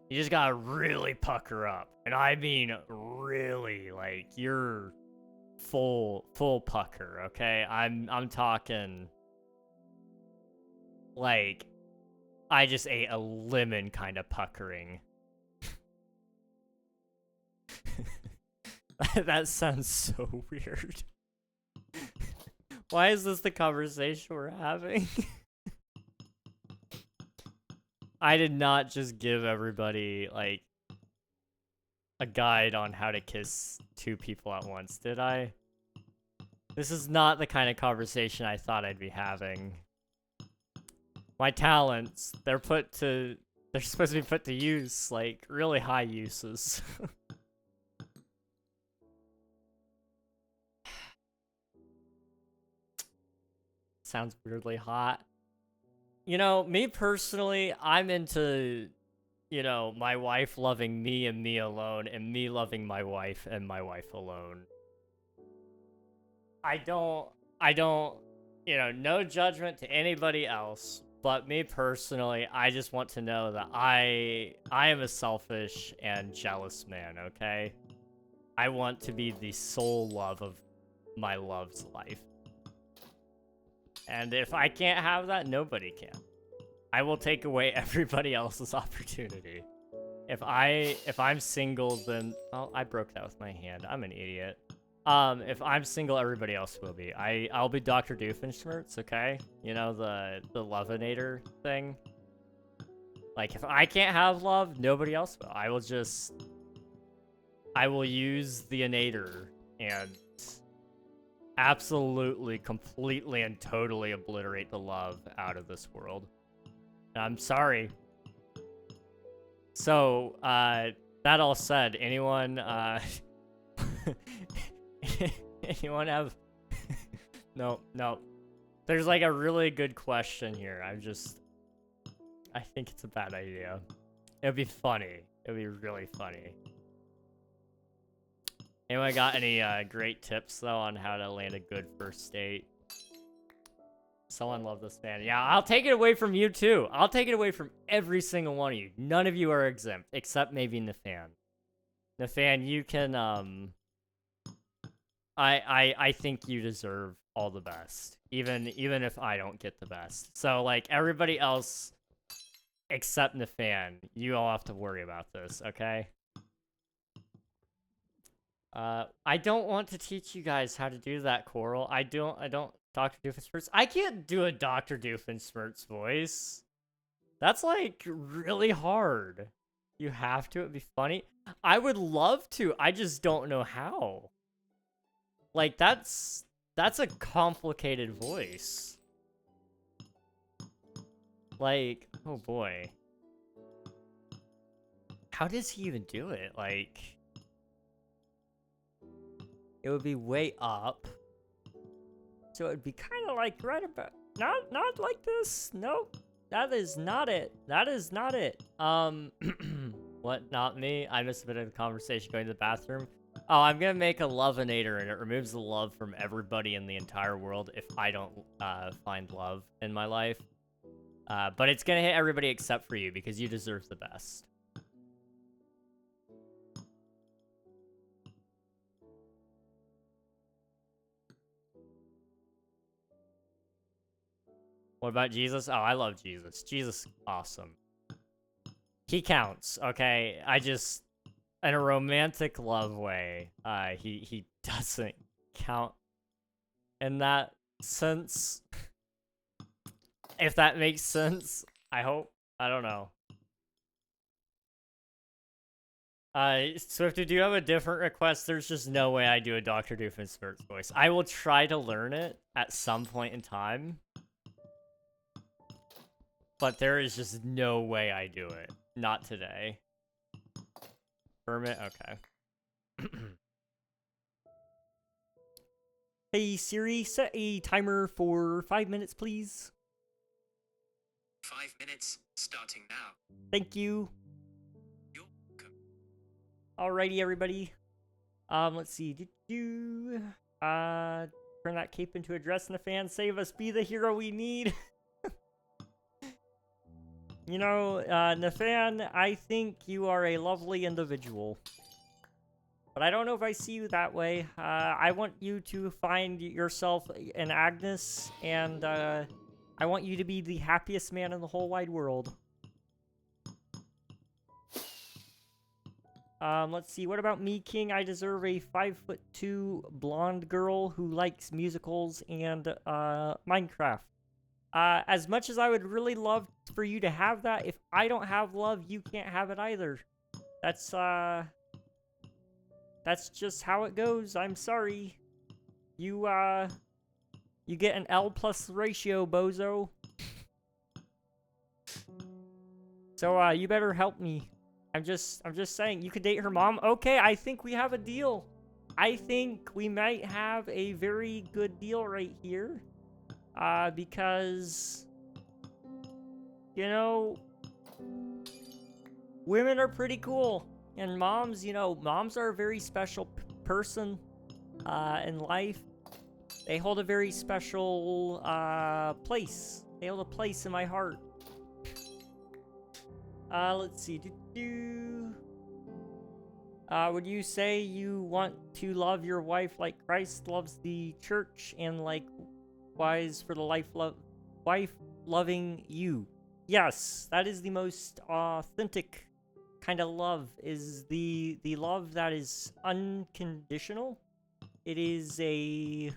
You just gotta really pucker up. And I mean really, like, you're full pucker, okay? I'm talking, like, I just ate a lemon kind of puckering. That sounds so weird. Why is this the conversation we're having? I did not just give everybody, like, a guide on how to kiss 2 people at once, did I? This is not the kind of conversation I thought I'd be having. My talents, they're supposed to be put to use, like, really high uses. Sounds weirdly hot. You know, me personally, I'm into, you know, my wife loving me and me alone, and me loving my wife and my wife alone. I don't, you know, no judgment to anybody else, but me personally, I just want to know that I am a selfish and jealous man, okay? I want to be the sole love of my love's life. And if I can't have that, nobody can. I will take away everybody else's opportunity. If I'm single, then... Oh, I broke that with my hand. I'm an idiot. If I'm single, everybody else will be. I'll be Dr. Doofenshmirtz, okay? You know, the Loveinator thing? Like, if I can't have love, nobody else will. I will use the Inator and absolutely, completely, and totally obliterate the love out of this world. I'm sorry. So, that all said, anyone anyone have no, no. There's like a really good question here. I think it's a bad idea. It'd be funny. It'd be really funny. Anyone got any great tips though on how to land a good first date? Someone love this man. Yeah, I'll take it away from you too. I'll take it away from every single one of you. None of you are exempt, except maybe Nathan. Nathan, you can I think you deserve all the best. Even if I don't get the best. So like everybody else except Nathan, you all have to worry about this, okay? I don't want to teach you guys how to do that, Coral. I don't Dr. Doofenshmirtz. I can't do a Dr. Doofenshmirtz voice. That's like really hard. You have to, it'd be funny. I would love to, I just don't know how. Like that's a complicated voice. Like, oh boy. How does he even do it? Like, it would be way up. So it would be kind of like right about, not like this. Nope. That is not it. That is not it. What? Not me? I missed a bit of the conversation going to the bathroom. Oh, I'm gonna make a loveinator and it removes the love from everybody in the entire world if I don't find love in my life. But it's gonna hit everybody except for you because you deserve the best. What about Jesus? Oh, I love Jesus. Jesus, awesome. He counts, okay? I just, in a romantic love way, he doesn't count in that sense. If that makes sense, I hope. I don't know. Swifty, do you have a different request? There's just no way I do a Dr. Doofenshmirtz voice. I will try to learn it at some point in time. But there is just no way I do it. Not today. Permit? Okay. Hey Siri, set a timer for 5 minutes, please. 5 minutes, starting now. Thank you. You're welcome. Alrighty, everybody. Let's see. Turn that cape into a dress and a fan. Save us. Be the hero we need. You know, Nathan, I think you are a lovely individual. But I don't know if I see you that way. I want you to find yourself an Agnes, and I want you to be the happiest man in the whole wide world. Let's see. What about me, King? I deserve a 5'2" blonde girl who likes musicals and Minecraft. As much as I would really love for you to have that, if I don't have love, you can't have it either. That's just how it goes. I'm sorry. You get an L+ ratio, bozo. So, you better help me. I'm just saying, you could date her mom. Okay, I think we have a deal. I think we might have a very good deal right here. Because, you know, women are pretty cool. And moms, you know, moms are a very special person in life. They hold a very special place. They hold a place in my heart. Let's see. Would you say you want to love your wife like Christ loves the church and likewise for the wife loving you? Yes, that is the most authentic kind of love, is the love that is unconditional. It is a...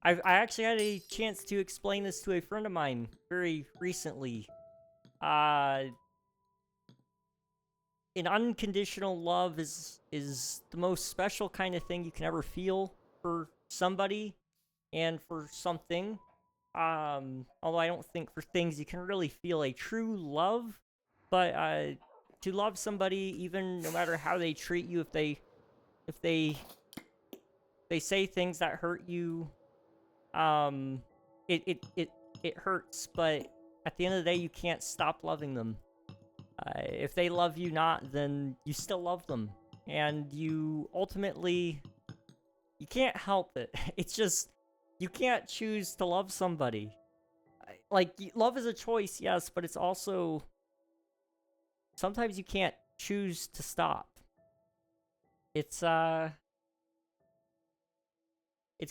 I actually had a chance to explain this to a friend of mine very recently. An unconditional love is the most special kind of thing you can ever feel for somebody and for something. Although I don't think for things you can really feel a true love, but to love somebody, even no matter how they treat you, if they say things that hurt you, it hurts, but at the end of the day, you can't stop loving them. If they love you not, then you still love them. And you ultimately, you can't help it. It's just, you can't choose to love somebody. Like, love is a choice, yes, but it's also, sometimes you can't choose to stop. It's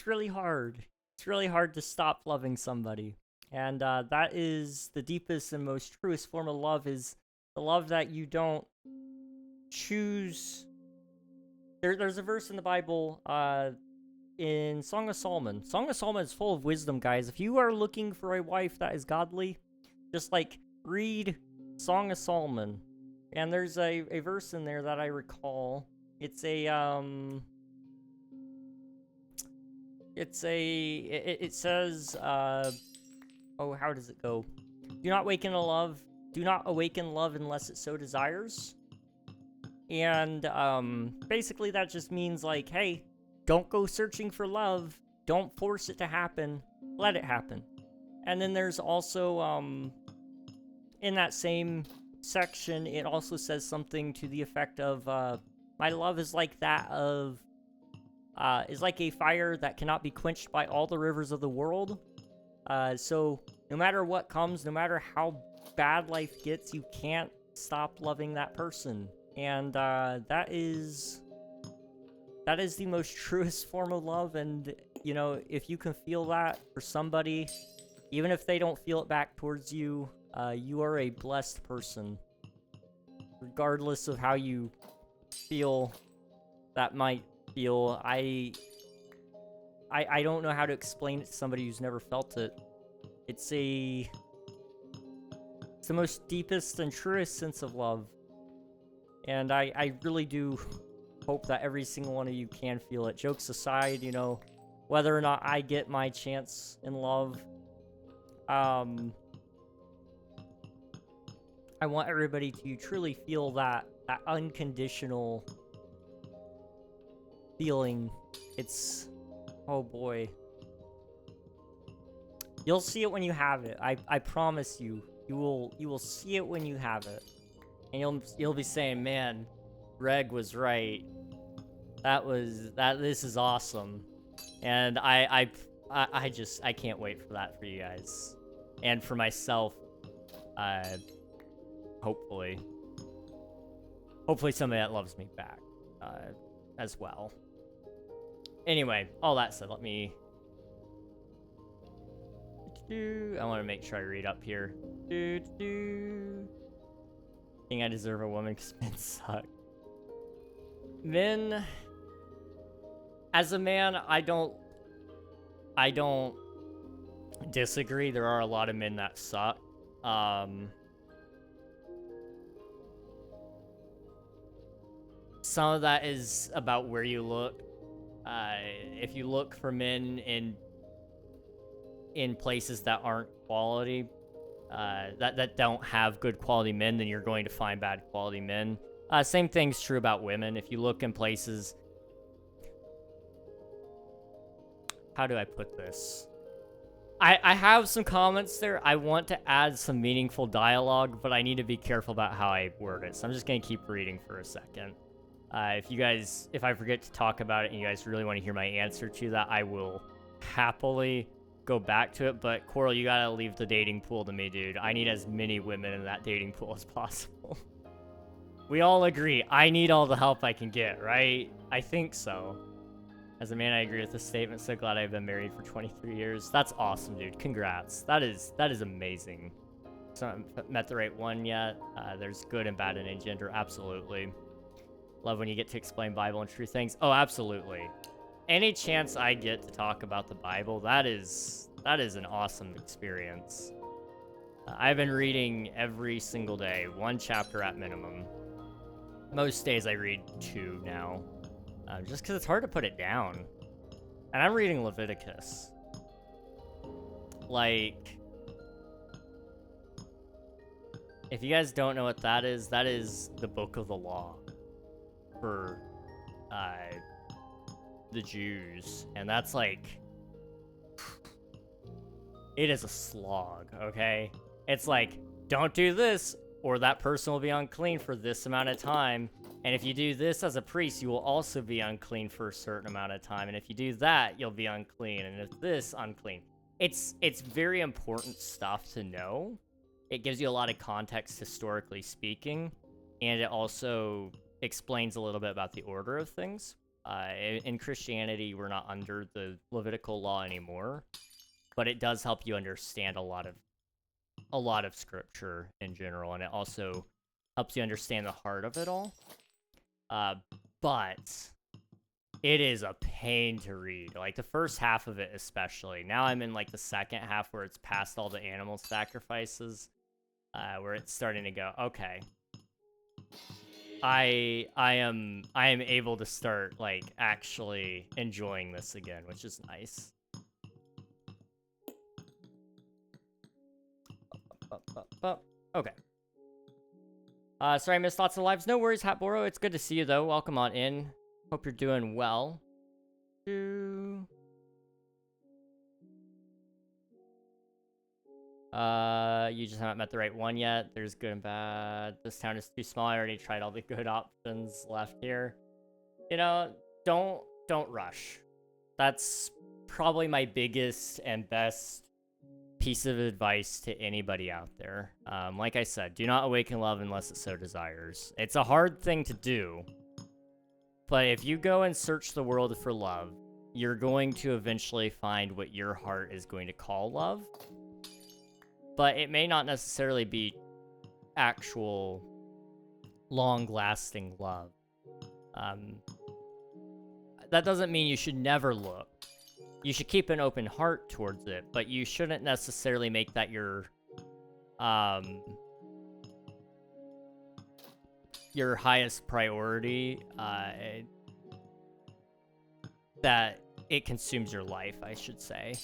really hard. It's really hard to stop loving somebody. And that is the deepest and most truest form of love, is the love that you don't choose. There's a verse in the Bible, in Song of Solomon. Song of Solomon is full of wisdom, guys. If you are looking for a wife that is godly, just like read Song of Solomon. And there's a verse in there that I recall. It says, oh, how does it go? Do not awaken love unless it so desires. And basically that just means, like, hey, don't go searching for love. Don't force it to happen. Let it happen. And then there's also, in that same section, it also says something to the effect of, my love is like that of, is like a fire that cannot be quenched by all the rivers of the world. So no matter what comes, no matter how bad life gets, you can't stop loving that person. And that is the most truest form of love. And, you know, if you can feel that for somebody, even if they don't feel it back towards you, you are a blessed person. Regardless of how you feel that might feel. I don't know how to explain it to somebody who's never felt it. It's the most deepest and truest sense of love. And I really do hope that every single one of you can feel it. Jokes aside, you know, whether or not I get my chance in love, I want everybody to truly feel that unconditional feeling. It's, oh boy. You'll see it when you have it. I promise you. You will see it when you have it. And you'll be saying, man, Reg was right. This is awesome. And I can't wait for that for you guys. And for myself, hopefully somebody that loves me back, as well. Anyway, all that said, let me... I want to make sure I read up here. I think I deserve a woman because men suck. Men... As a man, I don't disagree. There are a lot of men that suck. Some of that is about where you look. If you look for men in places that aren't quality, that don't have good quality men, then you're going to find bad quality men. Same thing's true about women. If you look in places... How do I put this? I have some comments there. I want to add some meaningful dialogue, but I need to be careful about how I word it. So I'm just going to keep reading for a second. If I forget to talk about it and you guys really want to hear my answer to that, I will happily go back to it. But Coral, you gotta leave the dating pool to me, dude. I need as many women in that dating pool as possible. We all agree. I need all the help I can get, right? I think so. As a man, I agree with this statement. So glad I've been married for 23 years. That's awesome, dude. Congrats. That is amazing. So I haven't met the right one yet. There's good and bad in a gender. Absolutely. Love when you get to explain Bible and true things. Oh, absolutely. Any chance I get to talk about the Bible, that is an awesome experience. I've been reading every single day, 1 chapter at minimum. Most days I read 2 now. Just because it's hard to put it down. And I'm reading Leviticus. Like... If you guys don't know what that is the book of the law for the Jews, and that's like, it is a slog, okay? It's like, don't do this, or that person will be unclean for this amount of time, and if you do this as a priest, you will also be unclean for a certain amount of time, and if you do that, you'll be unclean, and if this, unclean. It's very important stuff to know. It gives you a lot of context, historically speaking, and it also explains a little bit about the order of things. In Christianity, we're not under the Levitical law anymore, but it does help you understand a lot of scripture in general, and it also helps you understand the heart of it all. But it is a pain to read. Like, the first half of it especially. Now I'm in, like, the second half where it's past all the animal sacrifices, where it's starting to go, okay, I am able to start, like, actually enjoying this again, which is nice. Okay. Sorry I missed lots of lives. No worries, Hatboro. It's good to see you, though. Welcome on in. Hope you're doing well. You just haven't met the right one yet. There's good and bad. This town is too small. I already tried all the good options left here. You know, don't rush. That's probably my biggest and best piece of advice to anybody out there. Like I said, do not awaken love unless it so desires. It's a hard thing to do, but if you go and search the world for love, you're going to eventually find what your heart is going to call love. But it may not necessarily be actual long-lasting love. That doesn't mean you should never look. You should keep an open heart towards it, but you shouldn't necessarily make that your highest priority, that it consumes your life, I should say.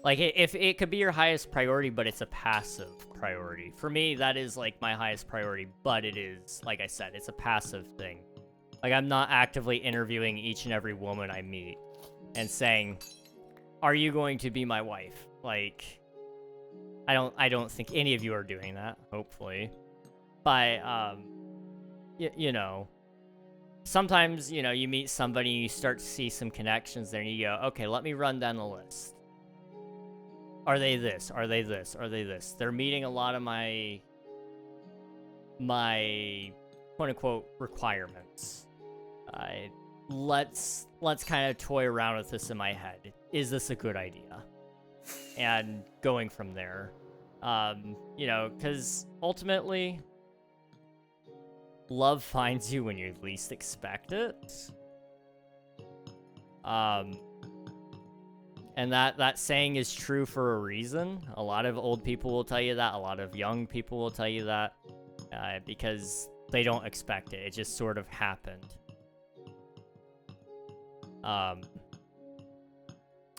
Like, if it could be your highest priority, but it's a passive priority. For me, that is, like, my highest priority, but it is, like I said, it's a passive thing. Like, I'm not actively interviewing each and every woman I meet and saying, are you going to be my wife? Like, I don't think any of you are doing that, hopefully. But, you know, sometimes, you know, you meet somebody, you start to see some connections there, and you go, okay, let me run down the list. Are they this? Are they this? Are they this? They're meeting a lot of my quote-unquote requirements. Let's kind of toy around with this in my head. Is this a good idea? And going from there. You know, because ultimately, love finds you when you least expect it. And that saying is true for a reason. A lot of old people will tell you that. A lot of young people will tell you that. Because they don't expect it. It just sort of happened.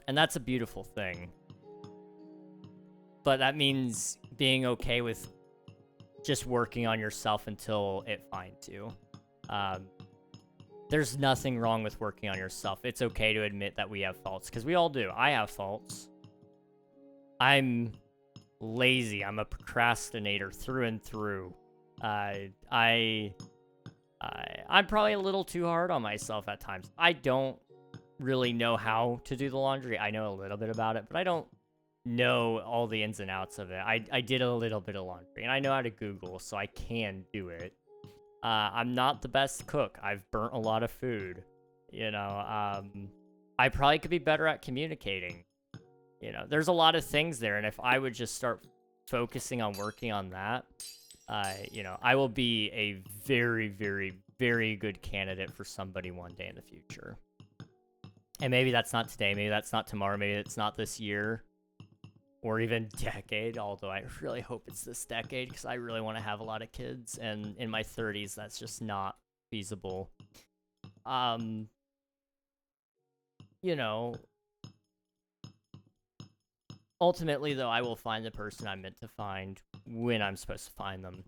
And that's a beautiful thing. But that means being okay with just working on yourself until it finds you. There's nothing wrong with working on yourself. It's okay to admit that we have faults, because we all do. I have faults. I'm lazy. I'm a procrastinator through and through. I'm probably a little too hard on myself at times. I don't really know how to do the laundry. I know a little bit about it, but I don't know all the ins and outs of it. I did a little bit of laundry, and I know how to Google, so I can do it. I'm not the best cook. I've burnt a lot of food. You know, I probably could be better at communicating. You know, there's a lot of things there, and if I would just start focusing on working on that, you know, I will be a very, very, very good candidate for somebody one day in the future. And maybe that's not today, maybe that's not tomorrow, maybe it's not this year, or even decade, although I really hope it's this decade, because I really want to have a lot of kids, and in my 30s, that's just not feasible. You know, ultimately, though, I will find the person I'm meant to find when I'm supposed to find them.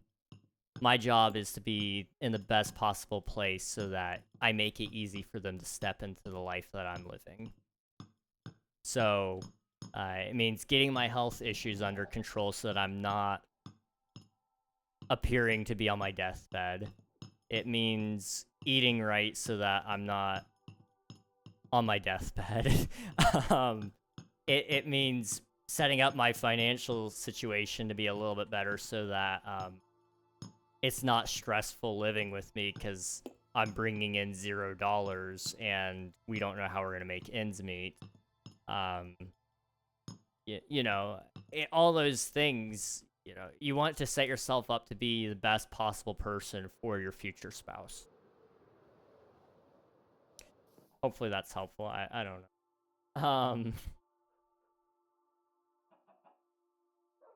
my job is to be in the best possible place so that I make it easy for them to step into the life that I'm living. So it means getting my health issues under control so that I'm not appearing to be on my deathbed. It means eating right so that I'm not on my deathbed. It means setting up my financial situation to be a little bit better so that it's not stressful living with me because I'm bringing in $0 and we don't know how we're gonna make ends meet. You know, all those things. You know, you want to set yourself up to be the best possible person for your future spouse. Hopefully that's helpful. I don't know.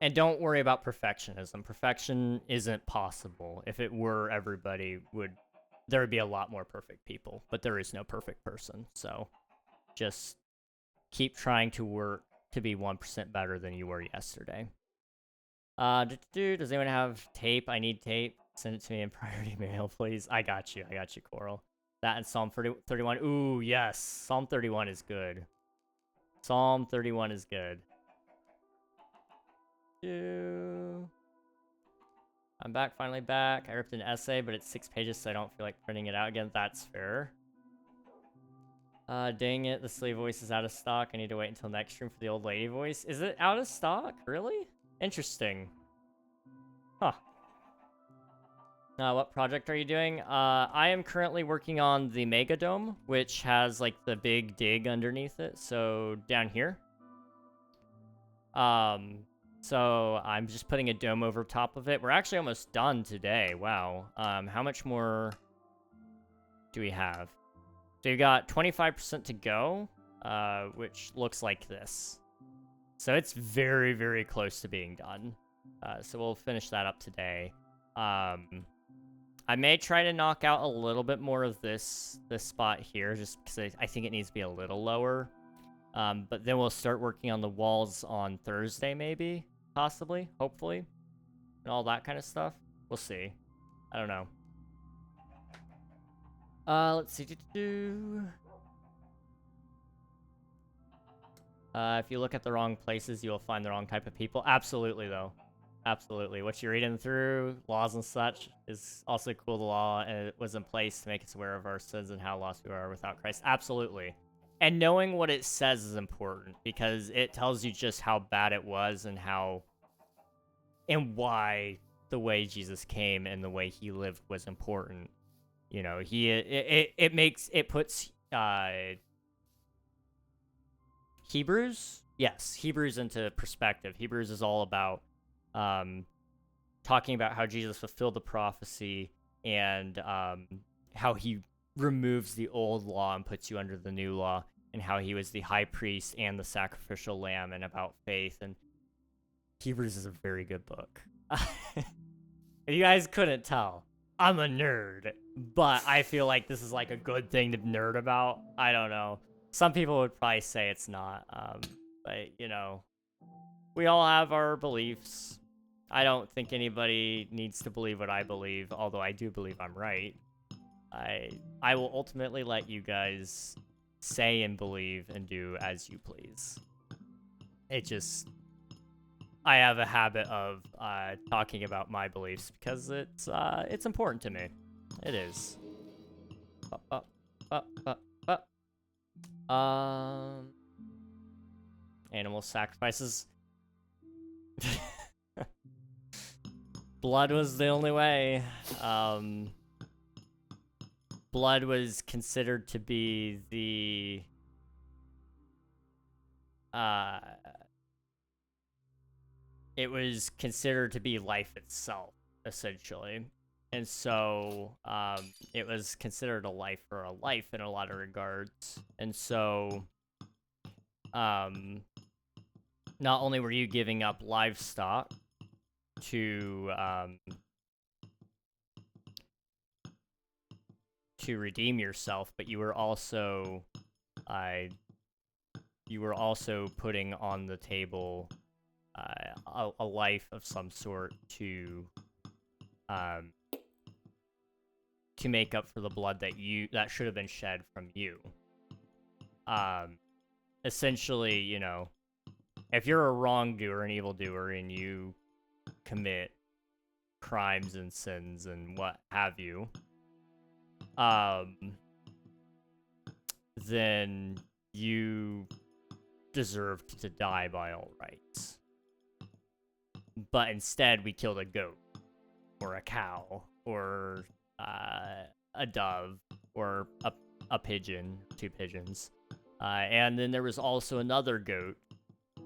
And don't worry about perfectionism. Perfection isn't possible. If it were, there would be a lot more perfect people, but there is no perfect person. So just keep trying to work to be 1% better than you were yesterday. Does anyone have tape? I need tape. Send it to me in priority mail, please. I got you, Coral. That and Psalm 31. Ooh, yes. Psalm 31 is good. Psalm 31 is good. I'm back, finally back. I ripped an essay, but it's 6 pages, so I don't feel like printing it out again. That's fair. Dang it, the slave voice is out of stock. I need to wait until next stream for the old lady voice. Is it out of stock? Really? Interesting. Huh. What project are you doing? I am currently working on the Mega Dome, which has like the big dig underneath it. So down here. So I'm just putting a dome over top of it. We're actually almost done today. Wow. How much more do we have? So you got 25% to go, which looks like this. So it's very, very close to being done. So we'll finish that up today. I may try to knock out a little bit more of this spot here, just because I think it needs to be a little lower. But then we'll start working on the walls on Thursday, maybe, possibly, hopefully, and all that kind of stuff. We'll see. I don't know. Let's see. If you look at the wrong places, you'll find the wrong type of people. Absolutely, though. Absolutely. What you're reading through, laws and such, is also cool. The law and it was in place to make us aware of our sins and how lost we are without Christ. Absolutely. And knowing what it says is important because it tells you just how bad it was and and why the way Jesus came and the way he lived was important. You know, it puts Hebrews? Yes, Hebrews into perspective. Hebrews is all about talking about how Jesus fulfilled the prophecy and how he removes the old law and puts you under the new law, and how he was the high priest and the sacrificial lamb, and about faith. And Hebrews is a very good book. If you guys couldn't tell, I'm a nerd, but I feel like this is like a good thing to nerd about. I don't know. Some people would probably say it's not, but you know, we all have our beliefs. I don't think anybody needs to believe what I believe, although I do believe I'm right. I will ultimately let you guys say and believe and do as you please. I have a habit of talking about my beliefs because it's important to me. It is. Animal sacrifices. Blood was the only way. Blood was considered to be the it was considered to be life itself, essentially. And so it was considered a life for a life in a lot of regards. And so not only were you giving up livestock to redeem yourself, but you were also putting on the table a life of some sort to um, to make up for the blood that should have been shed from you. Essentially, you know, if you're a wrongdoer, an evildoer, and you commit crimes and sins and what have you, then you deserved to die by all rights. But instead, we killed a goat, or a cow, or a dove, or a pigeon, 2 pigeons. And then there was also another goat,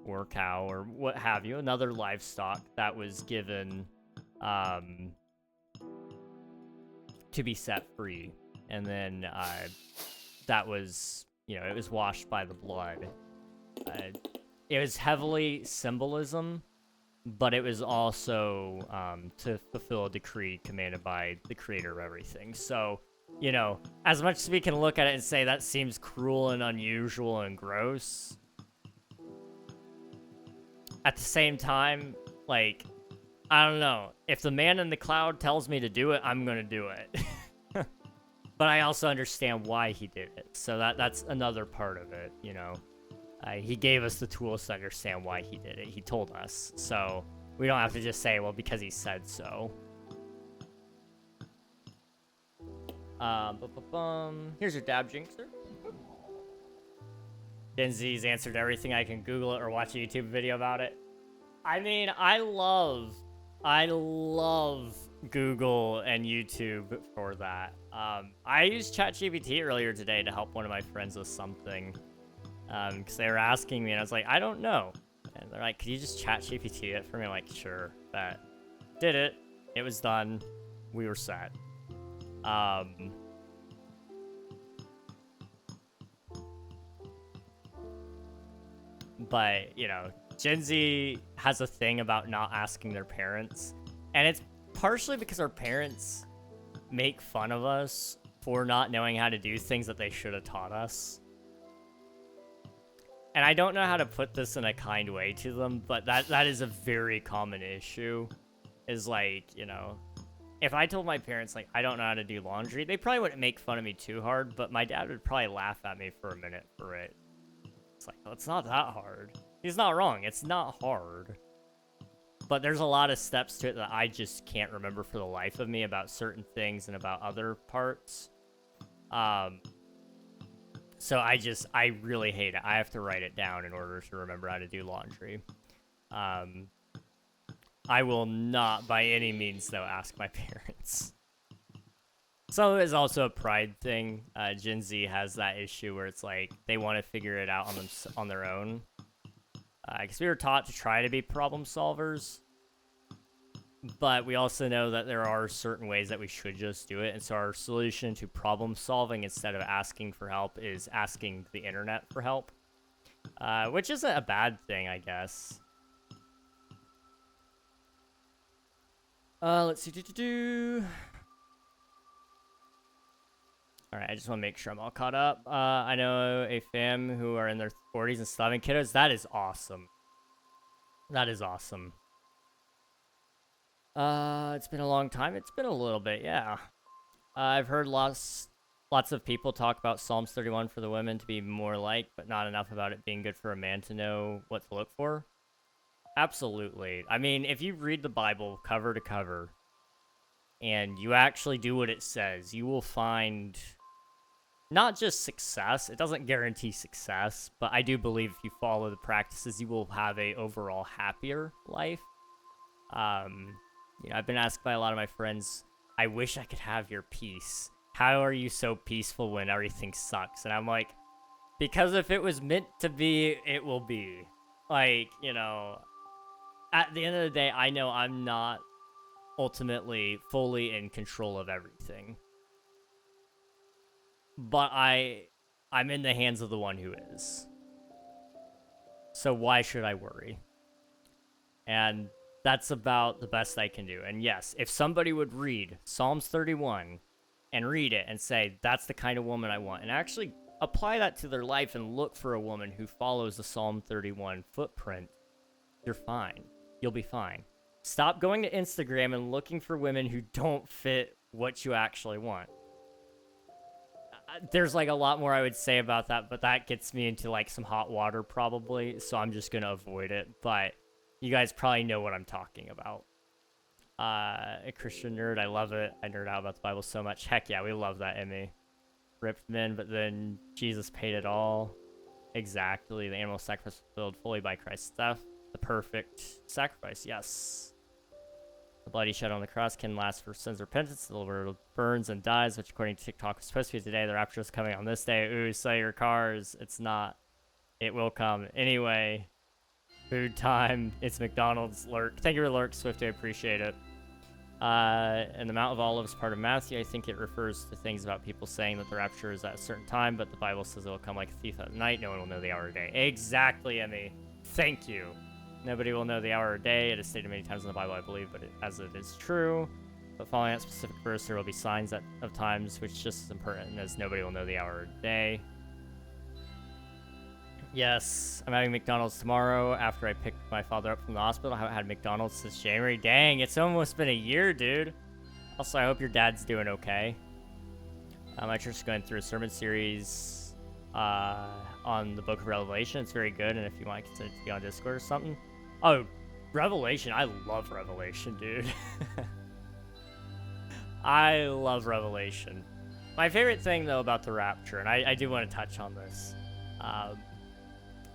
or cow, or what have you, another livestock that was given to be set free. And then that was, you know, it was washed by the blood. It was heavily symbolism, but it was also to fulfill a decree commanded by the creator of everything. So, you know, as much as we can look at it and say that seems cruel and unusual and gross, at the same time, like, I don't know. If the man in the cloud tells me to do it, I'm gonna do it. But I also understand why he did it. So that's another part of it, you know. He gave us the tools to understand why he did it. He told us. So we don't have to just say, well, because he said so. Here's your dab jinxer. Gen Z's answered everything. I can Google it or watch a YouTube video about it. I mean, I love Google and YouTube for that. I used ChatGPT earlier today to help one of my friends with something. Because they were asking me, and I was like, I don't know. And they're like, could you just ChatGPT it for me? I'm like, sure, bet. Did it. It was done. We were set. But, you know, Gen Z has a thing about not asking their parents. And it's partially because our parents make fun of us for not knowing how to do things that they should have taught us. And I don't know how to put this in a kind way to them, but that is a very common issue. Is like, you know, if I told my parents, like, I don't know how to do laundry, they probably wouldn't make fun of me too hard, but my dad would probably laugh at me for a minute for it. It's like, well, it's not that hard. He's not wrong. It's not hard. But there's a lot of steps to it that I just can't remember for the life of me about certain things and about other parts. So I really hate it. I have to write it down in order to remember how to do laundry. I will not, by any means, though, ask my parents. Some of it is also a pride thing. Gen Z has that issue where it's like they want to figure it out on their own. Because we were taught to try to be problem solvers. But we also know that there are certain ways that we should just do it. And so our solution to problem solving instead of asking for help is asking the internet for help. Which isn't a bad thing, I guess. Let's see. Alright, I just want to make sure I'm all caught up. I know a fam who are in their 40s and still having kiddos. That is awesome. That is awesome. It's been a long time. It's been a little bit, yeah. I've heard lots of people talk about Psalms 31 for the women to be more like, but not enough about it being good for a man to know what to look for. Absolutely. I mean, if you read the Bible cover to cover, and you actually do what it says, you will find not just success. It doesn't guarantee success, but I do believe if you follow the practices, you will have a overall happier life. You know, I've been asked by a lot of my friends, I wish I could have your peace. How are you so peaceful when everything sucks? And I'm like, because if it was meant to be, it will be. Like, you know, at the end of the day, I know I'm not ultimately fully in control of everything. But I'm in the hands of the one who is. So why should I worry? And that's about the best I can do. And yes, if somebody would read Psalms 31 and read it and say, that's the kind of woman I want, and actually apply that to their life and look for a woman who follows the Psalm 31 footprint, you're fine. You'll be fine. Stop going to Instagram and looking for women who don't fit what you actually want. There's like a lot more I would say about that, but that gets me into like some hot water probably, so I'm just gonna avoid it. But you guys probably know what I'm talking about. A Christian nerd, I love it. I nerd out about the Bible so much. Heck yeah, we love that, Emmy. Ripped men, but then Jesus paid it all. Exactly, the animal sacrifice fulfilled fully by Christ's death. The perfect sacrifice, yes. The blood he shed on the cross can last for sins repentance. The world burns and dies, which according to TikTok was supposed to be today. The rapture is coming on this day. Ooh, sell your cars. It's not. It will come. Anyway, food time. It's McDonald's. Lurk. Thank you for Lurk, Swift. I appreciate it. And the Mount of Olives part of Matthew, I think it refers to things about people saying that the rapture is at a certain time, but the Bible says it will come like a thief at night. No one will know the hour or day. Exactly, Emmy. Thank you. Nobody will know the hour or day. It is stated many times in the Bible, I believe, but as it is true. But following that specific verse, there will be signs of times, which is just as important as nobody will know the hour or day. Yes, I'm having McDonald's tomorrow after I picked my father up from the hospital. I haven't had McDonald's since January. Dang, it's almost been a year, dude. Also, I hope your dad's doing okay. My church is going through a sermon series on the book of Revelation. It's very good, and if you want to be on Discord or something. Oh, Revelation. I love Revelation, dude. I love Revelation. My favorite thing, though, about the rapture, and I do want to touch on this.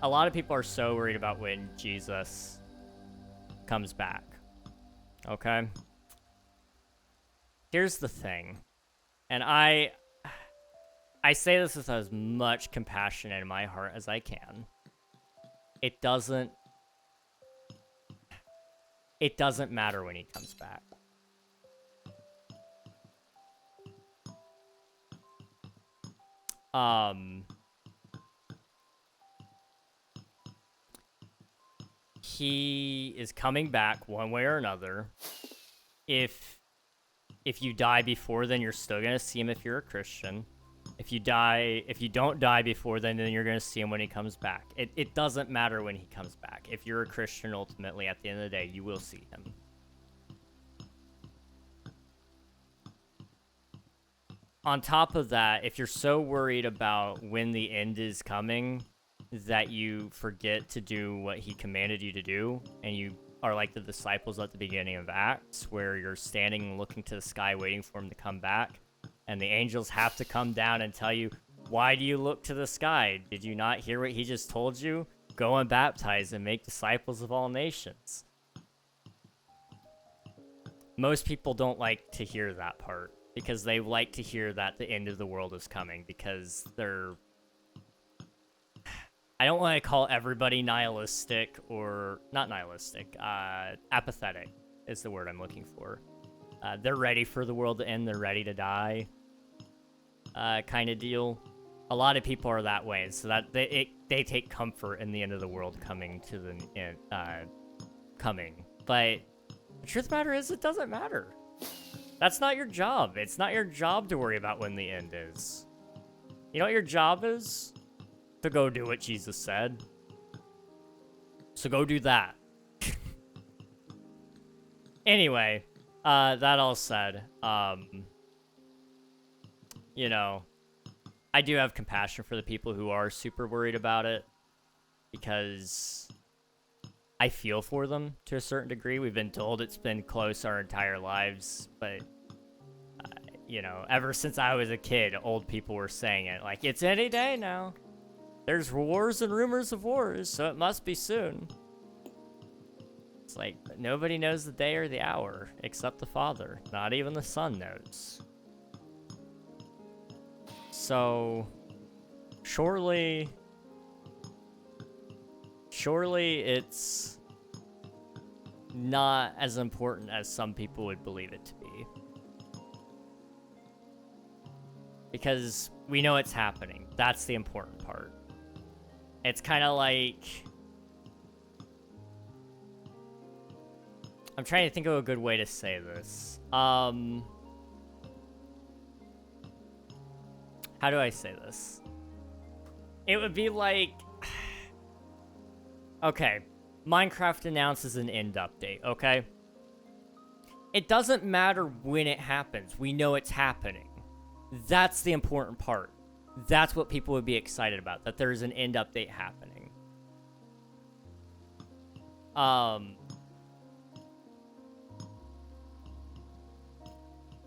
A lot of people are so worried about when Jesus comes back. Okay? Here's the thing. And I say this with as much compassion in my heart as I can. It doesn't matter when he comes back. He is coming back one way or another. If you die before, then you're still gonna see him if you're a Christian. If you don't die before, then you're gonna see him when he comes back. It doesn't matter when he comes back. If you're a Christian, ultimately, at the end of the day, you will see him. On top of that, if you're so worried about when the end is coming that you forget to do what he commanded you to do, and you are like the disciples at the beginning of Acts, where you're standing and looking to the sky waiting for him to come back, and the angels have to come down and tell you, why do you look to the sky? Did you not hear what he just told you? Go and baptize and make disciples of all nations. Most people don't like to hear that part, because they like to hear that the end of the world is coming, because they're... I don't want to call everybody nihilistic, or not nihilistic, apathetic is the word I'm looking for. They're ready for the world to end, they're ready to die, kind of deal. A lot of people are that way, so that they take comfort in the end of the world coming to the end, coming. But the truth of the matter is, it doesn't matter. That's not your job. It's not your job to worry about when the end is. You know what your job is? To go do what Jesus said. So go do that. Anyway, that all said, you know, I do have compassion for the people who are super worried about it, because I feel for them to a certain degree. We've been told it's been close our entire lives, but you know, ever since I was a kid, old people were saying it, like, it's any day now. There's wars and rumors of wars, so it must be soon. It's like, nobody knows the day or the hour, except the Father. Not even the Son knows. So, surely it's not as important as some people would believe it to be. Because we know it's happening. That's the important part. It's kind of like... I'm trying to think of a good way to say this. How do I say this? It would be like... Okay. Minecraft announces an end update, okay? it doesn't matter when it happens. We know it's happening. That's the important part. That's what people would be excited about, that there's an end update happening.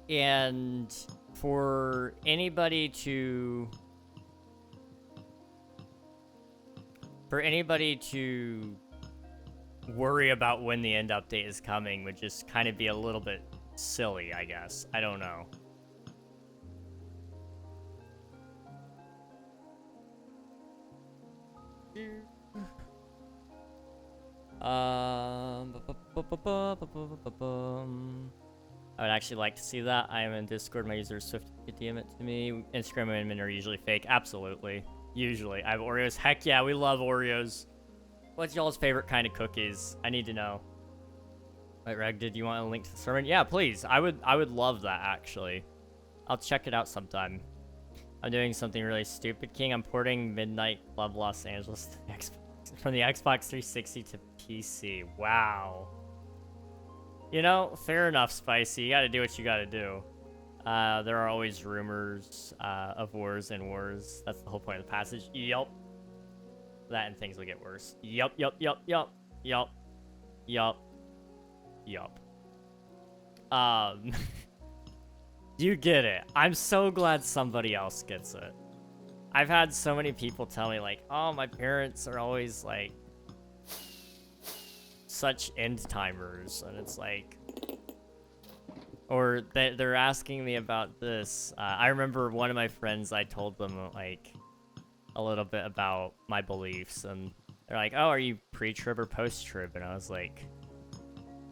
And for anybody to worry about when the end update is coming would just kind of be a little bit silly, I guess. I don't know. I would actually like to see that. I am in Discord. My user is Swift. DM it to me. Instagram and admin are usually fake. Absolutely. Usually. I have Oreos. Heck yeah, we love Oreos. What's y'all's favorite kind of cookies? I need to know. Wait, Reg, did you want a link to the sermon? Yeah, please. I would love that, actually. I'll check it out sometime. I'm doing something really stupid, King. I'm porting Midnight Club Los Angeles to the Xbox, from the Xbox 360 to PC. Wow. You know, fair enough, Spicy. You gotta do what you gotta do. There are always rumors of wars and wars. That's the whole point of the passage. Yup. That and things will get worse. Yup, yup, yup, yup. Yup. Yup. Yup. You get it. I'm so glad somebody else gets it. I've had so many people tell me, like, oh, my parents are always, like, such end timers. And it's like... Or they're asking me about this. I remember one of my friends, I told them, like, a little bit about my beliefs. And they're like, oh, are you pre-trib or post-trib? And I was like,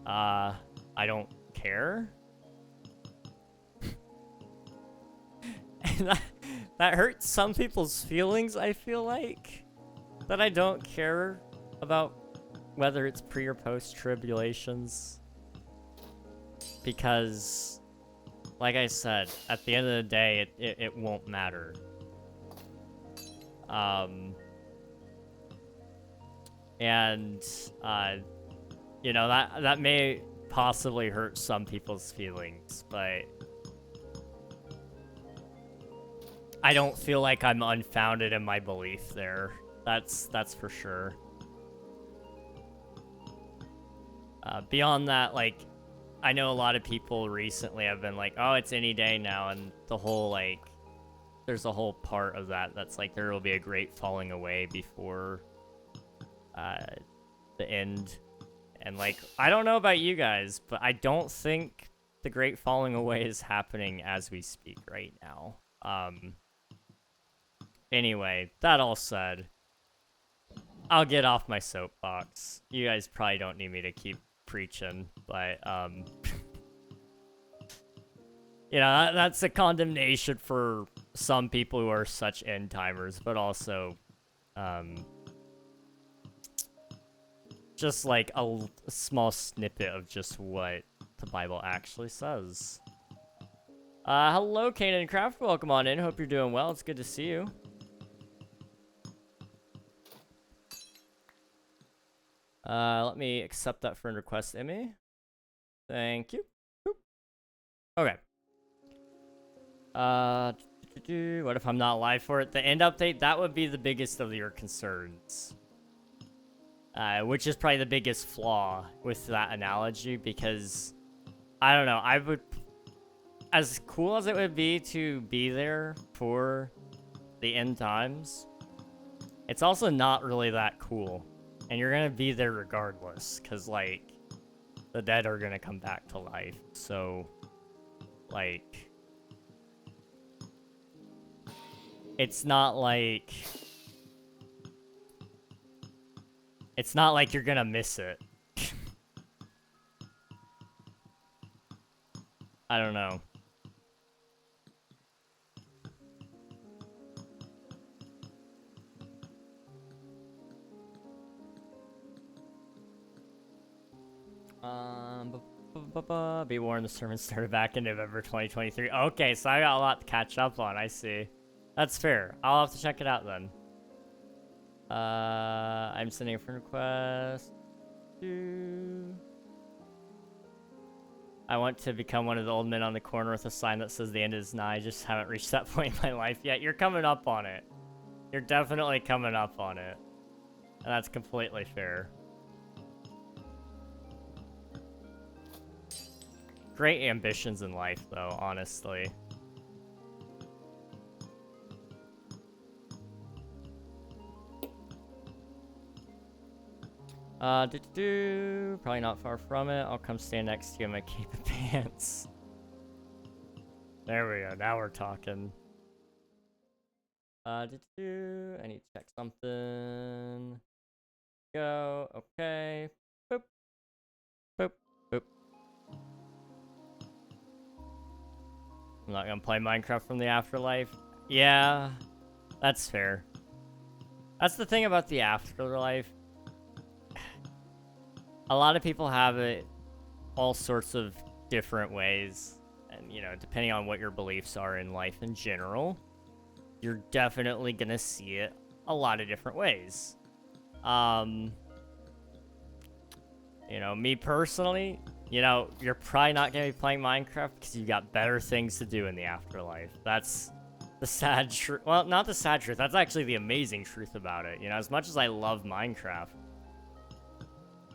I don't care. And that hurts some people's feelings, I feel like. That I don't care about whether it's pre or post tribulations. Because, like I said, at the end of the day, it won't matter. And, you know, that may possibly hurt some people's feelings, but I don't feel like I'm unfounded in my belief there. That's for sure. Beyond that, like, I know a lot of people recently have been like, oh, it's any day now, and the whole, like, there's a whole part of that that's like, there will be a great falling away before the end. And, like, I don't know about you guys, but I don't think the great falling away is happening as we speak right now. Anyway, that all said, I'll get off my soapbox. You guys probably don't need me to keep preaching, but, you know, that's a condemnation for some people who are such end timers, but also, just like a small snippet of just what the Bible actually says. Hello, Kanan Craft. Welcome on in. Hope you're doing well. It's good to see you. Let me accept that friend request, Emmy. Thank you. Boop. Okay. What if I'm not live for it? The end update, that would be the biggest of your concerns. Which is probably the biggest flaw with that analogy, because, I don't know, I would, as cool as it would be to be there for the end times, it's also not really that cool. And you're gonna be there regardless, because, like, the dead are gonna come back to life. So, like, it's not like you're gonna miss it. I don't know. Be warned, the sermon started back in November 2023. Okay, so I got a lot to catch up on, I see. That's fair. I'll have to check it out then. I'm sending a friend request to... I want to become one of the old men on the corner with a sign that says the end is nigh. I just haven't reached that point in my life yet. You're coming up on it. You're definitely coming up on it. And that's completely fair. Great ambitions in life, though, honestly. Probably not far from it. I'll come stand next to you in my cape and pants. There we go. Now we're talking. I need to check something. Go. Okay. Boop. Boop. Boop. I'm not gonna play Minecraft from the afterlife. Yeah, that's fair. That's the thing about the afterlife. A lot of people have it all sorts of different ways. And, you know, depending on what your beliefs are in life in general, you're definitely gonna see it a lot of different ways. You know, me personally, you know, you're probably not gonna be playing Minecraft because you got better things to do in the afterlife. That's the sad truth. Well, not the sad truth. That's actually the amazing truth about it. You know, as much as I love Minecraft,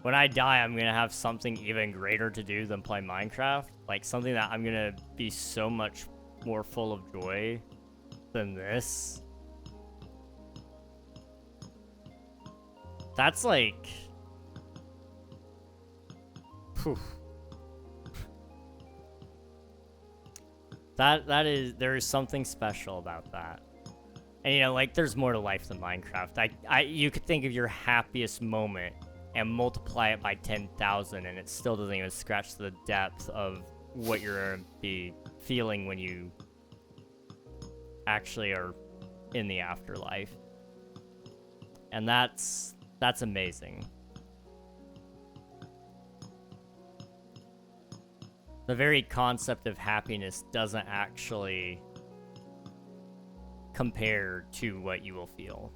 when I die, I'm gonna have something even greater to do than play Minecraft. Like, something that I'm gonna be so much more full of joy than this. That's like... Phew. There is something special about that. And, you know, like, there's more to life than Minecraft. You could think of your happiest moment and multiply it by 10,000, and it still doesn't even scratch the depth of what you're gonna be feeling when you actually are in the afterlife. And that's amazing. The very concept of happiness doesn't actually compare to what you will feel.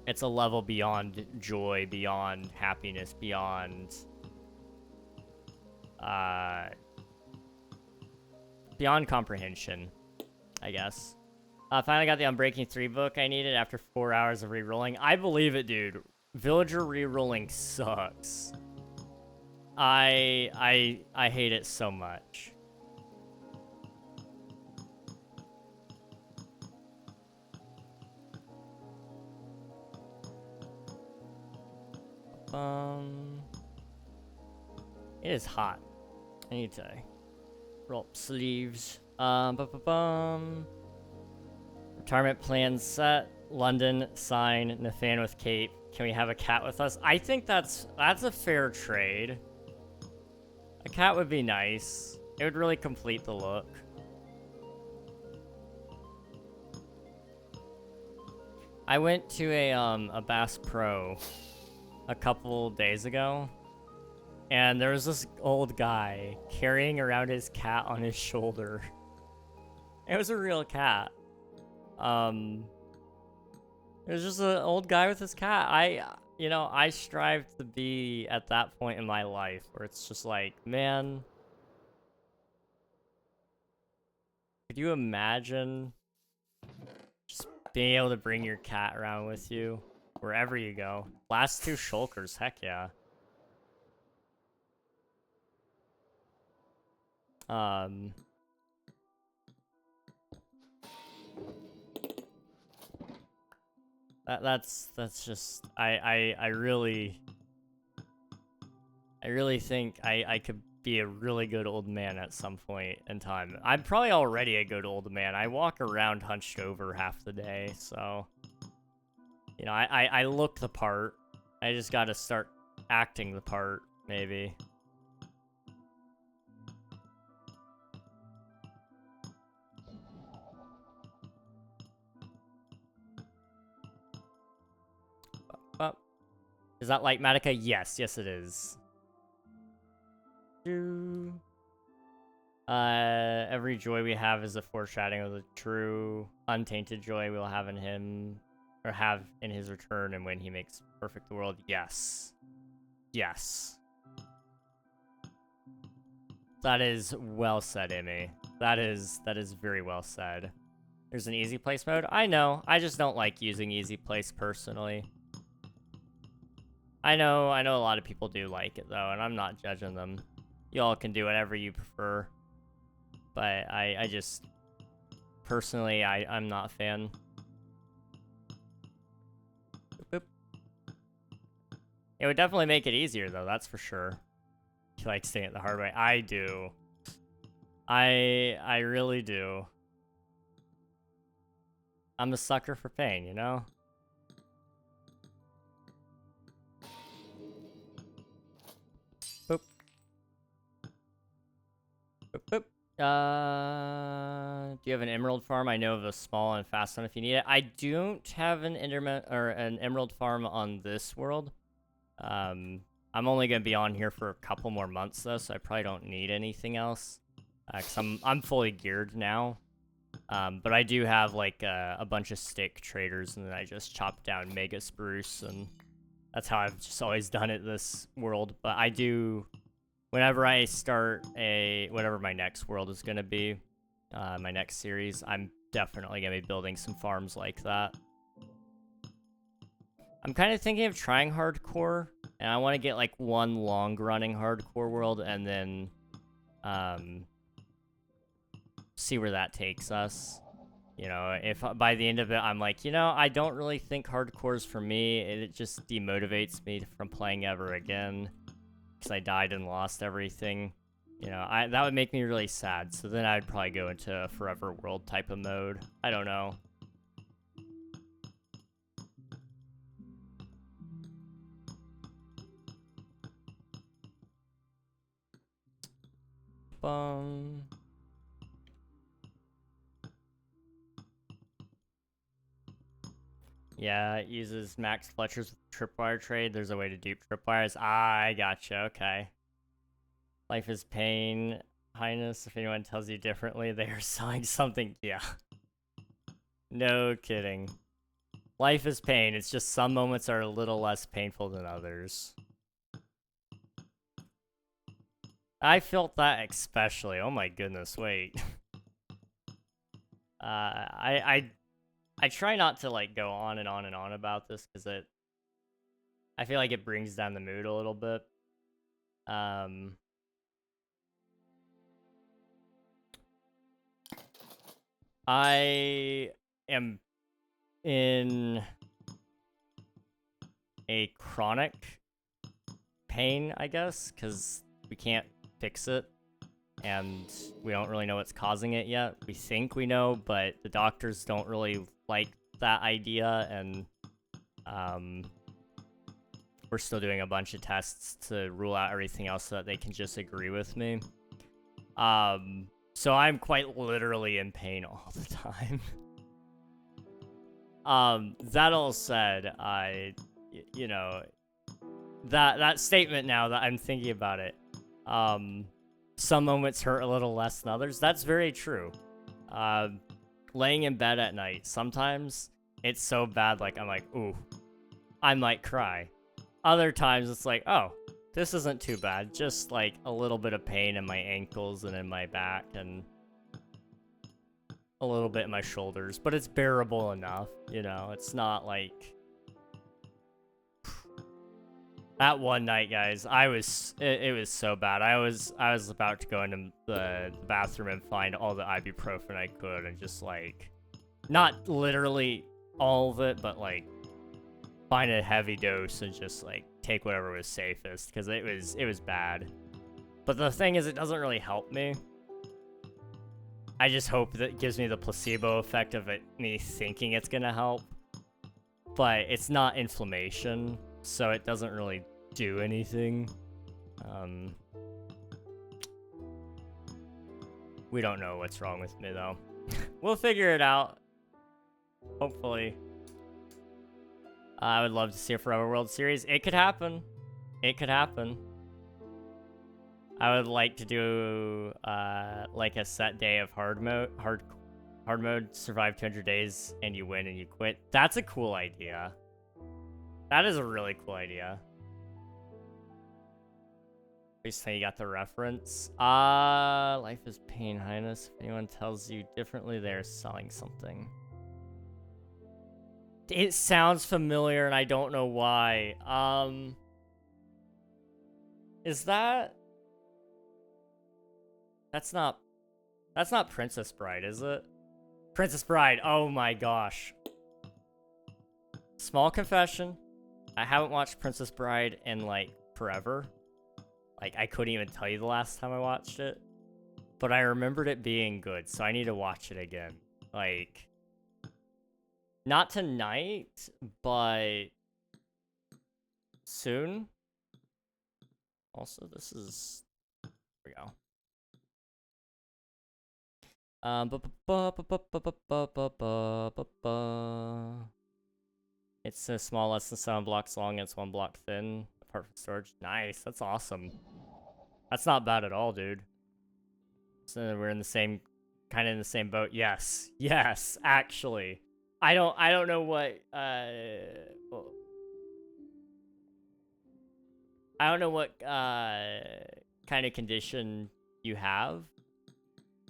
It's a level beyond joy, beyond happiness, beyond comprehension, I guess. Finally got the Unbreaking 3 book I needed after 4 hours of re-rolling. I believe it, dude. Villager re-rolling sucks. I hate it so much. It is hot. I need to roll up sleeves. Retirement plan set. London, sign, Nathan with cape. Can we have a cat with us? I think that's a fair trade. A cat would be nice. It would really complete the look. I went to a Bass Pro a couple days ago, and there was this old guy carrying around his cat on his shoulder. It was a real cat. It was just an old guy with his cat. I strive to be at that point in my life where it's just like, man, could you imagine just being able to bring your cat around with you wherever you go? Last 2 shulkers, heck yeah. That's just I really think I could be a really good old man at some point in time. I'm probably already a good old man. I walk around hunched over half the day, so you know, I look the part. I just gotta start acting the part, maybe. Is that like Matica? Yes, it is. Every joy we have is a foreshadowing of the true, untainted joy we will have in him, or have in his return, and when he makes perfect the world. Yes. Yes. That is well said, Emmy. That is very well said. There's an easy place mode? I know. I just don't like using easy place personally. I know a lot of people do like it though, and I'm not judging them. You all can do whatever you prefer. But I just personally I'm not a fan. Boop, boop. It would definitely make it easier though, that's for sure. You like staying it the hard way. I do. I really do. I'm a sucker for pain, you know? Boop. Boop, boop. Do you have an emerald farm? I know of a small and fast one if you need it. I don't have an an emerald farm on this world. I'm only gonna be on here for a couple more months though, so I probably don't need anything else. Cause I'm fully geared now. But I do have like a bunch of stick traders, and then I just chop down mega spruce, and that's how I've just always done it this world. But I do, whenever I start whatever my next world is gonna be, my next series, I'm definitely gonna be building some farms like that. I'm kind of thinking of trying hardcore, and I want to get like one long-running hardcore world, and then see where that takes us. You know, if by the end of it I'm like, you know, I don't really think hardcore's for me, it just demotivates me from playing ever again because I died and lost everything. You know, that would make me really sad. So then I'd probably go into a forever world type of mode. I don't know. Yeah, it uses max Fletchers with tripwire trade. There's a way to dupe tripwires. Ah, I gotcha. Okay. Life is pain, Highness. If anyone tells you differently, they are selling something. Yeah. No kidding. Life is pain. It's just some moments are a little less painful than others. I felt that especially. Oh my goodness, wait. I try not to like go on and on and on about this because I feel like it brings down the mood a little bit. I am in a chronic pain, I guess, because we can't fix it, and we don't really know what's causing it yet. We think we know, but the doctors don't really like that idea, and we're still doing a bunch of tests to rule out everything else so that they can just agree with me. So I'm quite literally in pain all the time. That all said, you know, that statement now that I'm thinking about it, some moments hurt a little less than others. That's very true. Laying in bed at night, sometimes it's so bad, like, I'm like, ooh, I might cry. Other times it's like, oh, this isn't too bad. Just like a little bit of pain in my ankles and in my back and a little bit in my shoulders, but it's bearable enough, you know? It's not like... That one night, guys, it was so bad. I was about to go into the bathroom and find all the ibuprofen I could and just like, not literally all of it, but like find a heavy dose and just like take whatever was safest, because it was bad. But the thing is, it doesn't really help me. I just hope that it gives me the placebo effect of me thinking it's gonna help. But it's not inflammation, so it doesn't really do anything. We don't know what's wrong with me, though. We'll figure it out. Hopefully. I would love to see a Forever World Series. It could happen. It could happen. I would like to do like a set day of hard mode, survive 200 days, and you win and you quit. That's a cool idea. That is a really cool idea. Please say you got the reference. Life is pain, Highness. If anyone tells you differently, they're selling something. It sounds familiar, and I don't know why. Is that... That's not Princess Bride, is it? Princess Bride, oh my gosh. Small confession. I haven't watched Princess Bride in, like, forever. Like, I couldn't even tell you the last time I watched it. But I remembered it being good, so I need to watch it again. Like, not tonight, but soon. Also, this is... Here we go. It's a small, less than 7 blocks long, and it's 1 block thin. Apart from storage. Nice, that's awesome. That's not bad at all, dude. So we're in the same, kind of in the same boat. Yes, yes, actually. I don't know what, well, I don't know what, kind of condition you have.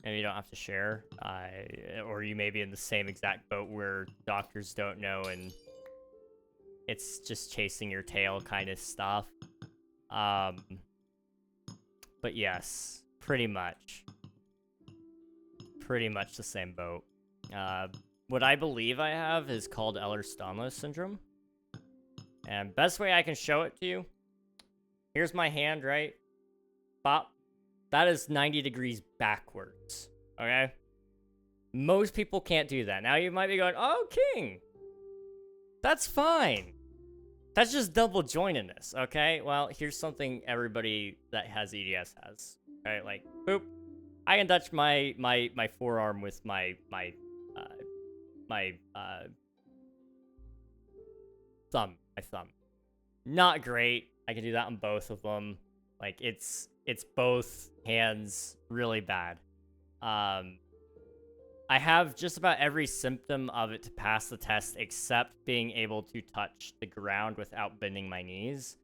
Maybe you don't have to share. Or you may be in the same exact boat where doctors don't know and it's just chasing your tail kind of stuff. But yes, pretty much. Pretty much the same boat. What I believe I have is called Ehlers-Danlos syndrome. And best way I can show it to you, here's my hand, right? Bop. That is 90 degrees backwards, okay? Most people can't do that. Now you might be going, oh, King, that's fine. That's just double jointedness, okay? Well, here's something everybody that has EDS has, right? Like, boop. I can touch my forearm with my thumb. My thumb. Not great. I can do that on both of them. Like, it's both hands really bad. I have just about every symptom of it to pass the test except being able to touch the ground without bending my knees.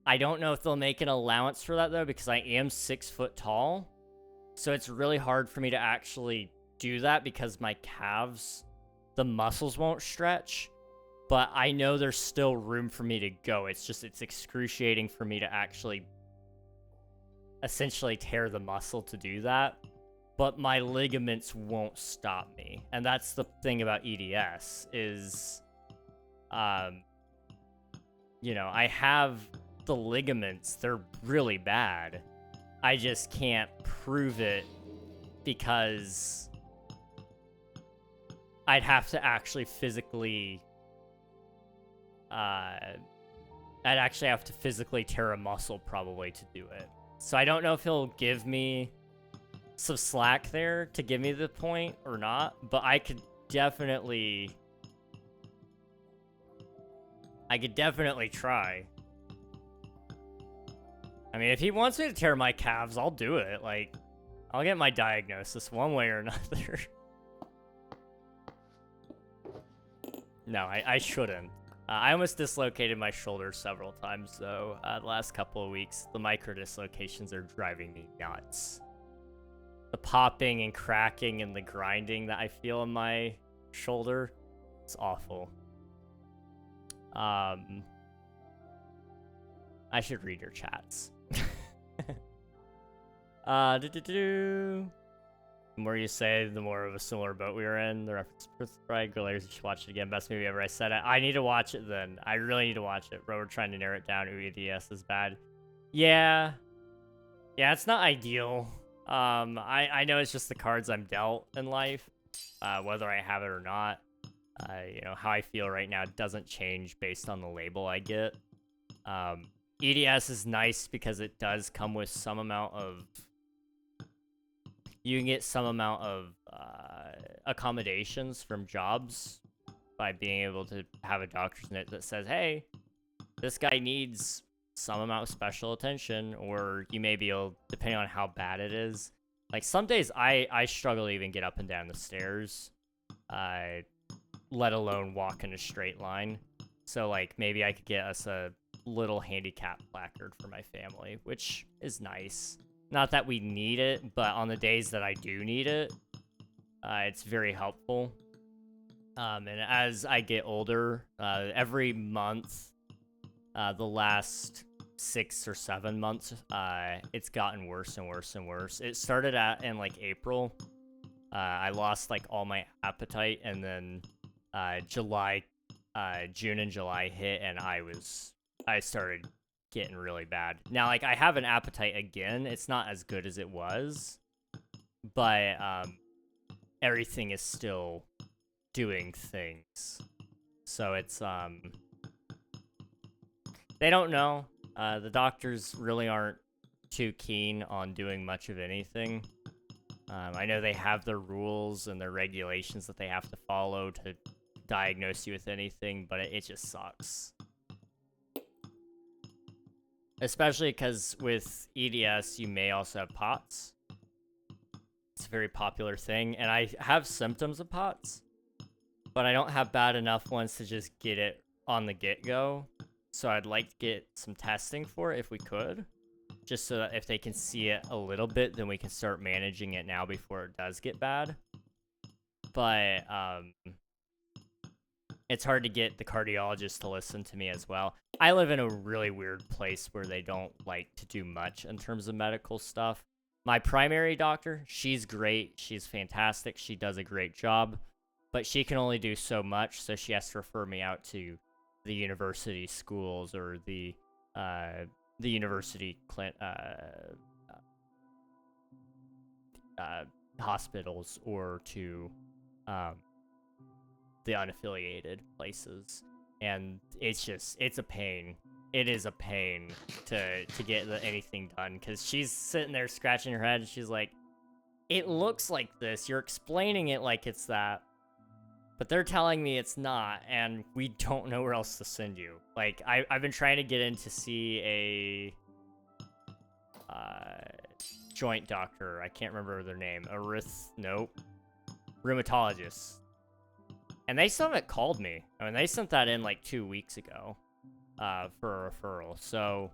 I don't know if they'll make an allowance for that, though, because I am 6 foot tall. So it's really hard for me to actually do that because my calves, the muscles won't stretch. But I know there's still room for me to go. It's just, it's excruciating for me to actually essentially tear the muscle to do that. But my ligaments won't stop me. And that's the thing about EDS is, you know, I have the ligaments. They're really bad. I just can't prove it because I'd have to actually physically, I'd actually have to physically tear a muscle probably to do it. So I don't know if he'll give me some slack there to give me the point or not, but I could definitely try. I mean, if he wants me to tear my calves, I'll do it. Like, I'll get my diagnosis one way or another. No, I shouldn't. I almost dislocated my shoulder several times, though, the last couple of weeks. The micro dislocations are driving me nuts. The popping and cracking and the grinding that I feel in my shoulder, it's awful. I should read your chats. The more you say, the more of a similar boat we were in. The reference to Pride Glares, you should watch it again. Best movie ever. I said it. I need to watch it then. I really need to watch it. Bro, we're trying to narrow it down. EDS is bad. Yeah. Yeah, it's not ideal. I know it's just the cards I'm dealt in life, whether I have it or not. You know, how I feel right now doesn't change based on the label I get. EDS is nice because it does come with some amount of... You can get some amount of accommodations from jobs by being able to have a doctor's note that says, hey, this guy needs some amount of special attention, or you may be able, depending on how bad it is. Like, some days I struggle to even get up and down the stairs, let alone walk in a straight line. So, like, maybe I could get us a little handicap placard for my family, which is nice. Not that we need it, but on the days that I do need it, it's very helpful. And as I get older, every month, the last 6 or 7 months, it's gotten worse and worse and worse. It started in like April. I lost like all my appetite, and then June and July hit, and I started getting really bad. Now, like, I have an appetite again. It's not as good as it was, but everything is still doing things. So it's they don't know. The doctors really aren't too keen on doing much of anything. I know they have their rules and their regulations that they have to follow to diagnose you with anything, but it just sucks. Especially because with EDS, you may also have POTS. It's a very popular thing, and I have symptoms of POTS, but I don't have bad enough ones to just get it on the get-go. So I'd like to get some testing for it if we could, just so that if they can see it a little bit, then we can start managing it now before it does get bad. But it's hard to get the cardiologist to listen to me as well. I live in a really weird place where they don't like to do much in terms of medical stuff. My primary doctor, she's great. She's fantastic. She does a great job, but she can only do so much, so she has to refer me out to the university schools or the university hospitals, or to the unaffiliated places. And it's a pain. It is a pain to get anything done, because she's sitting there scratching her head, and she's like, it looks like this. You're explaining it like it's that, but they're telling me it's not, and we don't know where else to send you. Like, I've been trying to get in to see a joint doctor. I can't remember their name. Rheumatologist. And they still haven't called me. I mean, they sent that in like 2 weeks ago for a referral. So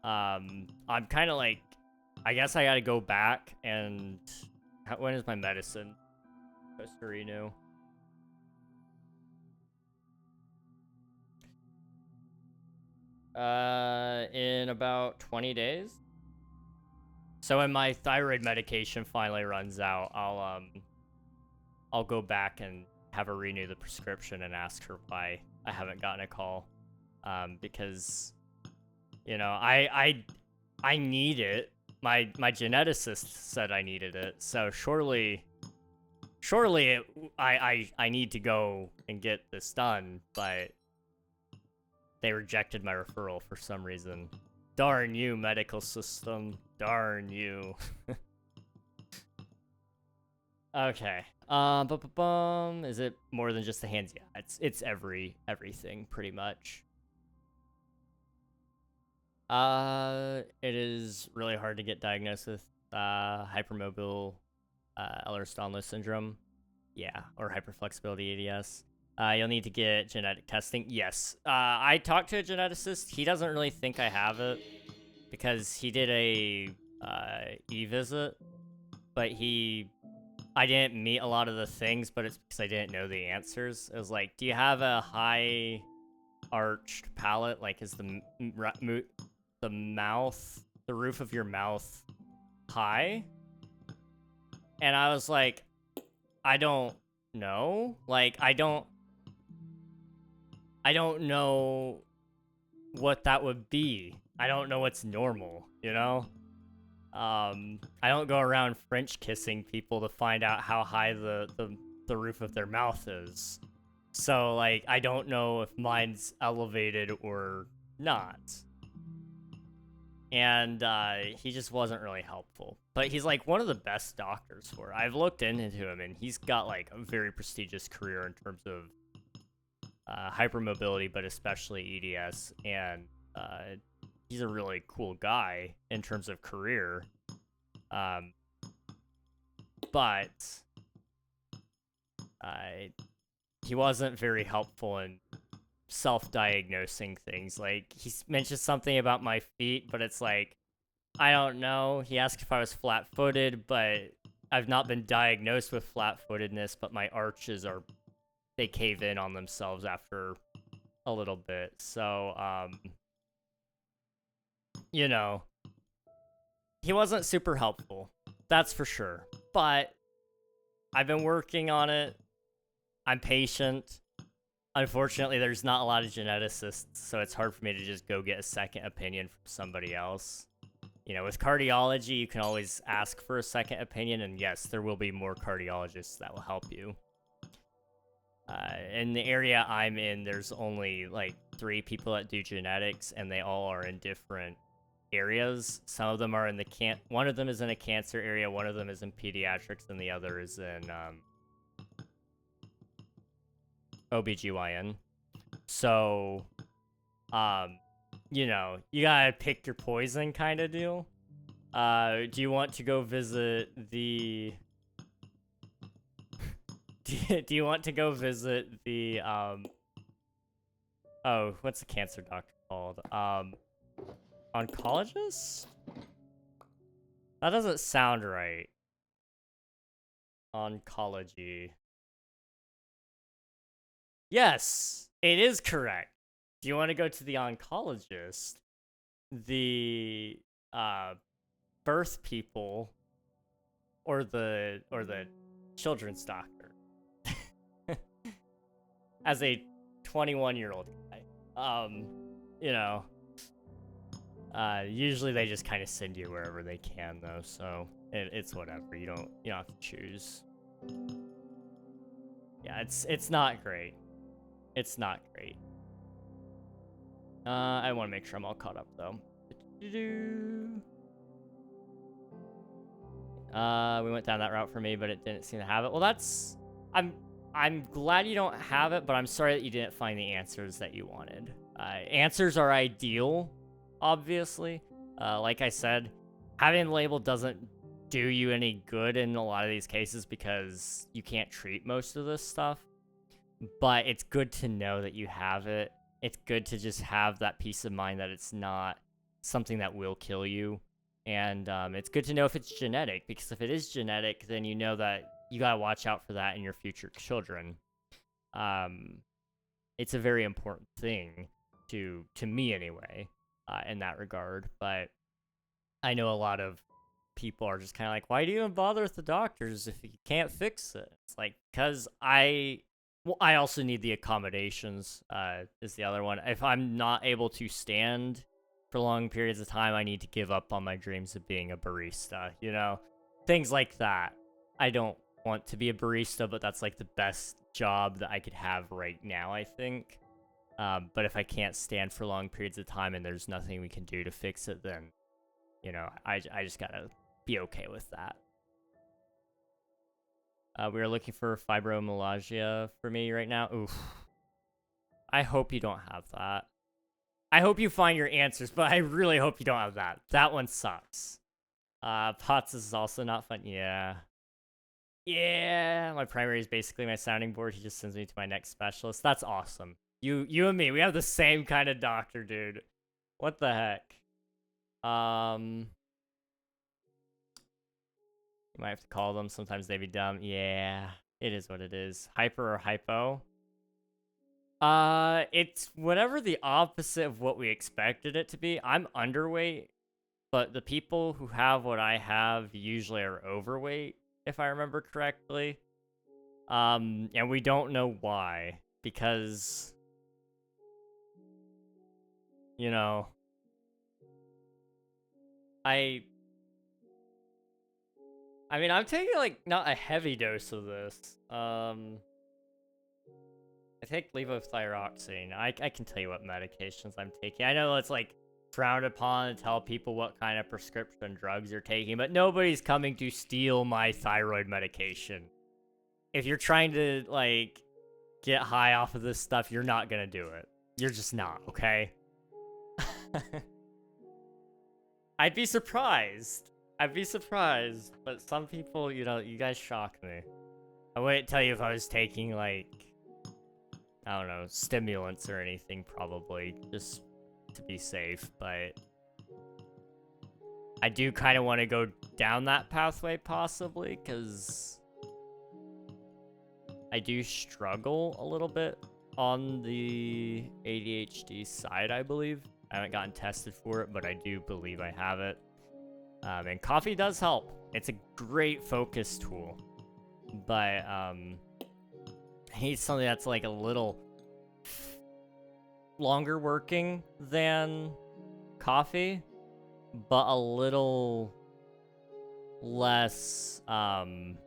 I'm kind of like, I guess I got to go back and... when is my medicine supposed to renew? In about 20 days. So when my thyroid medication finally runs out, I'll go back and have her renew the prescription and ask her why I haven't gotten a call. Because, you know, I need it. My geneticist said I needed it, so surely I need to go and get this done, but they rejected my referral for some reason. Darn you, medical system. Darn you. Okay. Is it more than just the hands? Yeah, it's everything pretty much. It is really hard to get diagnosed with hypermobile Ehlers-Danlos syndrome. Yeah, or hyperflexibility ADS. You'll need to get genetic testing. Yes. I talked to a geneticist. He doesn't really think I have it because he did a e-visit, but I didn't meet a lot of the things, but it's because I didn't know the answers. It was like, do you have a high arched palate? Like, is the mouth, the roof of your mouth high? And I was like, I don't know. Like, I don't know what that would be. I don't know what's normal, you know? I don't go around French kissing people to find out how high the roof of their mouth is. So, like, I don't know if mine's elevated or not. And he just wasn't really helpful. But he's like one of the best doctors for it. I've looked into him, and he's got like a very prestigious career in terms of hypermobility, but especially EDS. And he's a really cool guy in terms of career. But he wasn't very helpful in self-diagnosing things. Like, he mentioned something about my feet, but it's like, I don't know. He asked if I was flat-footed, but I've not been diagnosed with flat-footedness, but my arches are, they cave in on themselves after a little bit. So, you know, he wasn't super helpful. That's for sure. But I've been working on it. I'm patient. Unfortunately, there's not a lot of geneticists, so it's hard for me to just go get a second opinion from somebody else. You know, with cardiology, you can always ask for a second opinion, and yes, there will be more cardiologists that will help you. In the area I'm in, there's only like 3 people that do genetics, and they all are in different areas. Some of them are in the one of them is in a cancer area, one of them is in pediatrics, and the other is in OBGYN. So, you know, you gotta pick your poison kind of deal. Do you want to go visit the... do you want to go visit the, oh, what's the cancer doctor called? Oncologist? That doesn't sound right. Oncology. Yes, it is correct. Do you want to go to the oncologist? The, birth people, or the children's doctor? As a 21-year-old guy, you know, usually they just kind of send you wherever they can, though, so it's whatever. You don't have to choose. Yeah, it's not great. It's not great. I want to make sure I'm all caught up, though. We went down that route for me, but it didn't seem to have it. Well, that's... I'm glad you don't have it, but I'm sorry that you didn't find the answers that you wanted. Answers are ideal, obviously. Like I said, having the label doesn't do you any good in a lot of these cases because you can't treat most of this stuff. But it's good to know that you have it. It's good to just have that peace of mind that it's not something that will kill you. And it's good to know if it's genetic, because if it is genetic, then you know that you gotta watch out for that in your future children. It's a very important thing to me anyway, in that regard. But I know a lot of people are just kind of like, why do you even bother with the doctors if you can't fix it? It's like, because I also need the accommodations, is the other one. If I'm not able to stand for long periods of time, I need to give up on my dreams of being a barista, you know? Things like that. I don't want to be a barista, but that's like the best job that I could have right now, I think. But if I can't stand for long periods of time and there's nothing we can do to fix it, then, you know, I just gotta be okay with that. We are looking for fibromyalgia for me right now. Oof. I hope you don't have that. I hope you find your answers, but I really hope you don't have that. That one sucks. POTS is also not fun. Yeah. Yeah, my primary is basically my sounding board. He just sends me to my next specialist. That's awesome. You and me, we have the same kind of doctor, dude. What the heck? You might have to call them. Sometimes they be dumb. Yeah, it is what it is. Hyper or hypo? It's whatever the opposite of what we expected it to be. I'm underweight, but the people who have what I have usually are overweight, if I remember correctly. And we don't know why, because, you know, I mean, I'm taking, like, not a heavy dose of this. I take levothyroxine. I can tell you what medications I'm taking. I know it's, like, frowned upon to tell people what kind of prescription drugs you're taking, but nobody's coming to steal my thyroid medication. If you're trying to, like, get high off of this stuff, you're not gonna do it. You're just not, okay? I'd be surprised. I'd be surprised, but some people, you know, you guys shock me. I wouldn't tell you if I was taking, like, I don't know, stimulants or anything probably, just to be safe, but I do kind of want to go down that pathway possibly, because I do struggle a little bit on the ADHD side, I believe. I haven't gotten tested for it, but I do believe I have it. And coffee does help. It's a great focus tool, but I need something that's like a little longer working than coffee, but a little less, something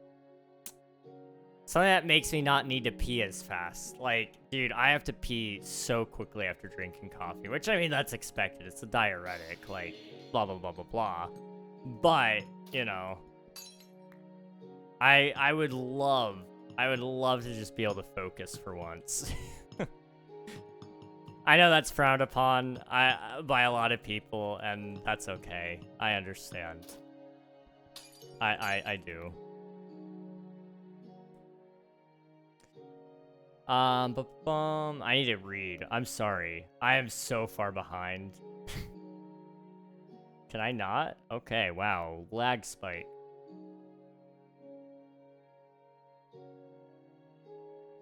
that makes me not need to pee as fast. Like, dude, I have to pee so quickly after drinking coffee, which, I mean, that's expected. It's a diuretic, like, blah, blah, blah, blah, blah. But, you know, I would love to just be able to focus for once. I know that's frowned upon by a lot of people, and that's okay. I understand. I do. I need to read. I'm sorry. I am so far behind. Can I not? Okay, wow. Lag spike.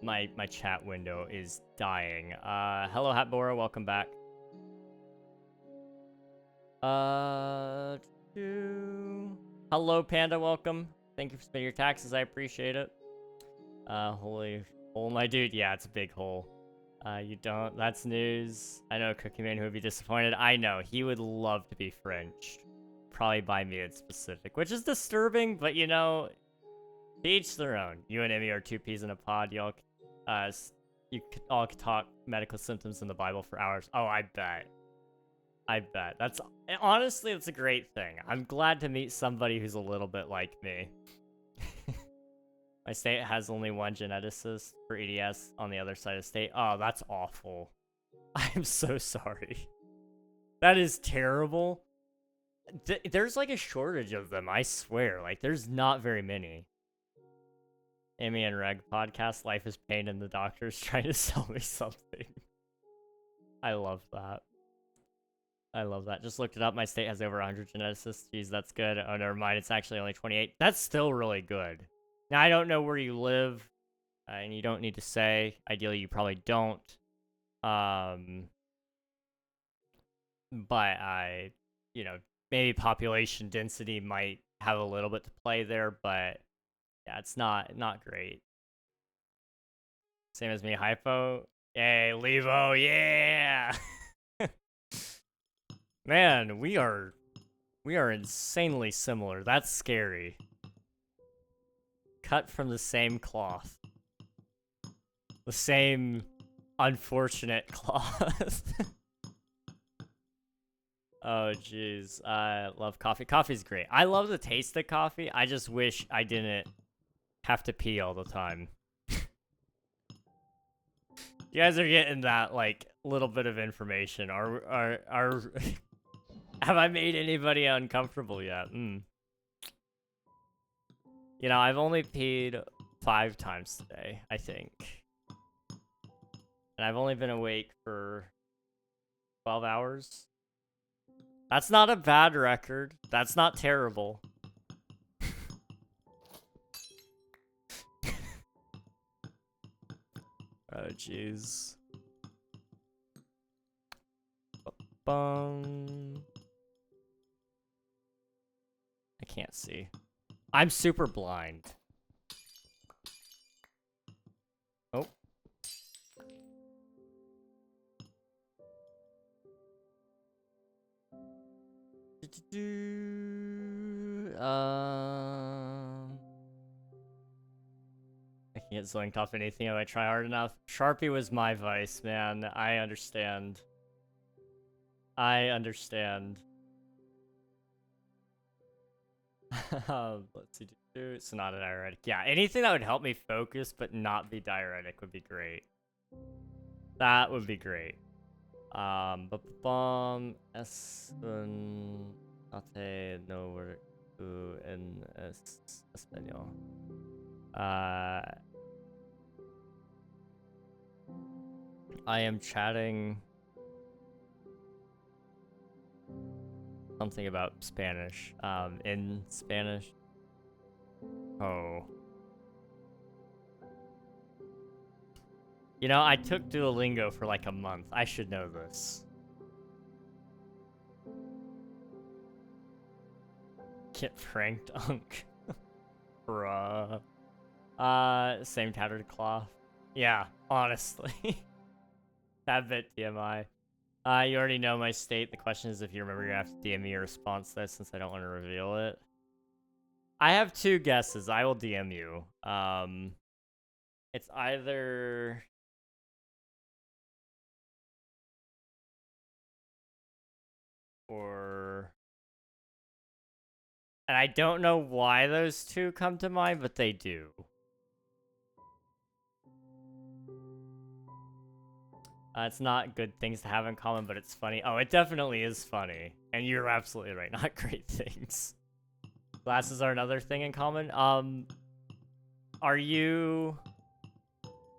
My chat window is dying. Hello, Hatbora. Welcome back. Hello, Panda. Welcome. Thank you for paying your taxes. I appreciate it. Holy hole, my dude. Yeah, it's a big hole. You don't. That's news. I know a Cookie Man who would be disappointed. I know. He would love to be Frenched. Probably by me in specific, which is disturbing, but you know, to each their own. You and Emmy are two peas in a pod. Y'all, you all could talk medical symptoms in the Bible for hours. Oh, I bet. I bet. That's honestly, it's a great thing. I'm glad to meet somebody who's a little bit like me. My state has only one geneticist for EDS on the other side of the state. Oh, that's awful. I'm so sorry. That is terrible. There's like a shortage of them, I swear. Like, there's not very many. Amy and Reg podcast, Life is Pain, and the doctor's trying to sell me something. I love that. I love that. Just looked it up. My state has over 100 geneticists. Jeez, that's good. Oh, never mind. It's actually only 28. That's still really good. Now, I don't know where you live, and you don't need to say. Ideally, you probably don't. But you know, maybe population density might have a little bit to play there, but yeah, it's not great. Same as me, hypo. Yay, Levo, yeah! Man, we are insanely similar. That's scary. Cut from the same cloth. The same unfortunate cloth. Oh, jeez. I love coffee. Coffee's great. I love the taste of coffee. I just wish I didn't have to pee all the time. You guys are getting that, like, little bit of information. Have I made anybody uncomfortable yet? You know, I've only peed 5 times today, I think. And I've only been awake for 12 hours. That's not a bad record. That's not terrible. Oh, jeez. I can't see. I'm super blind. Oh. I can't get zoinked off anything if I try hard enough. Sharpie was my vice, man. I understand. I understand. Let's see. It's not a diuretic. Yeah, anything that would help me focus but not be diuretic would be great. That would be great. S7 ate no work en español. I am chatting something about Spanish. In Spanish. Oh. You know, I took Duolingo for like a month. I should know this. Get pranked, Unk. Bruh. Same tattered cloth. Yeah, honestly. That bit TMI. You already know my state. The question is if you remember, you have to DM me your response to this since I don't want to reveal it. I have two guesses. I will DM you. It's either... or... And I don't know why those two come to mind, but they do. It's not good things to have in common, but it's funny. Oh, it definitely is funny. And you're absolutely right. Not great things. Glasses are another thing in common. Are you...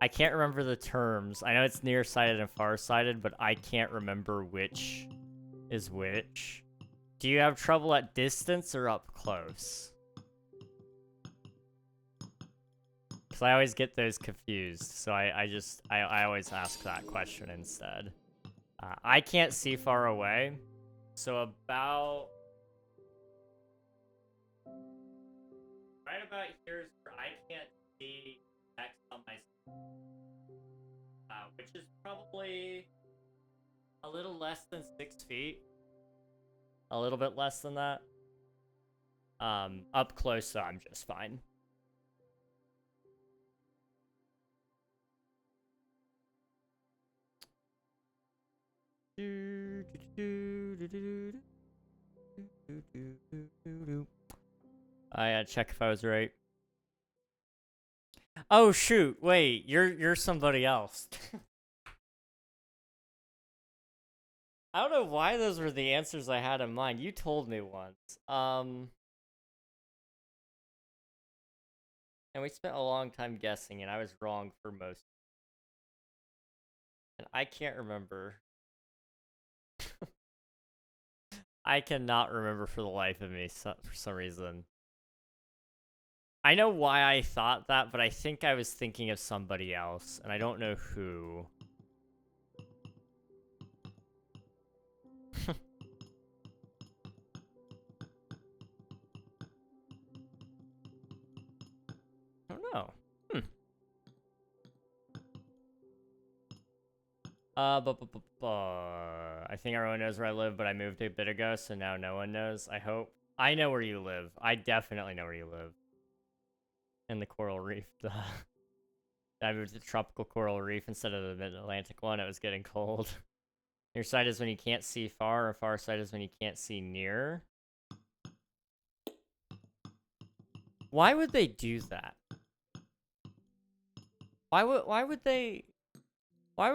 I can't remember the terms. I know it's nearsighted and farsighted, but I can't remember which is which. Do you have trouble at distance or up close? Because I always get those confused, so I always ask that question instead. I can't see far away, so about... right about here is where I can't see text on my... which is probably a little less than 6 feet. A little bit less than that. Up close, so I'm just fine. I gotta check if I was right. Oh shoot! Wait, you're somebody else. I don't know why those were the answers I had in mind. You told me once. And we spent a long time guessing, and I was wrong for most. And I can't remember. I cannot remember for the life of me for some reason. I know why I thought that, but I think I was thinking of somebody else, and I don't know who. I don't know. I think everyone knows where I live, but I moved a bit ago, so now no one knows. I hope. I know where you live. I definitely know where you live. In the coral reef. I moved to the tropical coral reef instead of the mid-Atlantic one. It was getting cold. Near sight is when you can't see far, or far sight is when you can't see near. Why would they do that? Why would they why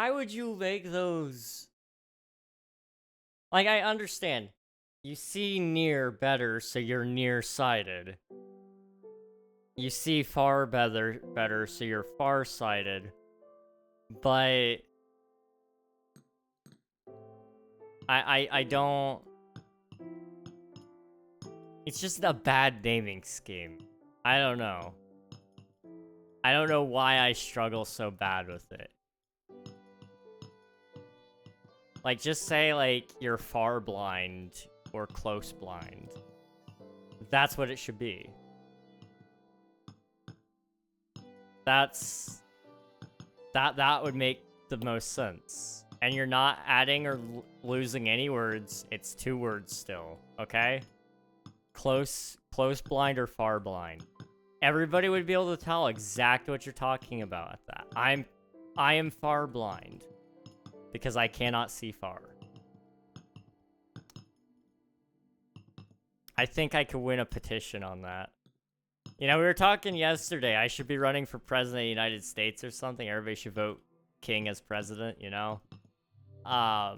would you make those? Like, I understand. You see near better, so you're nearsighted. You see far better, so you're farsighted. But I don't... It's just a bad naming scheme. I don't know. I don't know why I struggle so bad with it. Like, just say, like, you're far blind or close blind. That's what it should be. That would make the most sense. And you're not adding or losing any words. It's 2 words still, okay? Close blind or far blind. Everybody would be able to tell exactly what you're talking about at that. I am far blind because I cannot see far. I think I could win a petition on that. You know, we were talking yesterday. I should be running for president of the United States or something. Everybody should vote King as president, you know? I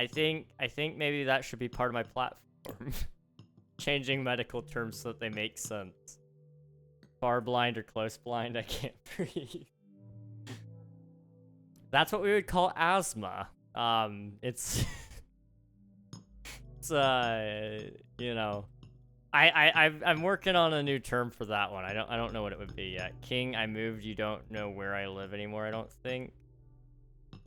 I think maybe that should be part of my platform. Changing medical terms so that they make sense. Far blind or close blind, I can't breathe. That's what we would call asthma. It's it's you know, I'm working on a new term for that one. I don't know what it would be yet. King, I moved. You don't know where I live anymore, I don't think.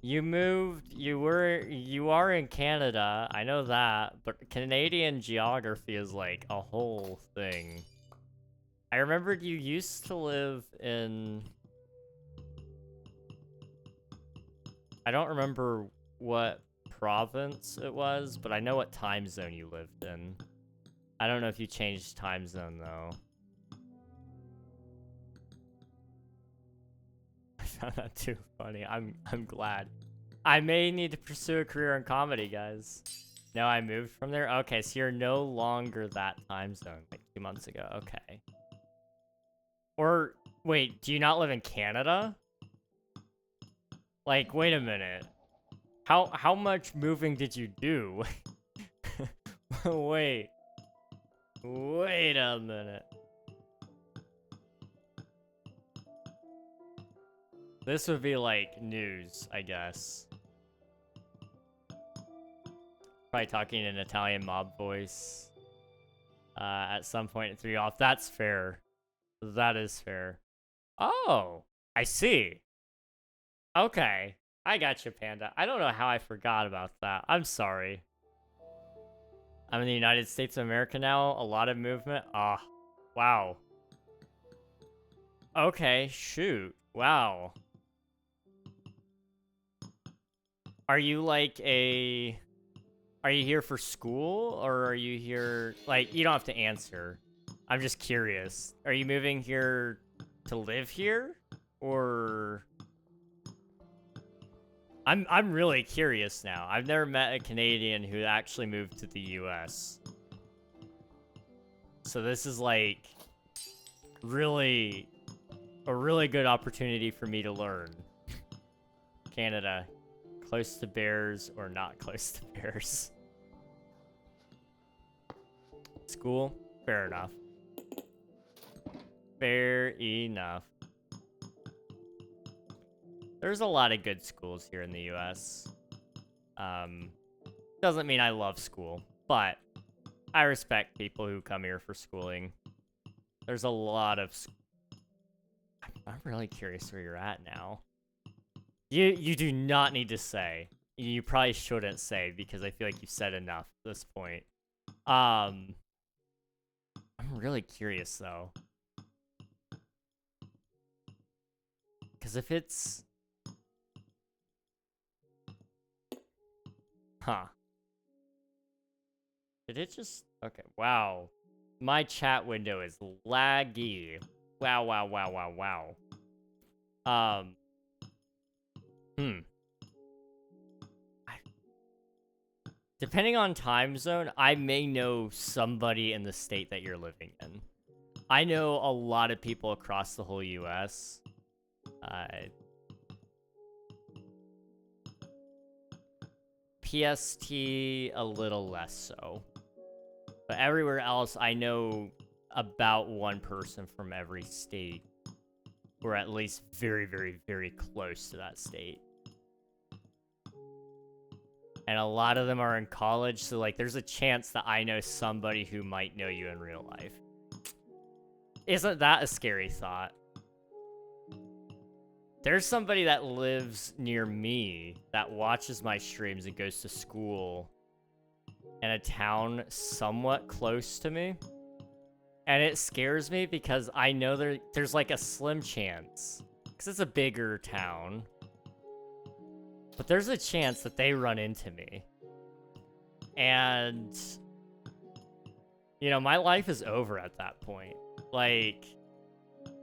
You moved. You are in Canada. I know that, but Canadian geography is like a whole thing. I remembered you used to live in... I don't remember what province it was, but I know what time zone you lived in. I don't know if you changed time zone, though. I found that too funny. I'm glad. I may need to pursue a career in comedy, guys. No, I moved from there? Okay, so you're no longer that time zone, like 2 months ago. Okay. Or, wait, do you not live in Canada? Like, wait a minute. How much moving did you do? Wait. Wait a minute. This would be like news, I guess. Probably talking in an Italian mob voice. At some point in 3 off. That's fair. That is fair. Oh, I see. Okay. I got you, Panda. I don't know how I forgot about that. I'm sorry. I'm in the United States of America now. A lot of movement. Ah, wow. Okay, shoot. Wow. Are you like a... Are you here for school, or are you here... Like, you don't have to answer. I'm just curious. Are you moving here to live here? Or... I'm really curious now. I've never met a Canadian who actually moved to the US. So this is like really a really good opportunity for me to learn. Canada, close to bears or not close to bears? School? Fair enough. Fair enough. There's a lot of good schools here in the US. Doesn't mean I love school, but I respect people who come here for schooling. There's a lot of... I'm really curious where you're at now. You do not need to say. You probably shouldn't say, because I feel like you've said enough at this point. I'm really curious, though. Because if it's... Huh. Did it just... Okay, wow. My chat window is laggy. Wow, wow, wow, wow, wow. Depending on time zone, I may know somebody in the state that you're living in. I know a lot of people across the whole US. PST, a little less so. But everywhere else, I know about one person from every state. Or at least very, very, very close to that state. And a lot of them are in college, so like there's a chance that I know somebody who might know you in real life. Isn't that a scary thought? There's somebody that lives near me that watches my streams and goes to school in a town somewhat close to me. And it scares me because I know there's like a slim chance, because it's a bigger town, but there's a chance that they run into me. And, you know, my life is over at that point. Like,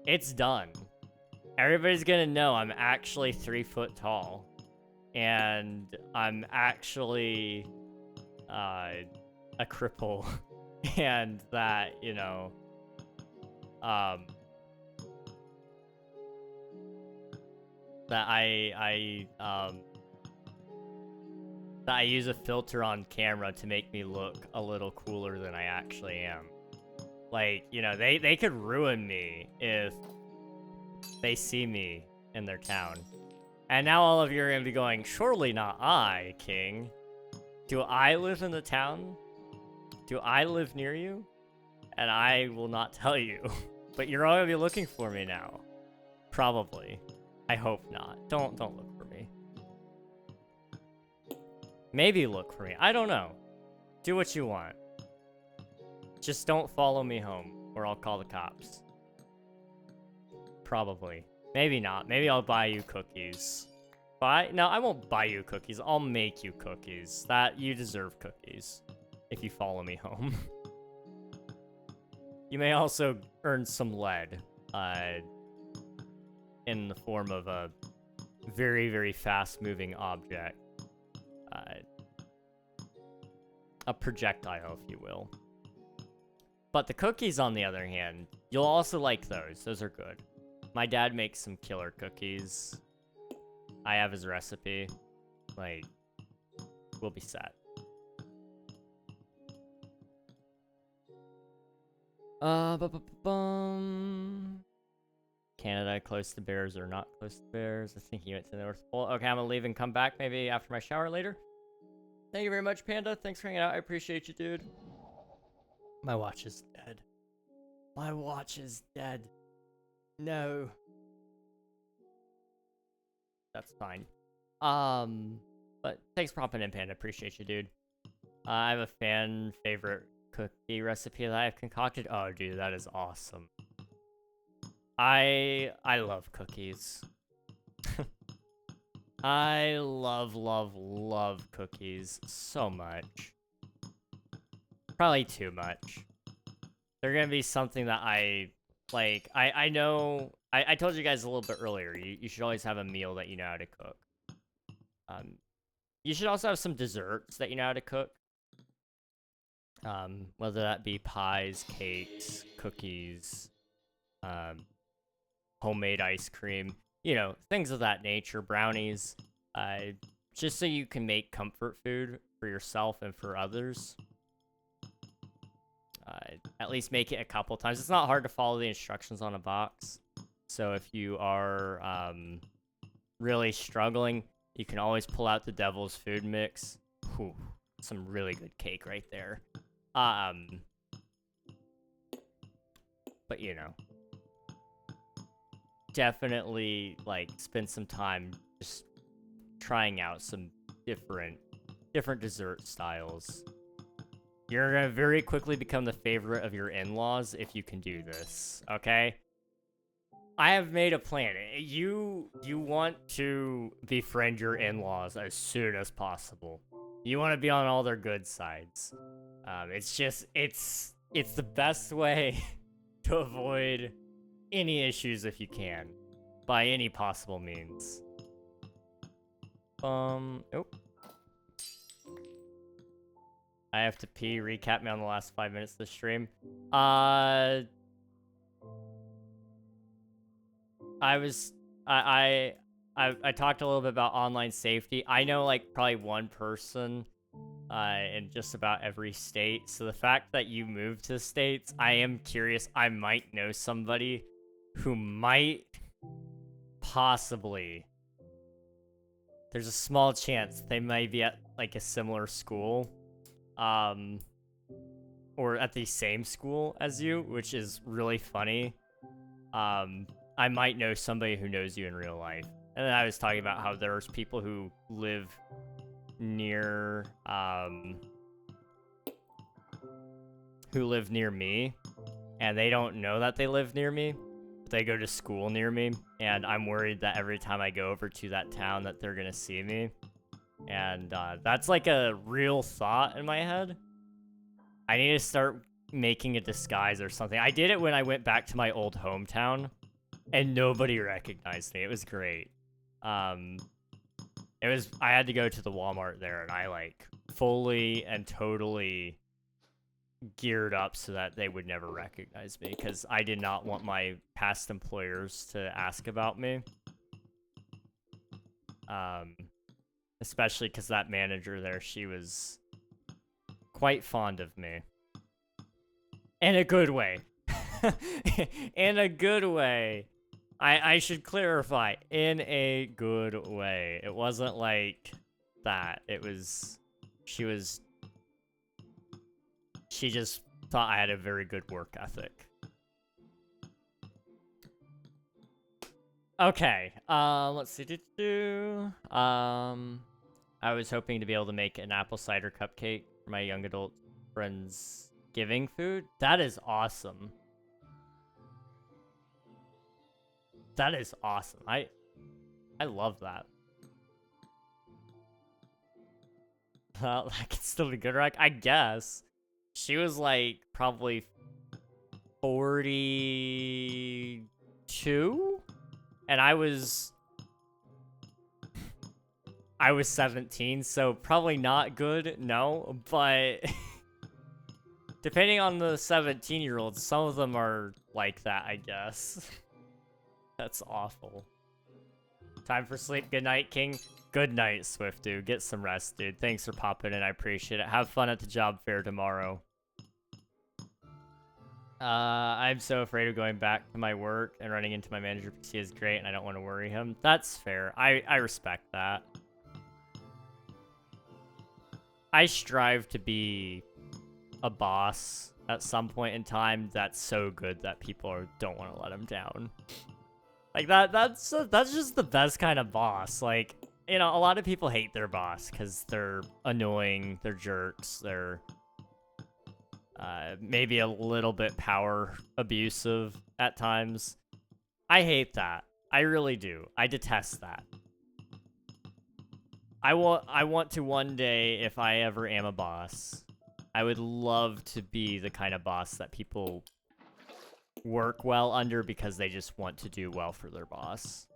it's done. Everybody's gonna know I'm actually 3 foot tall. And I'm actually a cripple. And that, you know, that that I use a filter on camera to make me look a little cooler than I actually am. Like, you know, they could ruin me if they see me in their town. And now all of you are going to be going, surely not I, King. Do I live in the town? Do I live near you? And I will not tell you. But you're all going to be looking for me now. Probably. I hope not. Don't look for me. Maybe look for me. I don't know. Do what you want. Just don't follow me home, or I'll call the cops. Probably. Maybe not. Maybe I'll buy you cookies. No, I won't buy you cookies. I'll make you cookies. You deserve cookies if you follow me home. You may also earn some lead in the form of a very, very fast-moving object. A projectile, if you will. But the cookies, on the other hand, you'll also like those. Those are good. My dad makes some killer cookies. I have his recipe. Like, we'll be set. Canada, close to bears or not close to bears? I think he went to the North Pole. Okay, I'm gonna leave and come back maybe after my shower later. Thank you very much, Panda. Thanks for hanging out. I appreciate you, dude. My watch is dead. My watch is dead. No. That's fine. But thanks for hopping in, Panda. Appreciate you, dude. I have a fan favorite cookie recipe that I've concocted. Oh, dude, that is awesome. I love cookies. I love cookies so much. Probably too much. They're gonna be something that I like. I know. I told you guys a little bit earlier. You should always have a meal that you know how to cook. You should also have some desserts that you know how to cook. Whether that be pies, cakes, cookies, homemade ice cream, you know, things of that nature, brownies, just so you can make comfort food for yourself and for others. At least make it a couple times. It's not hard to follow the instructions on a box. So if you are really struggling, you can always pull out the devil's food mix. Whew, some really good cake right there. But you know, definitely like spend some time just trying out some different dessert styles. You're gonna very quickly become the favorite of your in-laws if you can do this, okay? I have made a plan. You want to befriend your in-laws as soon as possible. You want to be on all their good sides. It's the best way to avoid any issues if you can, by any possible means. Oh. I have to pee. Recap me on the last 5 minutes of the stream. I talked a little bit about online safety. I know like probably one person in just about every state. So the fact that you moved to the States, I am curious. I might know somebody who might possibly. There's a small chance they might be at like a similar school. Or at the same school as you, which is really funny. I might know somebody who knows you in real life. And then I was talking about how there's people who live near, me, and they don't know that they live near me, but they go to school near me, and I'm worried that every time I go over to that town that they're gonna see me. And that's like a real thought in my head. I need to start making a disguise or something. I did it when I went back to my old hometown, and nobody recognized me. It was great. I had to go to the Walmart there, and I like fully and totally geared up so that they would never recognize me, because I did not want my past employers to ask about me. Especially because that manager there, she was quite fond of me. In a good way. In a good way. I should clarify. In a good way. It wasn't like that. It was... She just thought I had a very good work ethic. Okay. Let's see. I was hoping to be able to make an apple cider cupcake for my young adult friends giving food. That is awesome. That is awesome. I love that. That could still be good, right? I guess. She was like probably 42, and I was 17, so probably not good, no, but depending on the 17-year-olds, some of them are like that, I guess. That's awful. Time for sleep. Good night, King. Good night, Swift, dude. Get some rest, dude. Thanks for popping in. I appreciate it. Have fun at the job fair tomorrow. I'm so afraid of going back to my work and running into my manager because he is great and I don't want to worry him. That's fair. I respect that. I strive to be a boss at some point in time that's so good that people don't want to let him down. Like, that's just the best kind of boss. Like, you know, a lot of people hate their boss because they're annoying, they're jerks, they're maybe a little bit power abusive at times. I hate that. I really do. I detest that. I want to one day, if I ever am a boss, I would love to be the kind of boss that people work well under because they just want to do well for their boss.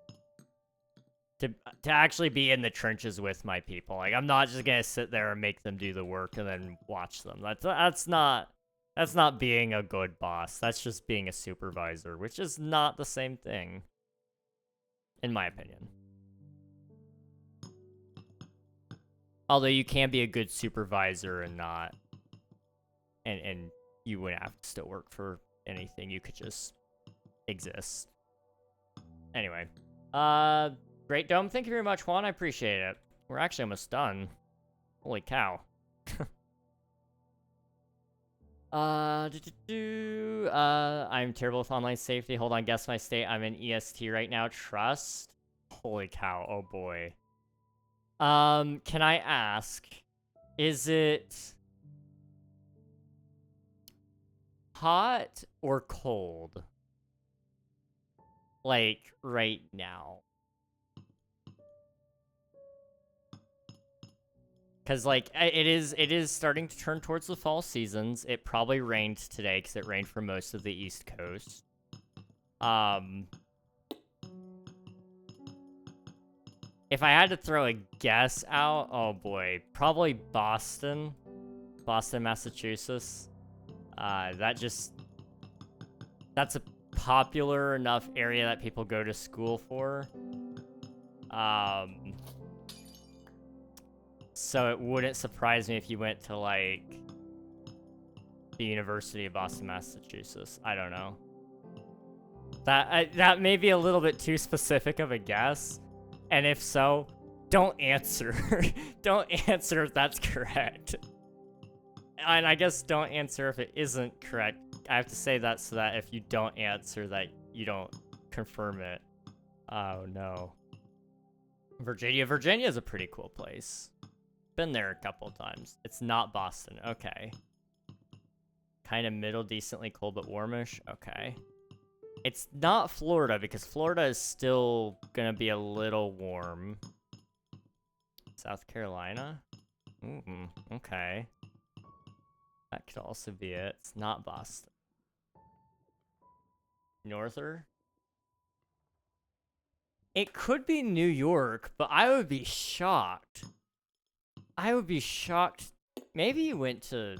To actually be in the trenches with my people. Like, I'm not just gonna sit there and make them do the work and then watch them. That's not being a good boss. That's just being a supervisor, which is not the same thing, in my opinion. Although you can be a good supervisor and not, and you wouldn't have to still work for anything. You could just exist. Anyway, Great Dome, thank you very much, Juan. I appreciate it. We're actually almost done. Holy cow. I'm terrible with online safety. Hold on, guess my state. I'm in EST right now. Trust? Holy cow, oh boy. Can I ask, is it hot or cold? Like, right now? Because, like, it is starting to turn towards the fall seasons. It probably rained today because it rained for most of the East Coast. If I had to throw a guess out, oh boy, probably Boston, Massachusetts. That's a popular enough area that people go to school for. So it wouldn't surprise me if you went to, like, the University of Boston, Massachusetts. I don't know. That may be a little bit too specific of a guess. And if so, don't answer. Don't answer if that's correct. And I guess don't answer if it isn't correct. I have to say that so that if you don't answer, that you don't confirm it. Oh, no. Virginia. Virginia is a pretty cool place. Been there a couple times. It's not Boston. Okay. Kind of middle, decently cold, but warmish. Okay. It's not Florida, because Florida is still gonna be a little warm. South Carolina? Okay. That could also be it. It's not Boston. Norther? It could be New York, but I would be shocked. I would be shocked. Maybe you went to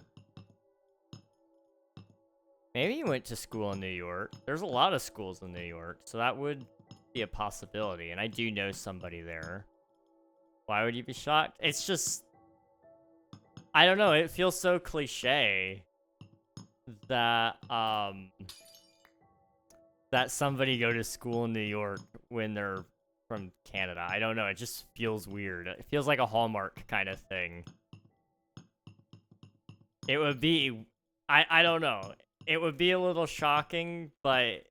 school in New York. There's a lot of schools in New York, so that would be a possibility. And I do know somebody there. Why would you be shocked? It's just, I don't know. It feels so cliche that that somebody go to school in New York when they're from Canada. I don't know. It just feels weird. It feels like a Hallmark kind of thing. It would be, I don't know. It would be a little shocking, but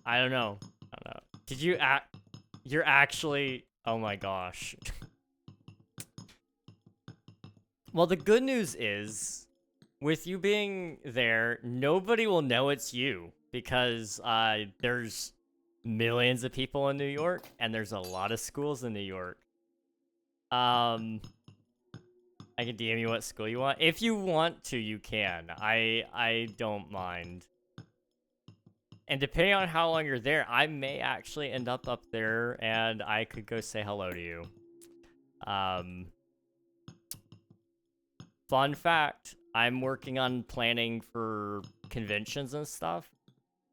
I don't know. I don't know. Did you you're actually, oh my gosh. Well, the good news is, with you being there, nobody will know it's you because there's millions of people in New York and there's a lot of schools in New York. I can DM you what school you want. If you want to, you can. I don't mind. And depending on how long you're there, I may actually end up there and I could go say hello to you. Fun fact, I'm working on planning for conventions and stuff.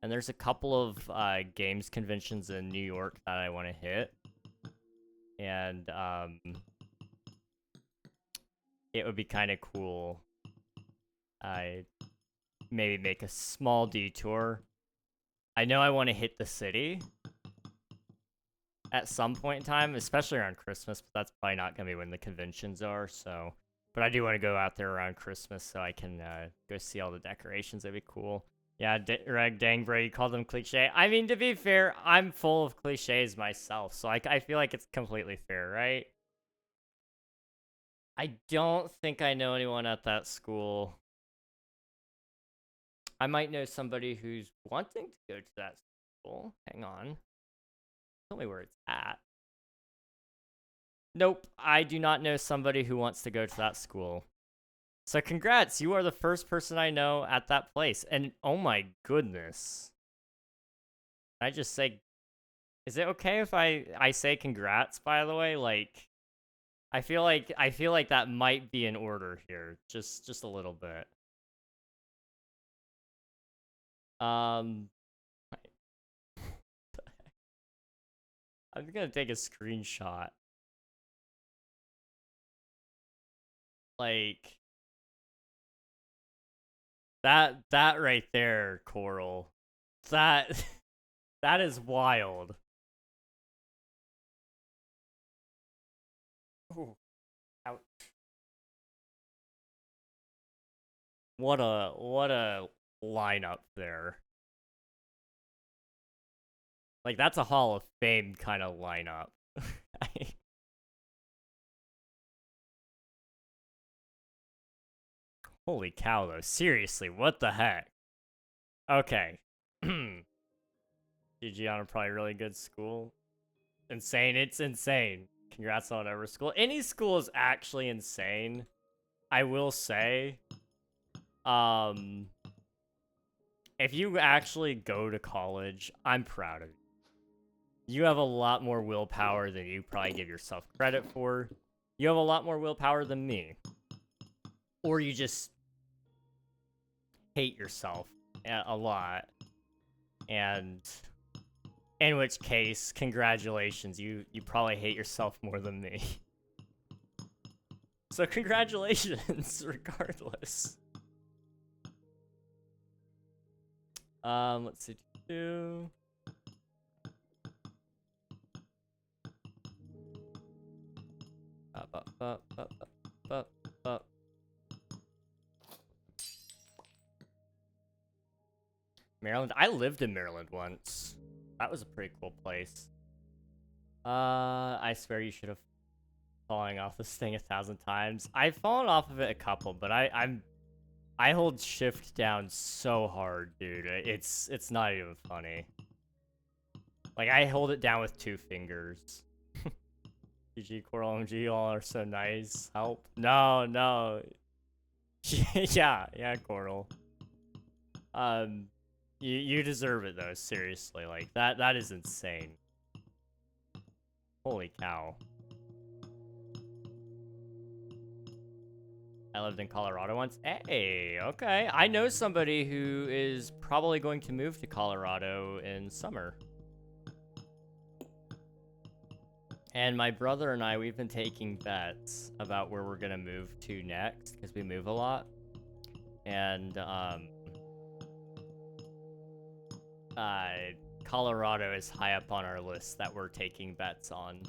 And there's a couple of games conventions in New York that I want to hit. And it would be kind of cool. I maybe make a small detour. I know I want to hit the city at some point in time, especially around Christmas, but that's probably not going to be when the conventions are, so. But I do want to go out there around Christmas so I can go see all the decorations. That'd be cool. Yeah, Reg, dang, bro, you called them cliche. I mean, to be fair, I'm full of cliches myself, so I feel like it's completely fair, right? I don't think I know anyone at that school. I might know somebody who's wanting to go to that school. Hang on. Tell me where it's at. Nope, I do not know somebody who wants to go to that school. So congrats, you are the first person I know at that place. And oh my goodness. I just say, is it okay if I say congrats, by the way? Like, I feel like that might be in order here. Just a little bit. I'm gonna take a screenshot. Like that right there, Coral. That is wild. Ooh. Ouch. What a lineup there. Like, that's a Hall of Fame kind of lineup. Holy cow, though. Seriously, what the heck? Okay. GG on a probably really good school. Insane. It's insane. Congrats on whatever school. Any school is actually insane. I will say. If you actually go to college, I'm proud of you. You have a lot more willpower than you probably give yourself credit for. You have a lot more willpower than me. Or you just hate yourself a lot. And in which case, congratulations. You probably hate yourself more than me. So congratulations, regardless. Let's see. Maryland. I lived in Maryland once. That was a pretty cool place. I swear you should have fallen off this thing 1,000 times. I've fallen off of it a couple, but I hold shift down so hard, dude. It's not even funny. Like, I hold it down with 2 fingers. GG, Coral, OMG, all are so nice. Help. No. yeah, Coral. You deserve it, though, seriously. Like, that is insane. Holy cow. I lived in Colorado once. Hey, okay. I know somebody who is probably going to move to Colorado in summer. And my brother and I, we've been taking bets about where we're gonna move to next, because we move a lot. And, Colorado is high up on our list that we're taking bets on.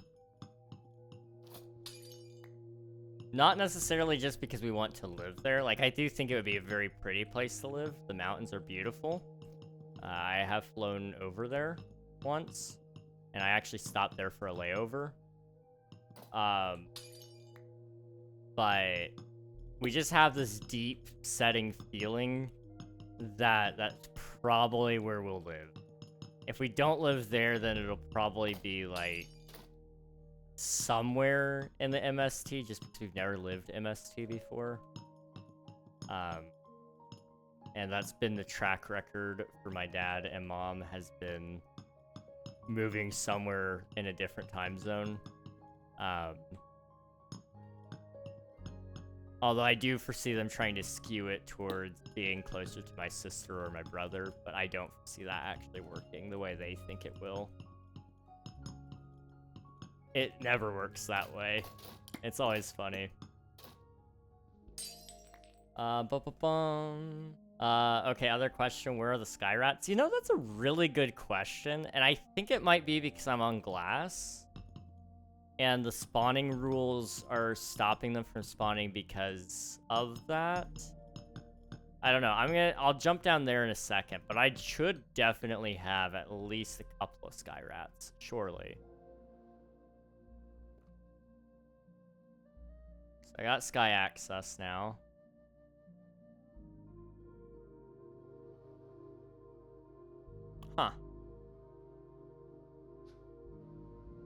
Not necessarily just because we want to live there. Like, I do think it would be a very pretty place to live. The mountains are beautiful. I have flown over there once, and I actually stopped there for a layover. But we just have this deep setting feeling that that's probably where we'll live. If we don't live there, then it'll probably be like somewhere in the MST, just because we've never lived MST before. And that's been the track record for my dad and mom, has been moving somewhere in a different time zone. Although I do foresee them trying to skew it towards being closer to my sister or my brother, but I don't see that actually working the way they think it will. It never works that way. It's always funny. Okay, other question. Where are the sky rats? You know, that's a really good question, and I think it might be because I'm on glass, and the spawning rules are stopping them from spawning because of that. I don't know. I'll jump down there in a second, but I should definitely have at least a couple of sky rats, surely. So I got sky access now. Huh.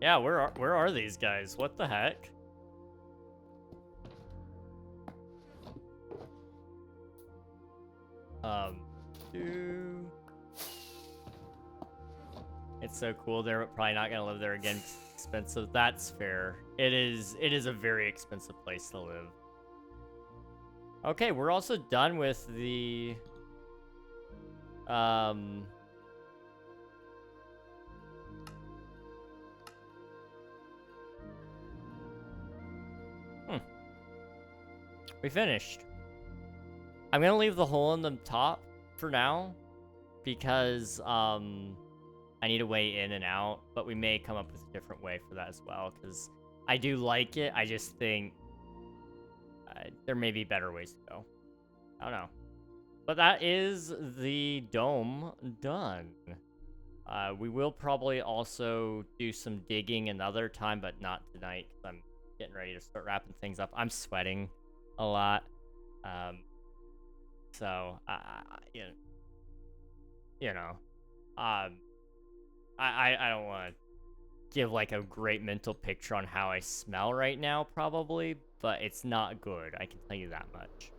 Yeah, where are these guys? What the heck? It's so cool. They're probably not gonna live there again. It's expensive. That's fair. It is a very expensive place to live. Okay, we're also done with the we finished. I'm gonna leave the hole in the top for now because I need a way in and out, but we may come up with a different way for that as well, because I do like it. I just think there may be better ways to go. I don't know. But that is the dome done. We will probably also do some digging another time, but not tonight, because I'm getting ready to start wrapping things up. I'm sweating a lot. So, you know, I don't want to give like a great mental picture on how I smell right now, probably, but it's not good. I can tell you that much.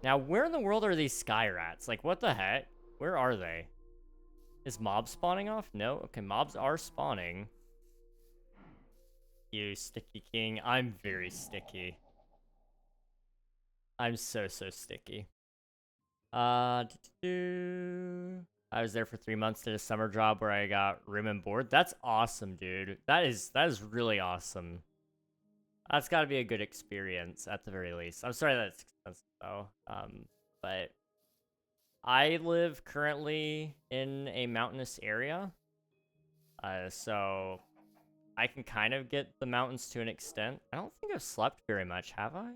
Now, where in the world are these sky rats? Like, what the heck? Where are they? Is mob spawning off? No? Okay, mobs are spawning. You sticky king. I'm very sticky. I'm so sticky. I was there for 3 months, did a summer job where I got room and board. That's awesome, dude. That is really awesome. That's got to be a good experience at the very least. I'm sorry that it's expensive though. But I live currently in a mountainous area. So I can kind of get the mountains to an extent. I don't think I've slept very much, have I?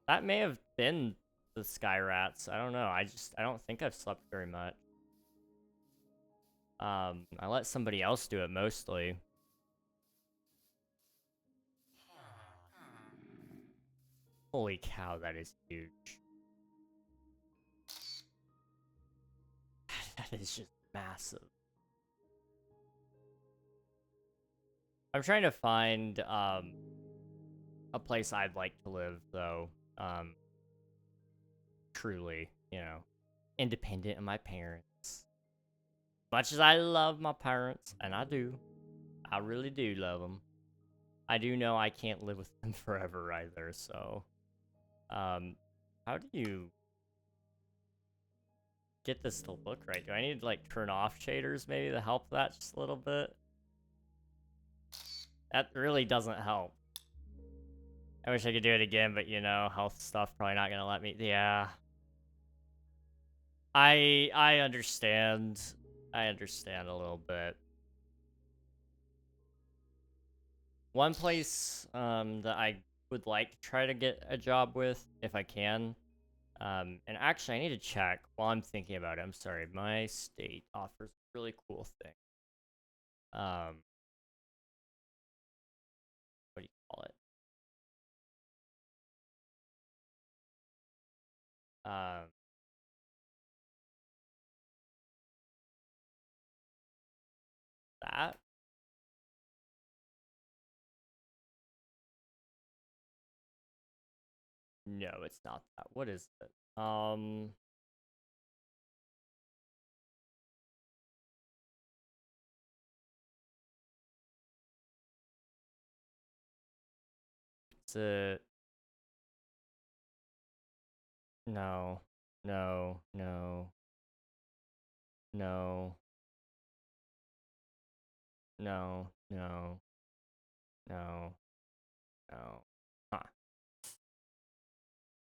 That may have been the sky rats. I don't know. I don't think I've slept very much. I let somebody else do it mostly. Holy cow, that is huge. That is just massive. I'm trying to find a place I'd like to live though. Truly, you know, independent of my parents. Much as I love my parents, and I do. I really do love them. I do know I can't live with them forever either, so how do you get this to look right? Do I need to like turn off shaders maybe to help that just a little bit? That really doesn't help. I wish I could do it again, but you know, health stuff probably not gonna let me. Yeah. I understand. I understand a little bit. One place that I would like to try to get a job with, if I can, and actually I need to check while I'm thinking about it. I'm sorry, my state offers a really cool thing. What do you call it? That? No, it's not that. What is it? It's a... No. No. No. No. No. No. No. No. Huh.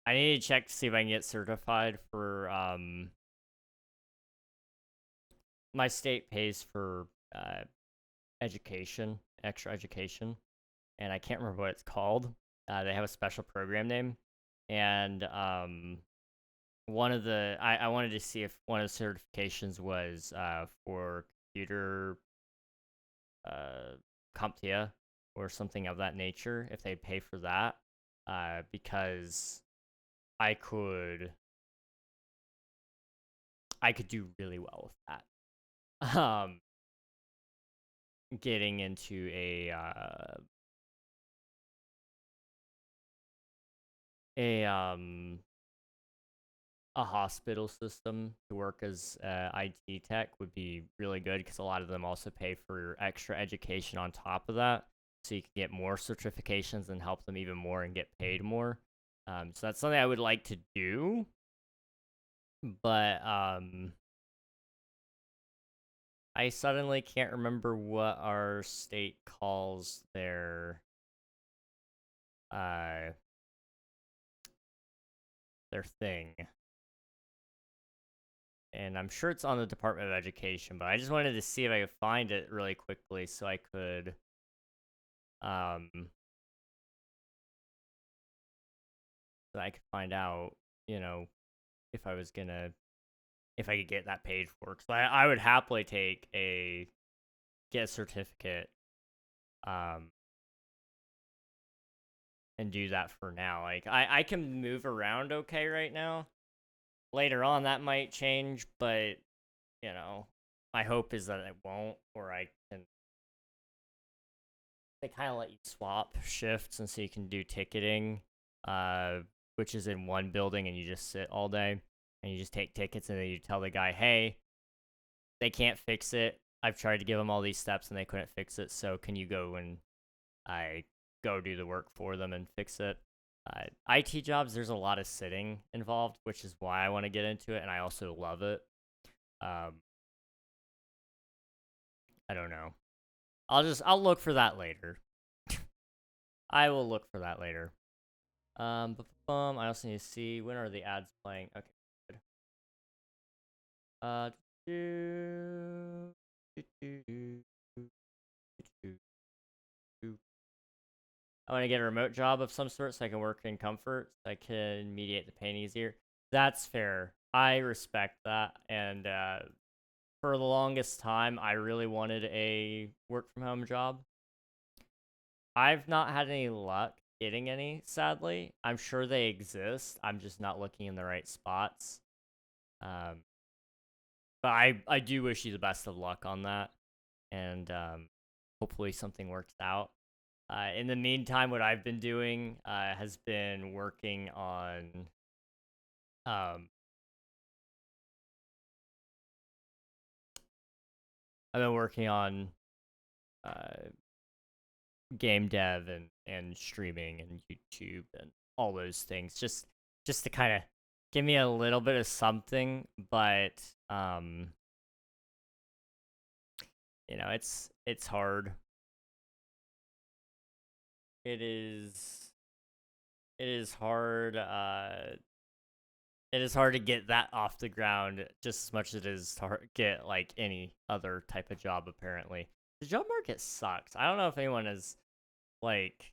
I need to check to see if I can get certified for, my state pays for, education, extra education, and I can't remember what it's called. They have a special program name, and, one of the, I wanted to see if one of the certifications was, for computer, CompTIA or something of that nature, if they pay for that, because I could do really well with that. Getting into a hospital system to work as IT tech would be really good, because a lot of them also pay for extra education on top of that, so you can get more certifications and help them even more and get paid more. So that's something I would like to do, but I suddenly can't remember what our state calls their thing. And I'm sure it's on the Department of Education, but I just wanted to see if I could find it really quickly so I could find out, you know, if I was gonna, if I could get that paid for. Because I would happily get a certificate and do that for now. Like, I can move around okay right now. Later on, that might change, but, you know, my hope is that it won't, or I can... They kind of let you swap shifts, and so you can do ticketing, which is in one building, and you just sit all day, and you just take tickets, and then you tell the guy, hey, they can't fix it. I've tried to give them all these steps, and they couldn't fix it, so can you go and go do the work for them and fix it? IT jobs, there's a lot of sitting involved, which is why I want to get into it, and I also love it. I don't know. I'll look for that later. I will look for that later. I also need to see, when are the ads playing? Okay, good. I want to get a remote job of some sort so I can work in comfort, so I can mediate the pain easier. That's fair. I respect that, and for the longest time, I really wanted a work-from-home job. I've not had any luck getting any, sadly. I'm sure they exist. I'm just not looking in the right spots. But I do wish you the best of luck on that, and hopefully something works out. In the meantime, what I've been doing has been working on I've been working on game dev and streaming and YouTube and all those things, just to kind of give me a little bit of something. But you know, it's hard. it is hard. It is hard to get that off the ground just as much as it is to get like any other type of job. Apparently, the job market sucks. I don't know if anyone is like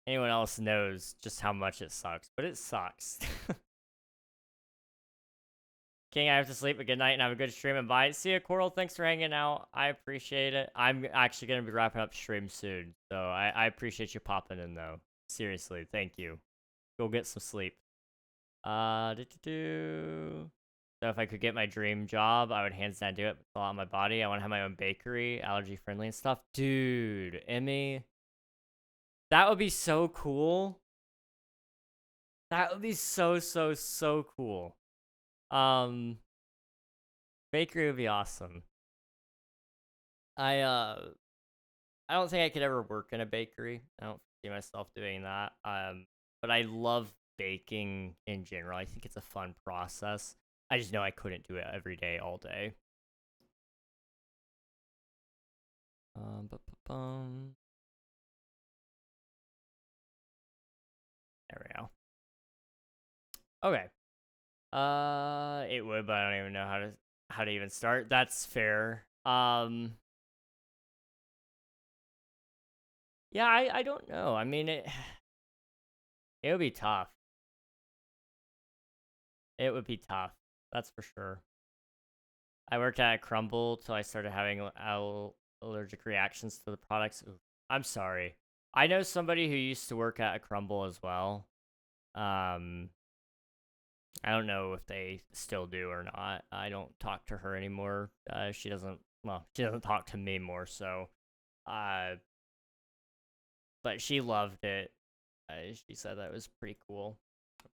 anyone else knows just how much it sucks, but it sucks. King, I have to sleep. A good night and have a good stream and bye. See ya, Coral. Thanks for hanging out. I appreciate it. I'm actually gonna be wrapping up stream soon, so I appreciate you popping in though. Seriously, thank you. Go get some sleep. So if I could get my dream job, I would hands down do it. It's a lot on my body. I want to have my own bakery, allergy friendly and stuff. Dude, Emmy, that would be so cool. That would be so cool. Bakery would be awesome. I don't think I could ever work in a bakery. I don't see myself doing that. But I love baking in general. I think it's a fun process. I just know I couldn't do it every day, all day. There we go. Okay. It would, but I don't even know how to even start. That's fair. Yeah, I don't know. I mean, it would be tough. It would be tough. That's for sure. I worked at Crumble till I started having allergic reactions to the products. Ooh, I'm sorry. I know somebody who used to work at a Crumble as well. I don't know if they still do or not. I don't talk to her anymore. She doesn't talk to me more so. But she loved it. She said that was pretty cool.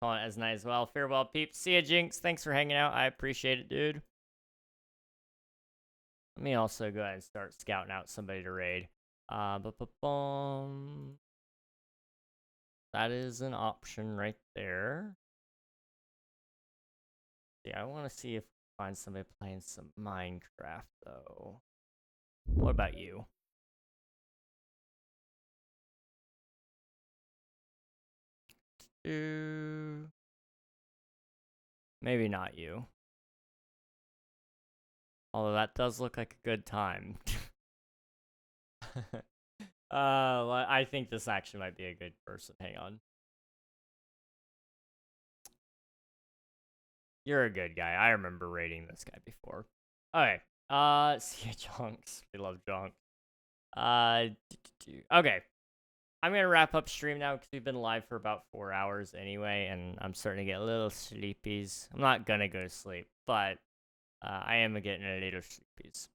Calling it as nice as well. Farewell, peeps. See ya, Jinx. Thanks for hanging out. I appreciate it, dude. Let me also go ahead and start scouting out somebody to raid. That is an option right there. Yeah, I want to see if I find somebody playing some Minecraft, though. What about you? Maybe not you. Although that does look like a good time. I think this actually might be a good person. Hang on. You're a good guy. I remember rating this guy before. Okay. See ya, Jonks. We love Jonk. Okay. I'm gonna wrap up stream now because we've been live for about 4 hours anyway, and I'm starting to get a little sleepies. I'm not gonna go to sleep, but I am getting a little sleepies.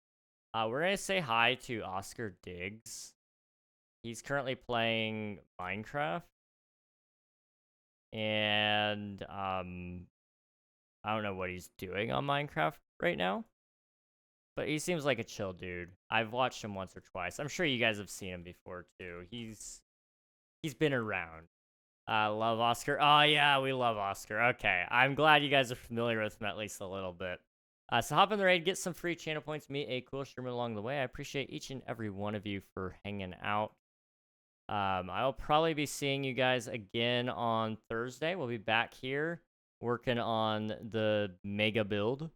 We're gonna say hi to Oscar Diggs. He's currently playing Minecraft, and I don't know what he's doing on Minecraft right now, but he seems like a chill dude. I've watched him once or twice. I'm sure you guys have seen him before too. He's been around. Love Oscar. Oh yeah, we love Oscar. Okay, I'm glad you guys are familiar with him at least a little bit. So hop in the raid, get some free channel points, meet a cool streamer along the way. I appreciate each and every one of you for hanging out. I'll probably be seeing you guys again on Thursday. We'll be back here working on the mega build.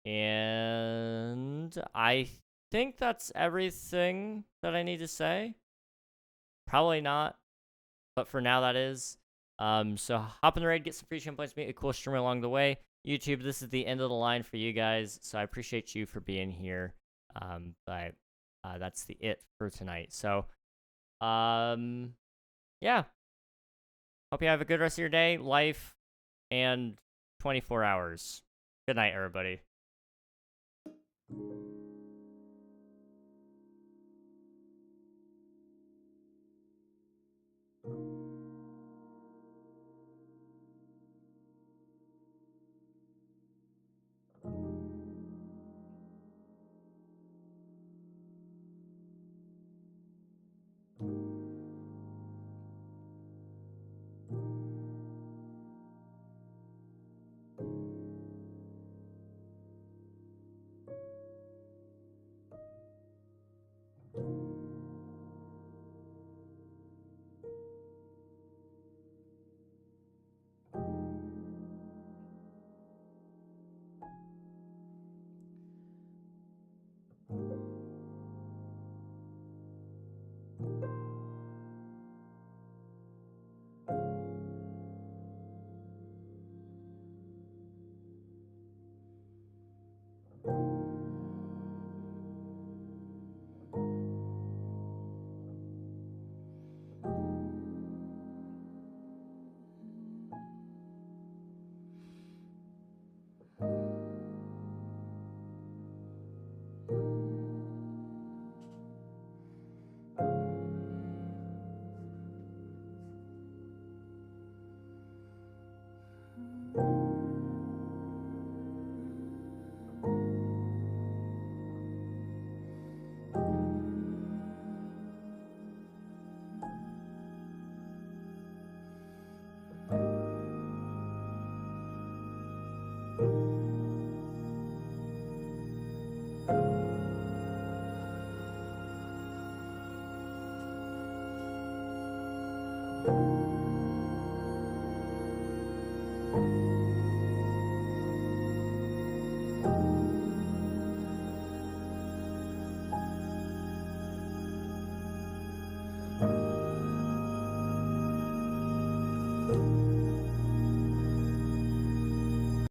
And I think that's everything that I need to say. Probably not, but for now that is. So hop in the raid, get some free channel points, meet a cool streamer along the way. YouTube, this is the end of the line for you guys, so I appreciate you for being here. But that's it for tonight. So, yeah. Hope you have a good rest of your day, life, and 24 hours. Good night, everybody. you.